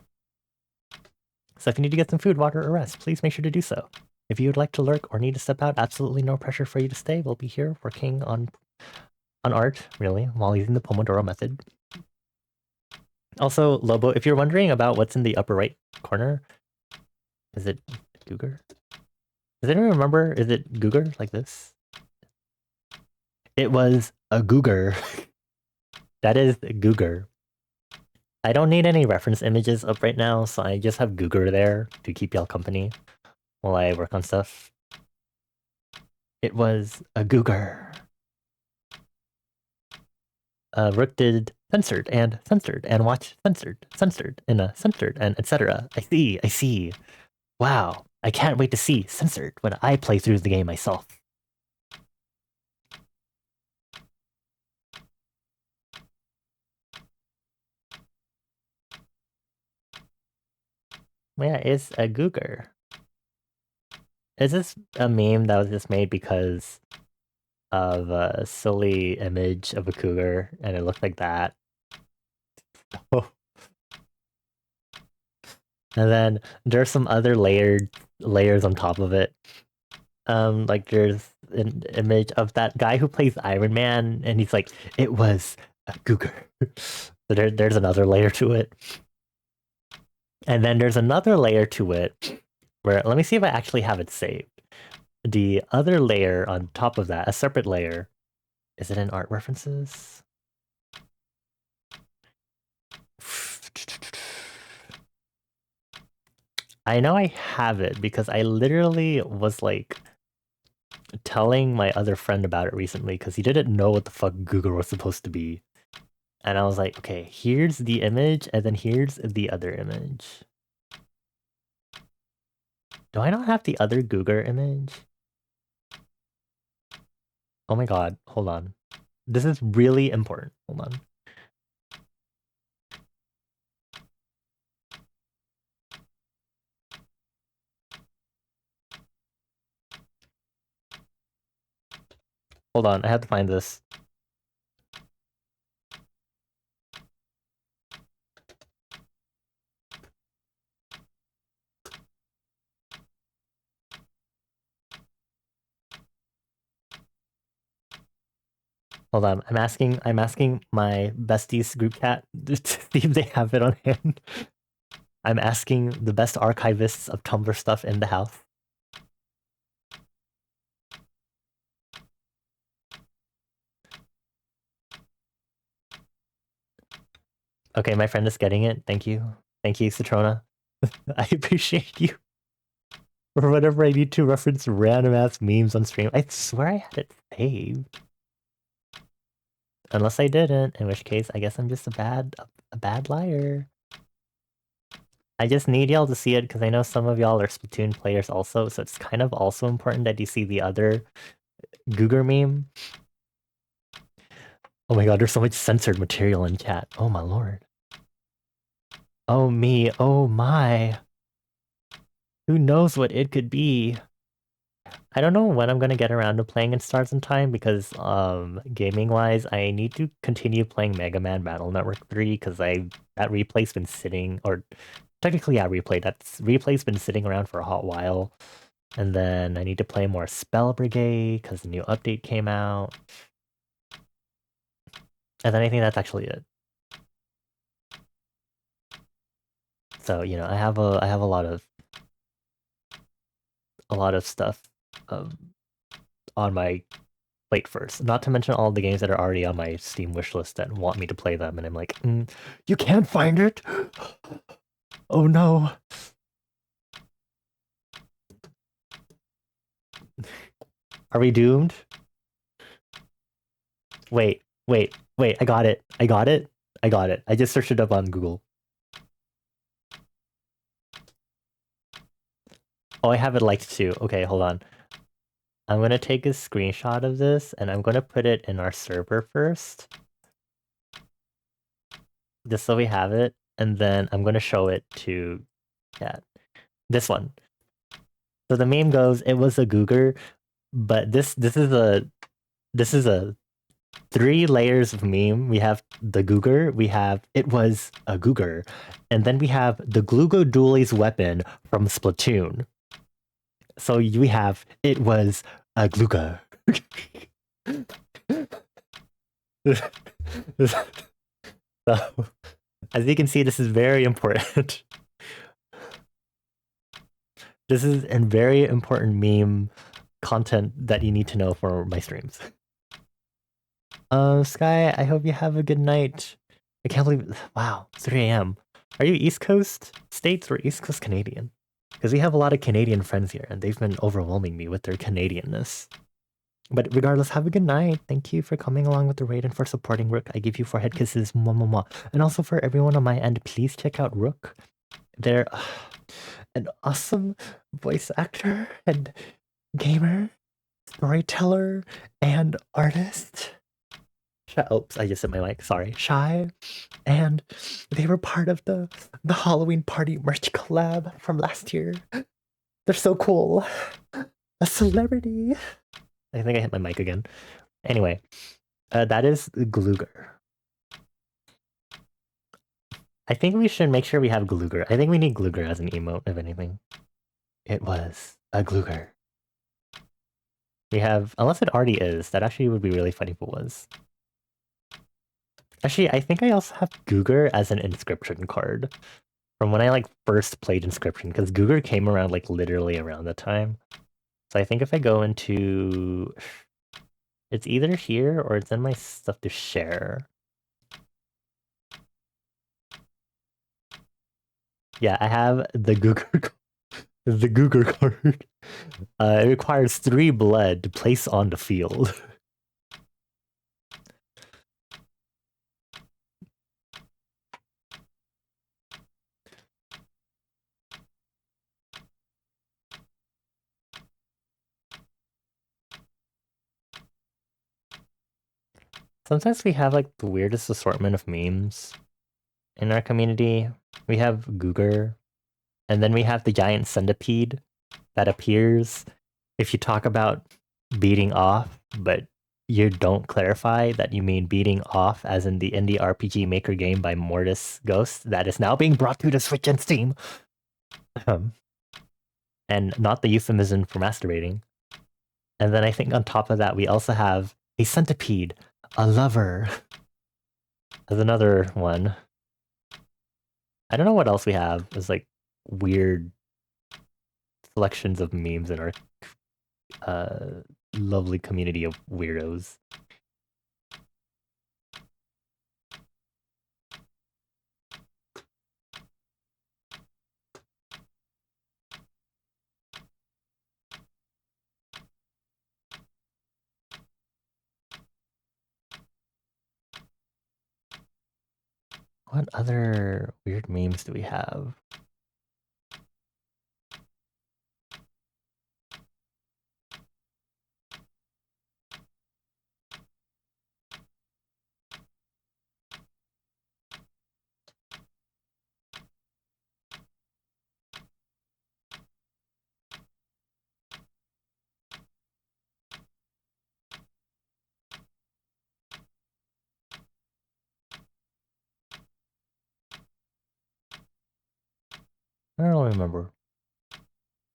S1: So if you need to get some food, water, or rest, please make sure to do so. If you would like to lurk or need to step out, absolutely no pressure for you to stay. We'll be here working on art, really, while using the Pomodoro method. Also, Lobo, if you're wondering about what's in the upper right corner, is it Googer? Does anyone remember? Is it Googer like this? It was a Googer. That is Googer. I don't need any reference images up right now, so I just have Googer there to keep y'all company while I work on stuff. It was a Googer. Rook did censored and watch censored and etc. I see. Wow, I can't wait to see censored when I play through the game myself. Yeah, it's a Googer. Is this a meme that was just made because of a silly image of a cougar and it looked like that? Oh. And then there's some other layers on top of it. Like there's an image of that guy who plays Iron Man, and he's like, it was a cougar. So there's another layer to it. And then there's another layer to it where, let me see if I actually have it saved. The other layer on top of that, a separate layer, is it in art references? I know I have it because I literally was like telling my other friend about it recently because he didn't know what the fuck Google was supposed to be. And I was like, okay, here's the image and then here's the other image. Do I not have the other Google image? Oh my god, hold on. This is really important. Hold on. Hold on, I have to find this. Hold on, I'm asking my besties group chat to see if they have it on hand. I'm asking the best archivists of Tumblr stuff in the house. Okay, my friend is getting it. Thank you. Thank you, Citrona. I appreciate you. Or whenever I need to reference random ass memes on stream. I swear I had it saved. Unless I didn't, in which case I guess I'm just a bad liar. I just need y'all to see it because I know some of y'all are Splatoon players also, so it's kind of also important that you see the other Googer meme. Oh my god, there's so much censored material in chat. Oh my lord. Oh me, oh my. Who knows what it could be? I don't know when I'm gonna get around to playing in Stars in Time because gaming wise I need to continue playing Mega Man Battle Network 3 because that replay's been sitting, or technically yeah, replay's been sitting around for a hot while. And then I need to play more Spell Brigade because the new update came out. And then I think that's actually it. So, you know, I have a lot of stuff on my plate first. Not to mention all the games that are already on my Steam wishlist that want me to play them, and I'm like, you can't find it? Oh no. Are we doomed? Wait, I got it. I just searched it up on Google. Oh, I have it liked too. Okay, hold on. I'm gonna take a screenshot of this and I'm gonna put it in our server first. Just so we have it, and then I'm gonna show it to chat. This one. So the meme goes, it was a Googer, but this is a 3 layers of meme. We have the Googer, we have it was a Googer, and then we have the Glugo Dooley's weapon from Splatoon. So we have it was a Gluga. So, as you can see, this is very important. This is a very important meme content that you need to know for my streams. Sky, I hope you have a good night. I can't believe, wow, 3 a.m. Are you East Coast States or East Coast Canadian? Because we have a lot of Canadian friends here, and they've been overwhelming me with their Canadianness. But regardless, have a good night. Thank you for coming along with the raid and for supporting Rook. I give you 4 head kisses, mwah, mwah, mwah. And also for everyone on my end, please check out Rook. They're an awesome voice actor and gamer, storyteller, and artist. Oops, I just hit my mic. Sorry. Shy. And they were part of the Halloween party merch collab from last year. They're so cool. A celebrity. I think I hit my mic again. Anyway, that is Gluger. I think we should make sure we have Gluger. I think we need Gluger as an emote, if anything. It was a Gluger. We have, unless it already is, that actually would be really funny if it was. Actually, I think I also have Googer as an inscription card from when I like first played Inscription, because Googer came around like literally around that time. So I think if I go into, it's either here or it's in my stuff to share. Yeah, I have the Googer. The Googer card. It requires 3 blood to place on the field. Sometimes we have like the weirdest assortment of memes in our community. We have Googer, and then we have the giant centipede that appears if you talk about beating off, but you don't clarify that you mean beating off as in the indie RPG Maker game by Mortis Ghost that is now being brought to the Switch and Steam. And not the euphemism for masturbating. And then I think on top of that, we also have a centipede, a lover, as another one. I don't know what else we have. There's like weird selections of memes in our lovely community of weirdos. What other weird memes do we have? I don't remember.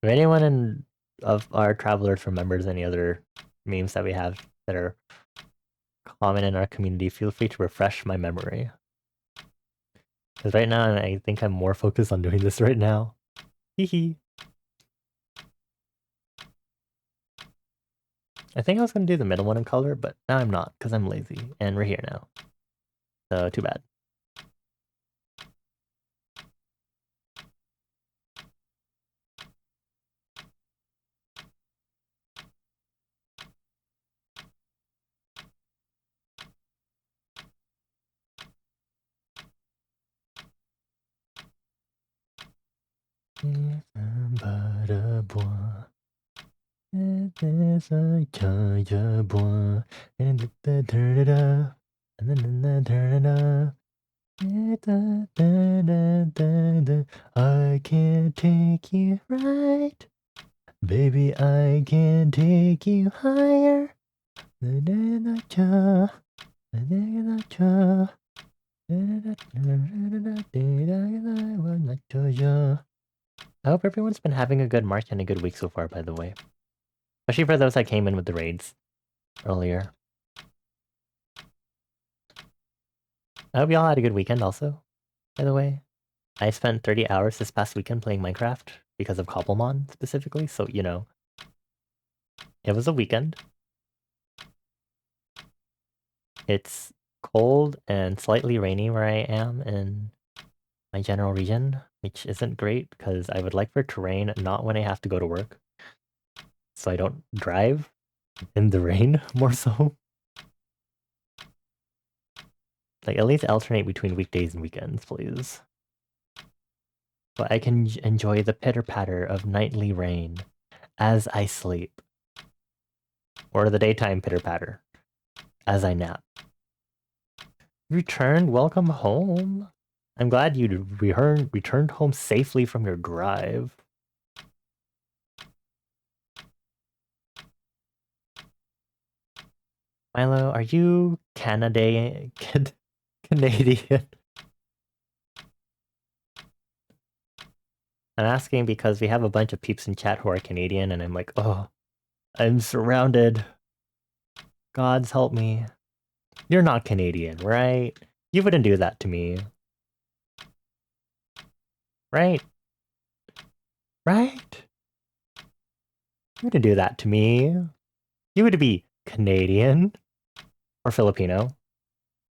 S1: If anyone of our travelers remembers any other memes that we have that are common in our community, feel free to refresh my memory. Because right now, I think I'm more focused on doing this right now. Hee. I think I was going to do the middle one in color, but now I'm not, because I'm lazy, and we're here now. So, too bad. I can't take you right, baby. I can take you higher. I hope everyone's been having a good March and a good week so far, by the way. Especially for those that came in with the raids earlier. I hope y'all had a good weekend also, by the way. I spent 30 hours this past weekend playing Minecraft because of Cobblemon specifically, so you know. It was a weekend. It's cold and slightly rainy where I am in my general region, which isn't great because I would like for it to rain not when I have to go to work. So I don't drive in the rain more so. Like at least alternate between weekdays and weekends, please. But I can enjoy the pitter-patter of nightly rain as I sleep. Or the daytime pitter-patter as I nap. Returned, welcome home. I'm glad you returned home safely from your drive. Milo, are you Canadian? I'm asking because we have a bunch of peeps in chat who are Canadian, and I'm like, oh, I'm surrounded. Gods help me. You're not Canadian, right? You wouldn't do that to me. Right? Right? You wouldn't do that to me. You would be Canadian or Filipino.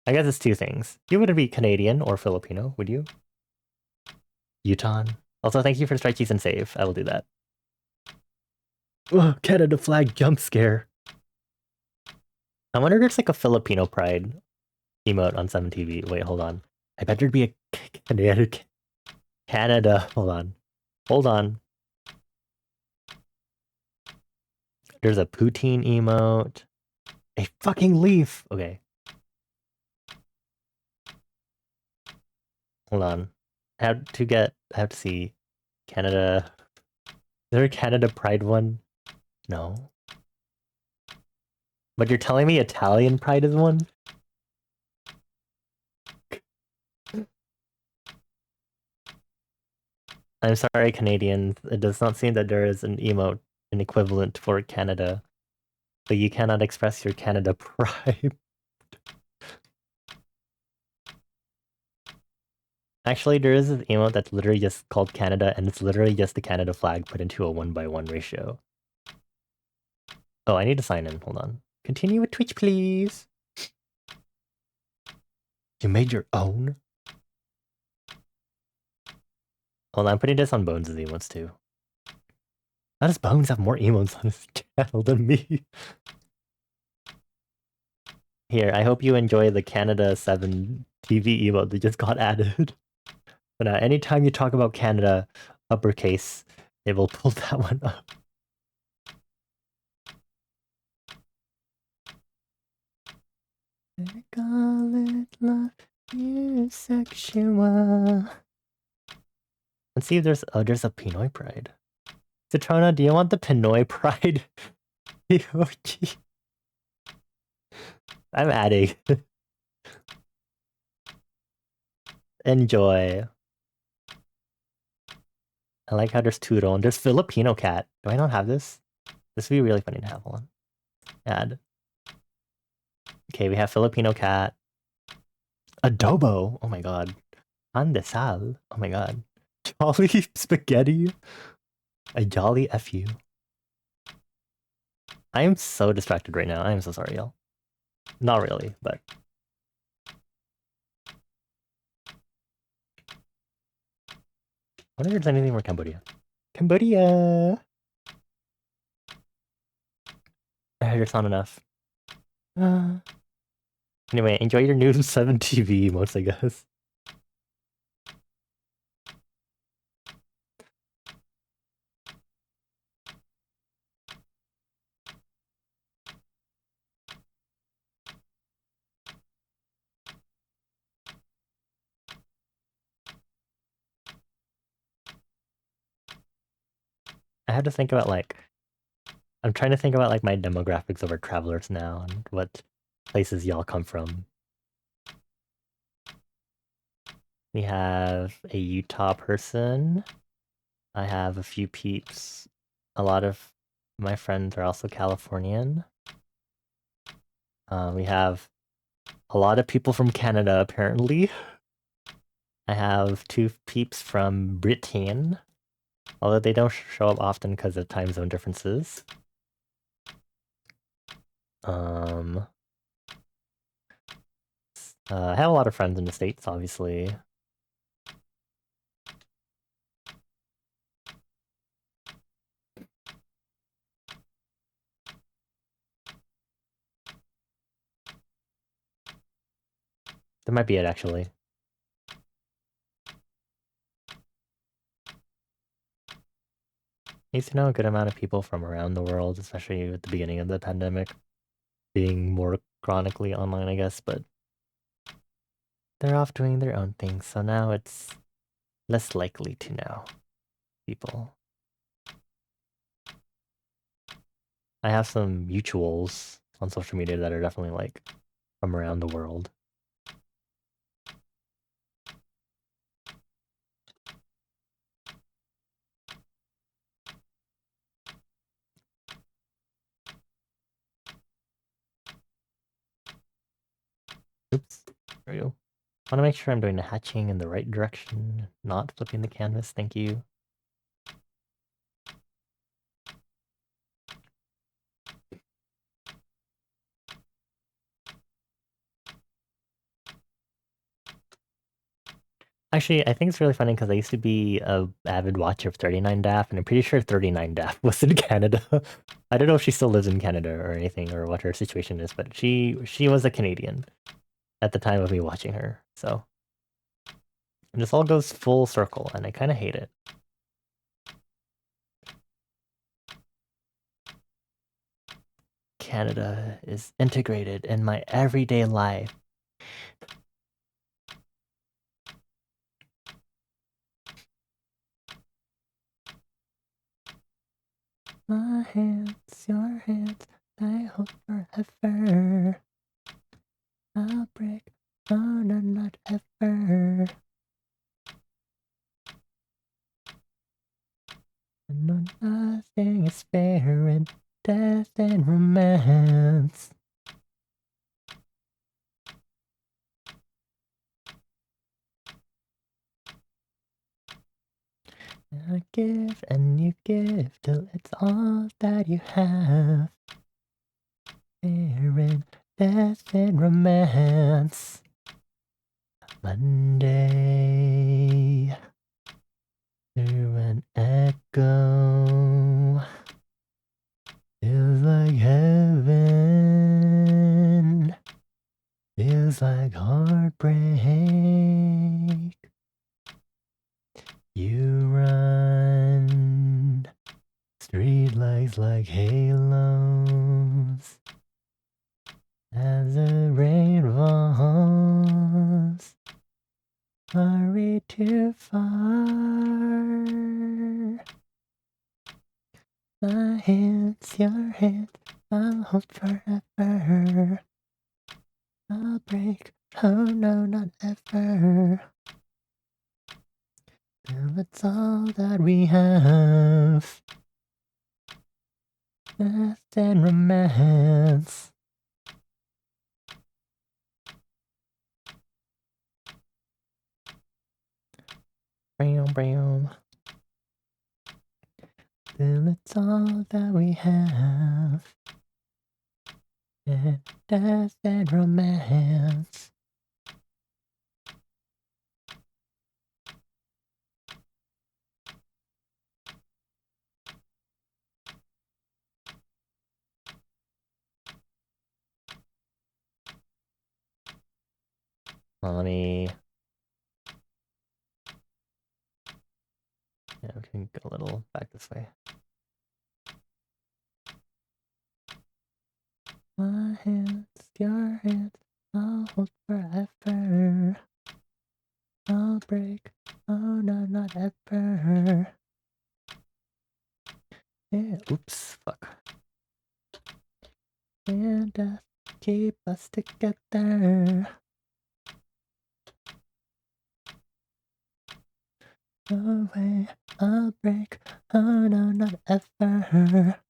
S1: I guess it's two things. You wouldn't be Canadian or Filipino, would you? Utah? Also, thank you for strike cheese and save. I will do that. Oh, Canada flag jump scare. I wonder if there's like a Filipino pride emote on 7TV. Wait, hold on. I bet there'd be a Canada. Hold on. Hold on. There's a poutine emote. A fucking leaf. Okay. Hold on. I have to see. Canada. Is there a Canada Pride one? No. But you're telling me Italian Pride is one? I'm sorry, Canadians. It does not seem that there is an emote, an equivalent for Canada. But you cannot express your Canada pride. Actually, there is an emote that's literally just called Canada, and it's literally just the Canada flag put into a 1:1 ratio. Oh, I need to sign in. Hold on. Continue with Twitch, please. You made your own? Hold on, I'm putting this on Bones' emotes too. How does Bones have more emotes on his channel than me? Here, I hope you enjoy the Canada 7 TV emote that just got added. But anytime you talk about Canada, uppercase, it will pull that one up. They call it love, you're sexual. Let's see if there's a Pinoy Pride. Citrona, do you want the Pinoy Pride emoji? I'm adding. Enjoy. I like how there's Turo and there's Filipino Cat. Do I not have this? This would be really funny to have one. Add. Okay, we have Filipino Cat. Adobo. Oh my god. Pandesal. Oh my god. Jolly Spaghetti. A jolly FU. I am so distracted right now. I am so sorry, y'all. Not really, but... I wonder if there's anything for Cambodia. Cambodia! There's not enough. Anyway, enjoy your new 7TV emotes, I guess. I had to think about like... I'm trying to think about like my demographics of our travelers now and what places y'all come from. We have a Utah person. I have a few peeps. A lot of my friends are also Californian. We have a lot of people from Canada, apparently. I have 2 peeps from Britain, although they don't show up often because of time zone differences. I have a lot of friends in the States, obviously. That might be it, actually. I used to know a good amount of people from around the world, especially at the beginning of the pandemic, being more chronically online, I guess, but they're off doing their own things, so now it's less likely to know people. I have some mutuals on social media that are definitely like from around the world. Oops. There we go. I want to make sure I'm doing the hatching in the right direction, not flipping the canvas. Thank you. Actually, I think it's really funny because I used to be a avid watcher of 39 Daft, and I'm pretty sure 39 Daft was in Canada. I don't know if she still lives in Canada or anything or what her situation is, but she was a Canadian at the time of me watching her. So and this all goes full circle, and I kind of hate it. Canada is integrated in my everyday life. My hands, your hands, I hold forever. I'll break, oh no, not ever. No, nothing is fair in death and romance. I give and you give till it's all that you have. Fair in death and romance. Monday through an echo. Feels like heaven. Feels like heartbreak. You run. Street lights like halos. As the rain falls. Hurry too far. My hands, your hands, I'll hold forever. I'll break, oh no, not ever. Till it's all that we have. Death and romance. Bam, bam. Till it's all that we have. And death and romance. Well, let me... Yeah, we can go a little back this way. My hands, your hands, I'll hold forever. I'll break, oh no, not ever. Yeah, oops, fuck. And death keep us together. No way, I'll break, oh no, not ever.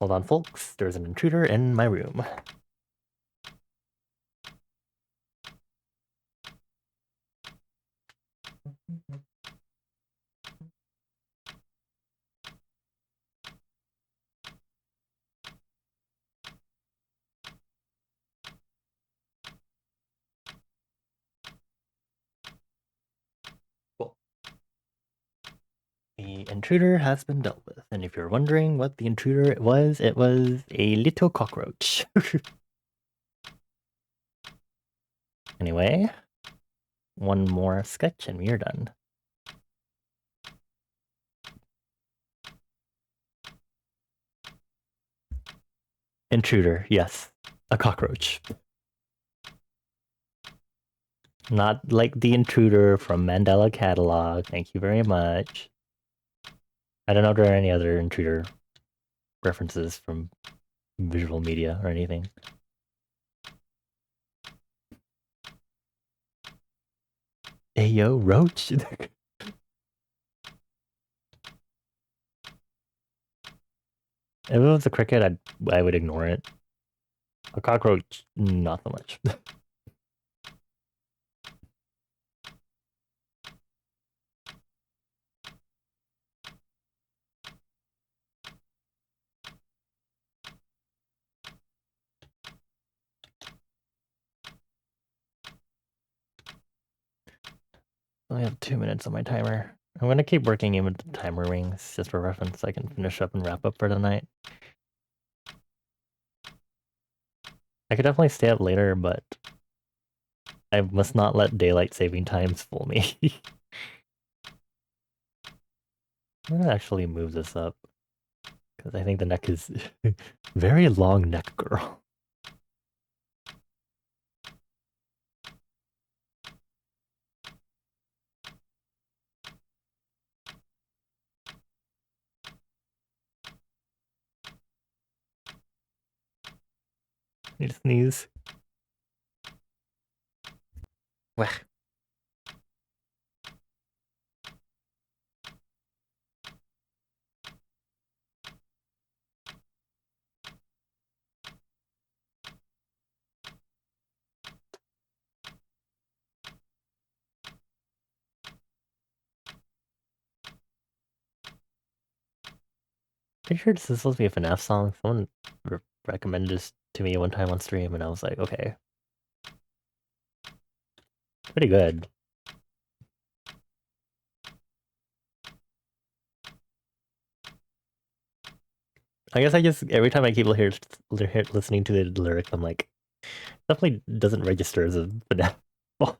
S1: Hold on, folks, there's an intruder in my room. Cool. The intruder has been dealt with, and if you're wondering what the intruder was, it was a little cockroach. Anyway, one more sketch and we are done. Intruder, yes. A cockroach. Not like the intruder from Mandela Catalog. Thank you very much. I don't know if there are any other intruder references from visual media or anything. Hey yo, roach. If it was a cricket, I would ignore it. A cockroach, not so much. only have 2 minutes on my timer. I'm gonna keep working even with the timer rings just for reference so I can finish up and wrap up for the night. I could definitely stay up later, but I must not let daylight saving times fool me. I'm gonna actually move this up because I think the neck is very long neck, girl. Need to sneeze. Wah. Pretty sure this is supposed to be a FNAF song. Someone recommended this to me one time on stream, and I was like, okay. Pretty good. I guess I just, every time I keep listening to the lyrics, I'm like, definitely doesn't register as a FNAF song.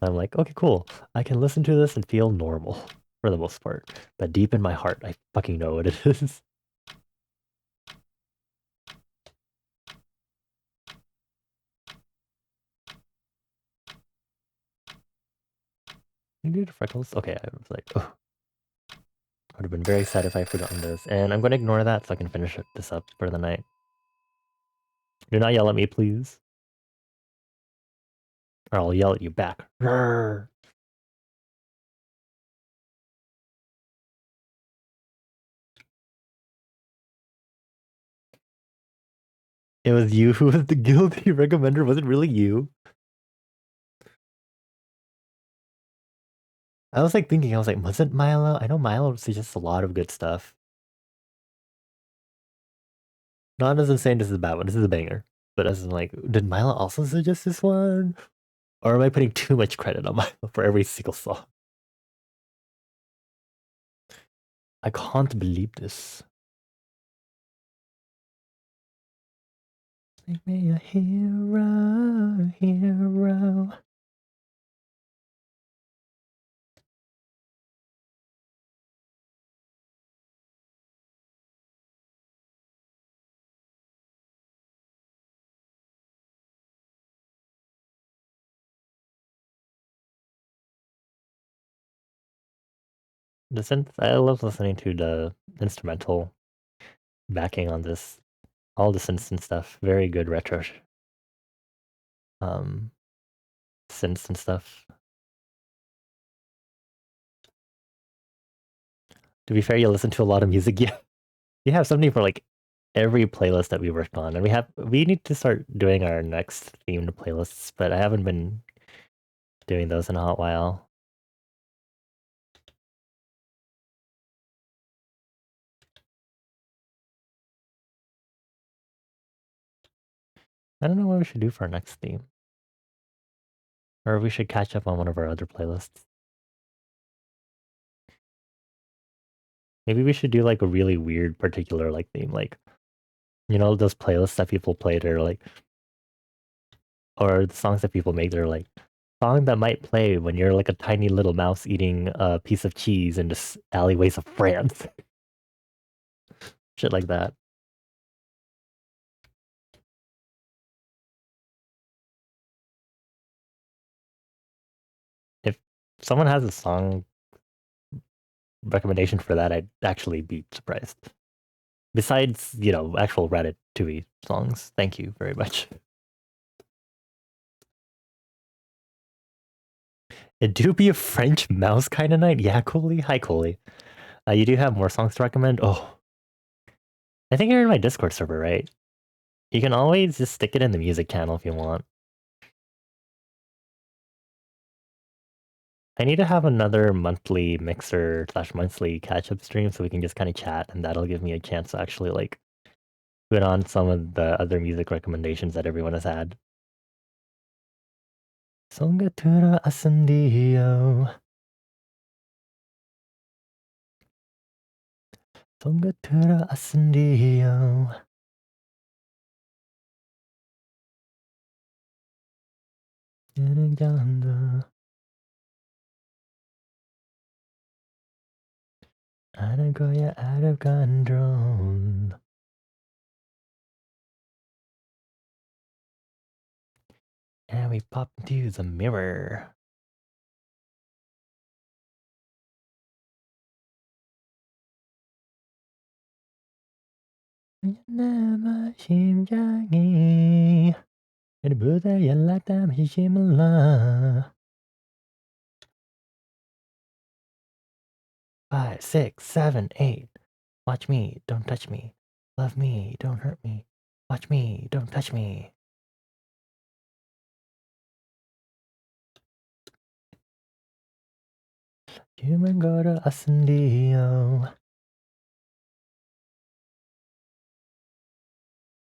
S1: I'm like, okay, cool. I can listen to this and feel normal for the most part. But deep in my heart, I fucking know what it is. You do freckles? Okay, I was like, oh. I would have been very sad if I had forgotten this. And I'm going to ignore that so I can finish this up for the night. Do not yell at me, please. Or I'll yell at you back. Rrr. It was you who was the guilty recommender. Was it really you? I was like thinking, I was like, was it Milo? I know Milo suggests a lot of good stuff. Not as insane this is a bad one. This is a banger. But as in like, did Milo also suggest this one? Or am I putting too much credit on Milo for every single song? I can't believe this. Make me a hero, hero. The synth, I love listening to the instrumental backing on this. All the synths and stuff. Very good retro synths and stuff. To be fair, you listen to a lot of music. Yeah, you have something for like every playlist that we worked on, and we need to start doing our next themed playlists, but I haven't been doing those in a hot while. I don't know what we should do for our next theme. Or we should catch up on one of our other playlists. Maybe we should do like a really weird particular like theme, like you know those playlists that people play that are like, or the songs that people make that are like song that might play when you're like a tiny little mouse eating a piece of cheese in the alleyways of France. Shit like that. If someone has a song recommendation for that, I'd actually be surprised. Besides, you know, actual Reddit 2e songs. Thank you very much. It do be a French mouse kind of night. Yeah, Cooley. Hi, Cooley. You do have more songs to recommend? Oh, I think you're in my Discord server, right? You can always just stick it in the music channel if you want. I need to have another monthly mixer / monthly catch-up stream so we can just kind of chat, and that'll give me a chance to actually like put on some of the other music recommendations that everyone has had. Songatura asendio. Songatura asendio. Anagoya out of control. And we pop into the mirror. 내마 심장이 일부다 연락담 희심을라 5, 6, 7, 8 Watch me, don't touch me. Love me, don't hurt me. Watch me, don't touch me. Human gotta ascendio.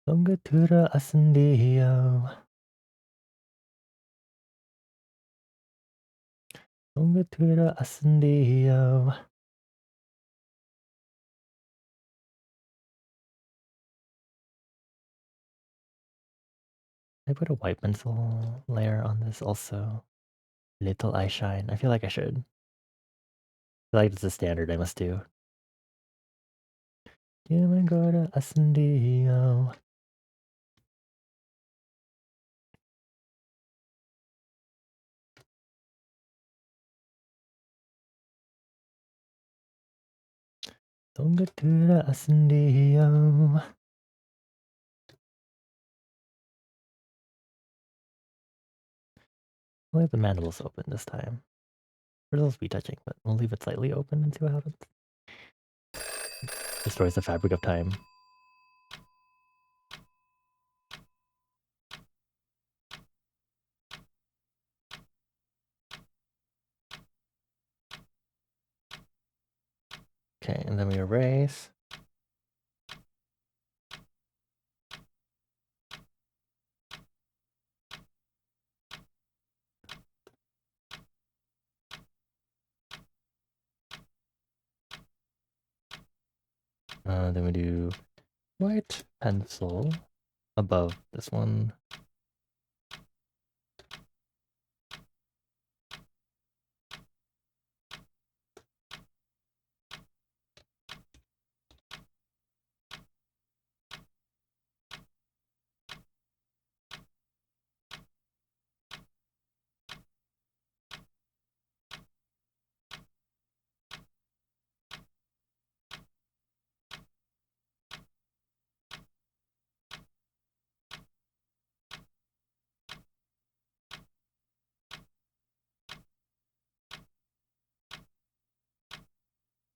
S1: Longatura ascendio. Longatura ascendio. I put a white pencil layer on this also. Little eye shine. I feel like I should. I feel like it's a standard I must do. Human gotta ascendio. Longatura ascendio. I'll leave the mandibles open this time. We're supposed to be touching, but we'll leave it slightly open and see what happens. Destroys the fabric of time. Okay, and then we erase. Then we do white pencil above this one.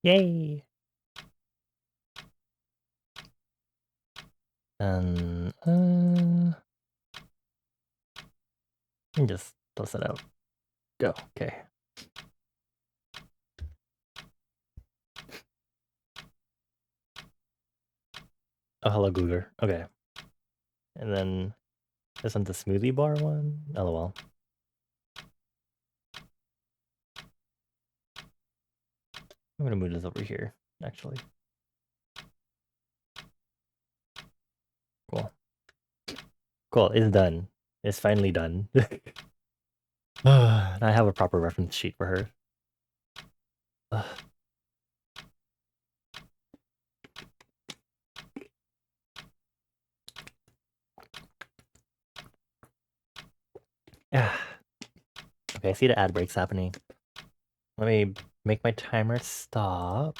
S1: Yay! And just toss it out. Go. Okay. Oh, hello, Google. Okay. And then this one's the smoothie bar one. LOL. I'm gonna move this over here, actually. Cool. Cool, it's done. It's finally done. I have a proper reference sheet for her. Yeah. Okay, I see the ad breaks happening. Let me make my timer stop.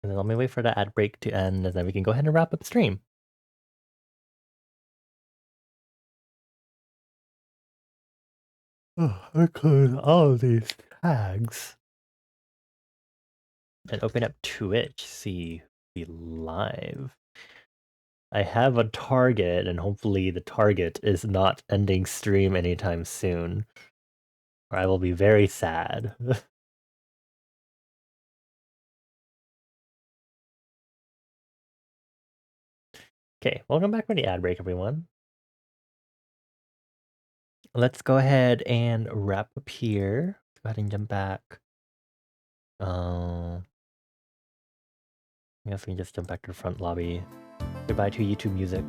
S1: And then let me wait for the ad break to end, and then we can go ahead and wrap up the stream. Oh, I close all of these tags. And open up Twitch, see the live. I have a target, and hopefully the target is not ending stream anytime soon. Or I will be very sad. Okay, welcome back from the ad break, everyone. let's go ahead and wrap up here. Let's go ahead and jump back. I guess we can just jump back to the front lobby. Goodbye to YouTube music.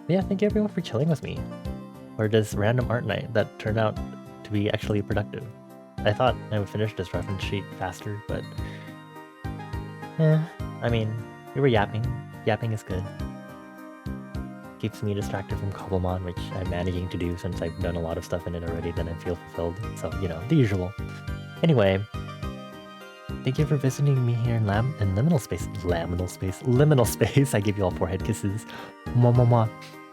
S1: Yeah, thank you everyone for chilling with me. Or this random art night that turned out to be actually productive. I thought I would finish this reference sheet faster, but... I mean, we were yapping. Yapping is good. Keeps me distracted from Cobblemon, which I'm managing to do since I've done a lot of stuff in it already, then I feel fulfilled. So, you know, the usual. Anyway, thank you for visiting me here in liminal space. Liminal space. I give you all forehead kisses. Mwah, mwah,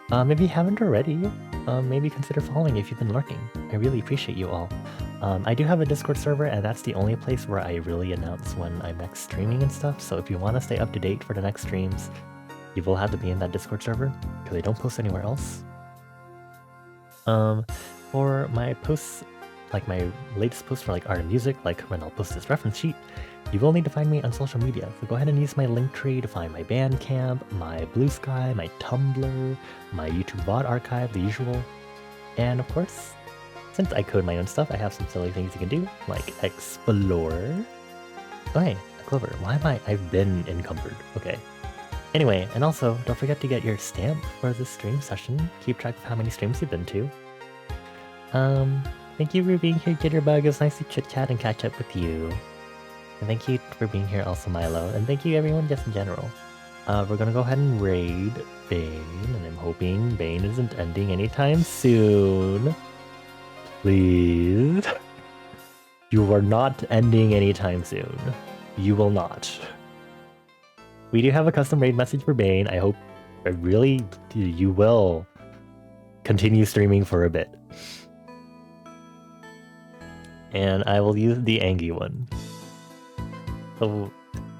S1: mwah. If you haven't already, maybe consider following if you've been lurking. I really appreciate you all. I do have a Discord server, and that's the only place where I really announce when I'm next streaming and stuff. So if you want to stay up to date for the next streams, you will have to be in that Discord server, because I don't post anywhere else. For my posts, like my latest posts for like art and music, like when I'll post this reference sheet, you will need to find me on social media. So go ahead and use my link tree to find my Bandcamp, my Blue Sky, my Tumblr, my YouTube VOD archive, the usual. And of course, since I code my own stuff, I have some silly things you can do, like explore. Oh hey, Clover, why am I've been encumbered, okay. Anyway, and also, don't forget to get your stamp for this stream session. Keep track of how many streams you've been to. Thank you for being here, Jitterbug. It was nice to chit-chat and catch up with you. And thank you for being here also, Milo. And thank you everyone just in general. We're gonna go ahead and raid Bane, and I'm hoping Bane isn't ending anytime soon. Please. You are not ending anytime soon. You will not. We do have a custom raid message for Bane. I hope, you will continue streaming for a bit. And I will use the Angie one. So,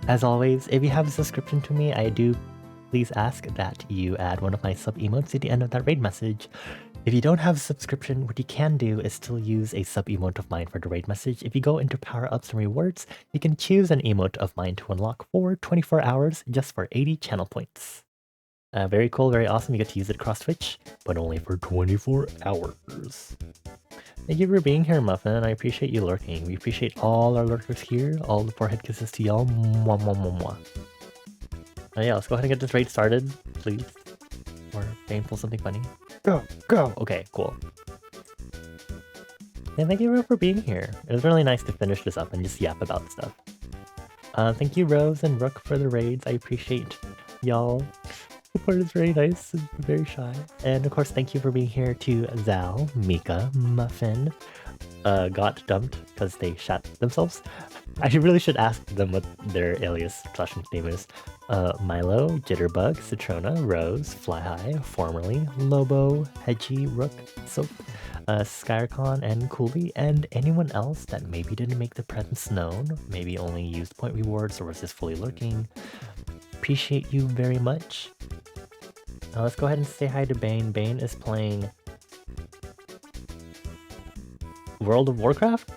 S1: as always, if you have a subscription to me, I do please ask that you add one of my sub emotes at the end of that raid message. If you don't have a subscription, what you can do is still use a sub emote of mine for the raid message. If you go into power-ups and rewards, you can choose an emote of mine to unlock for 24 hours just for 80 channel points. Very cool, very awesome. You get to use it across Twitch, but only for 24 hours. Thank you for being here, Muffin. I appreciate you lurking. We appreciate all our lurkers here. All the forehead kisses to y'all. Mwah, mwah, mwah, mwah. Yeah, let's go ahead and get this raid started, please. Or painful something funny. Go, go! Okay, cool. And thank you for being here. It was really nice to finish this up and just yap about stuff. Thank you, Rose and Rook, for the raids. I appreciate y'all. Support is very nice and very shy. And of course, thank you for being here to Zal, Mika, Muffin, got dumped because they shat themselves. I really should ask them what their alias / name is. Milo, Jitterbug, Citrona, Rose, Flyhigh, formerly, Lobo, Hedgie, Rook, Soap, Skyrecon, and Cooley, and anyone else that maybe didn't make their presence known, maybe only used point rewards or was just fully lurking. Appreciate you very much. Let's go ahead and say hi to Bane. Bane is playing World of Warcraft?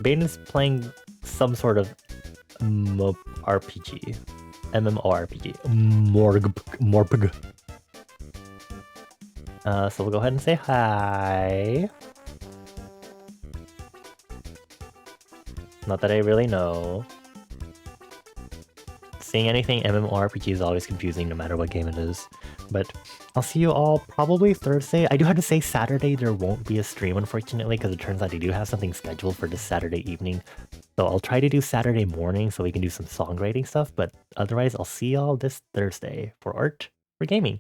S1: Bane is playing some sort of RPG. MMORPG. Morpg. So we'll go ahead and say hi. Not that I really know. Seeing anything MMORPG is always confusing no matter what game it is. But I'll see you all probably Thursday. I do have to say Saturday there won't be a stream, unfortunately, because it turns out I do have something scheduled for this Saturday evening. So I'll try to do Saturday morning so we can do some songwriting stuff, but otherwise I'll see y'all this Thursday for art, for gaming.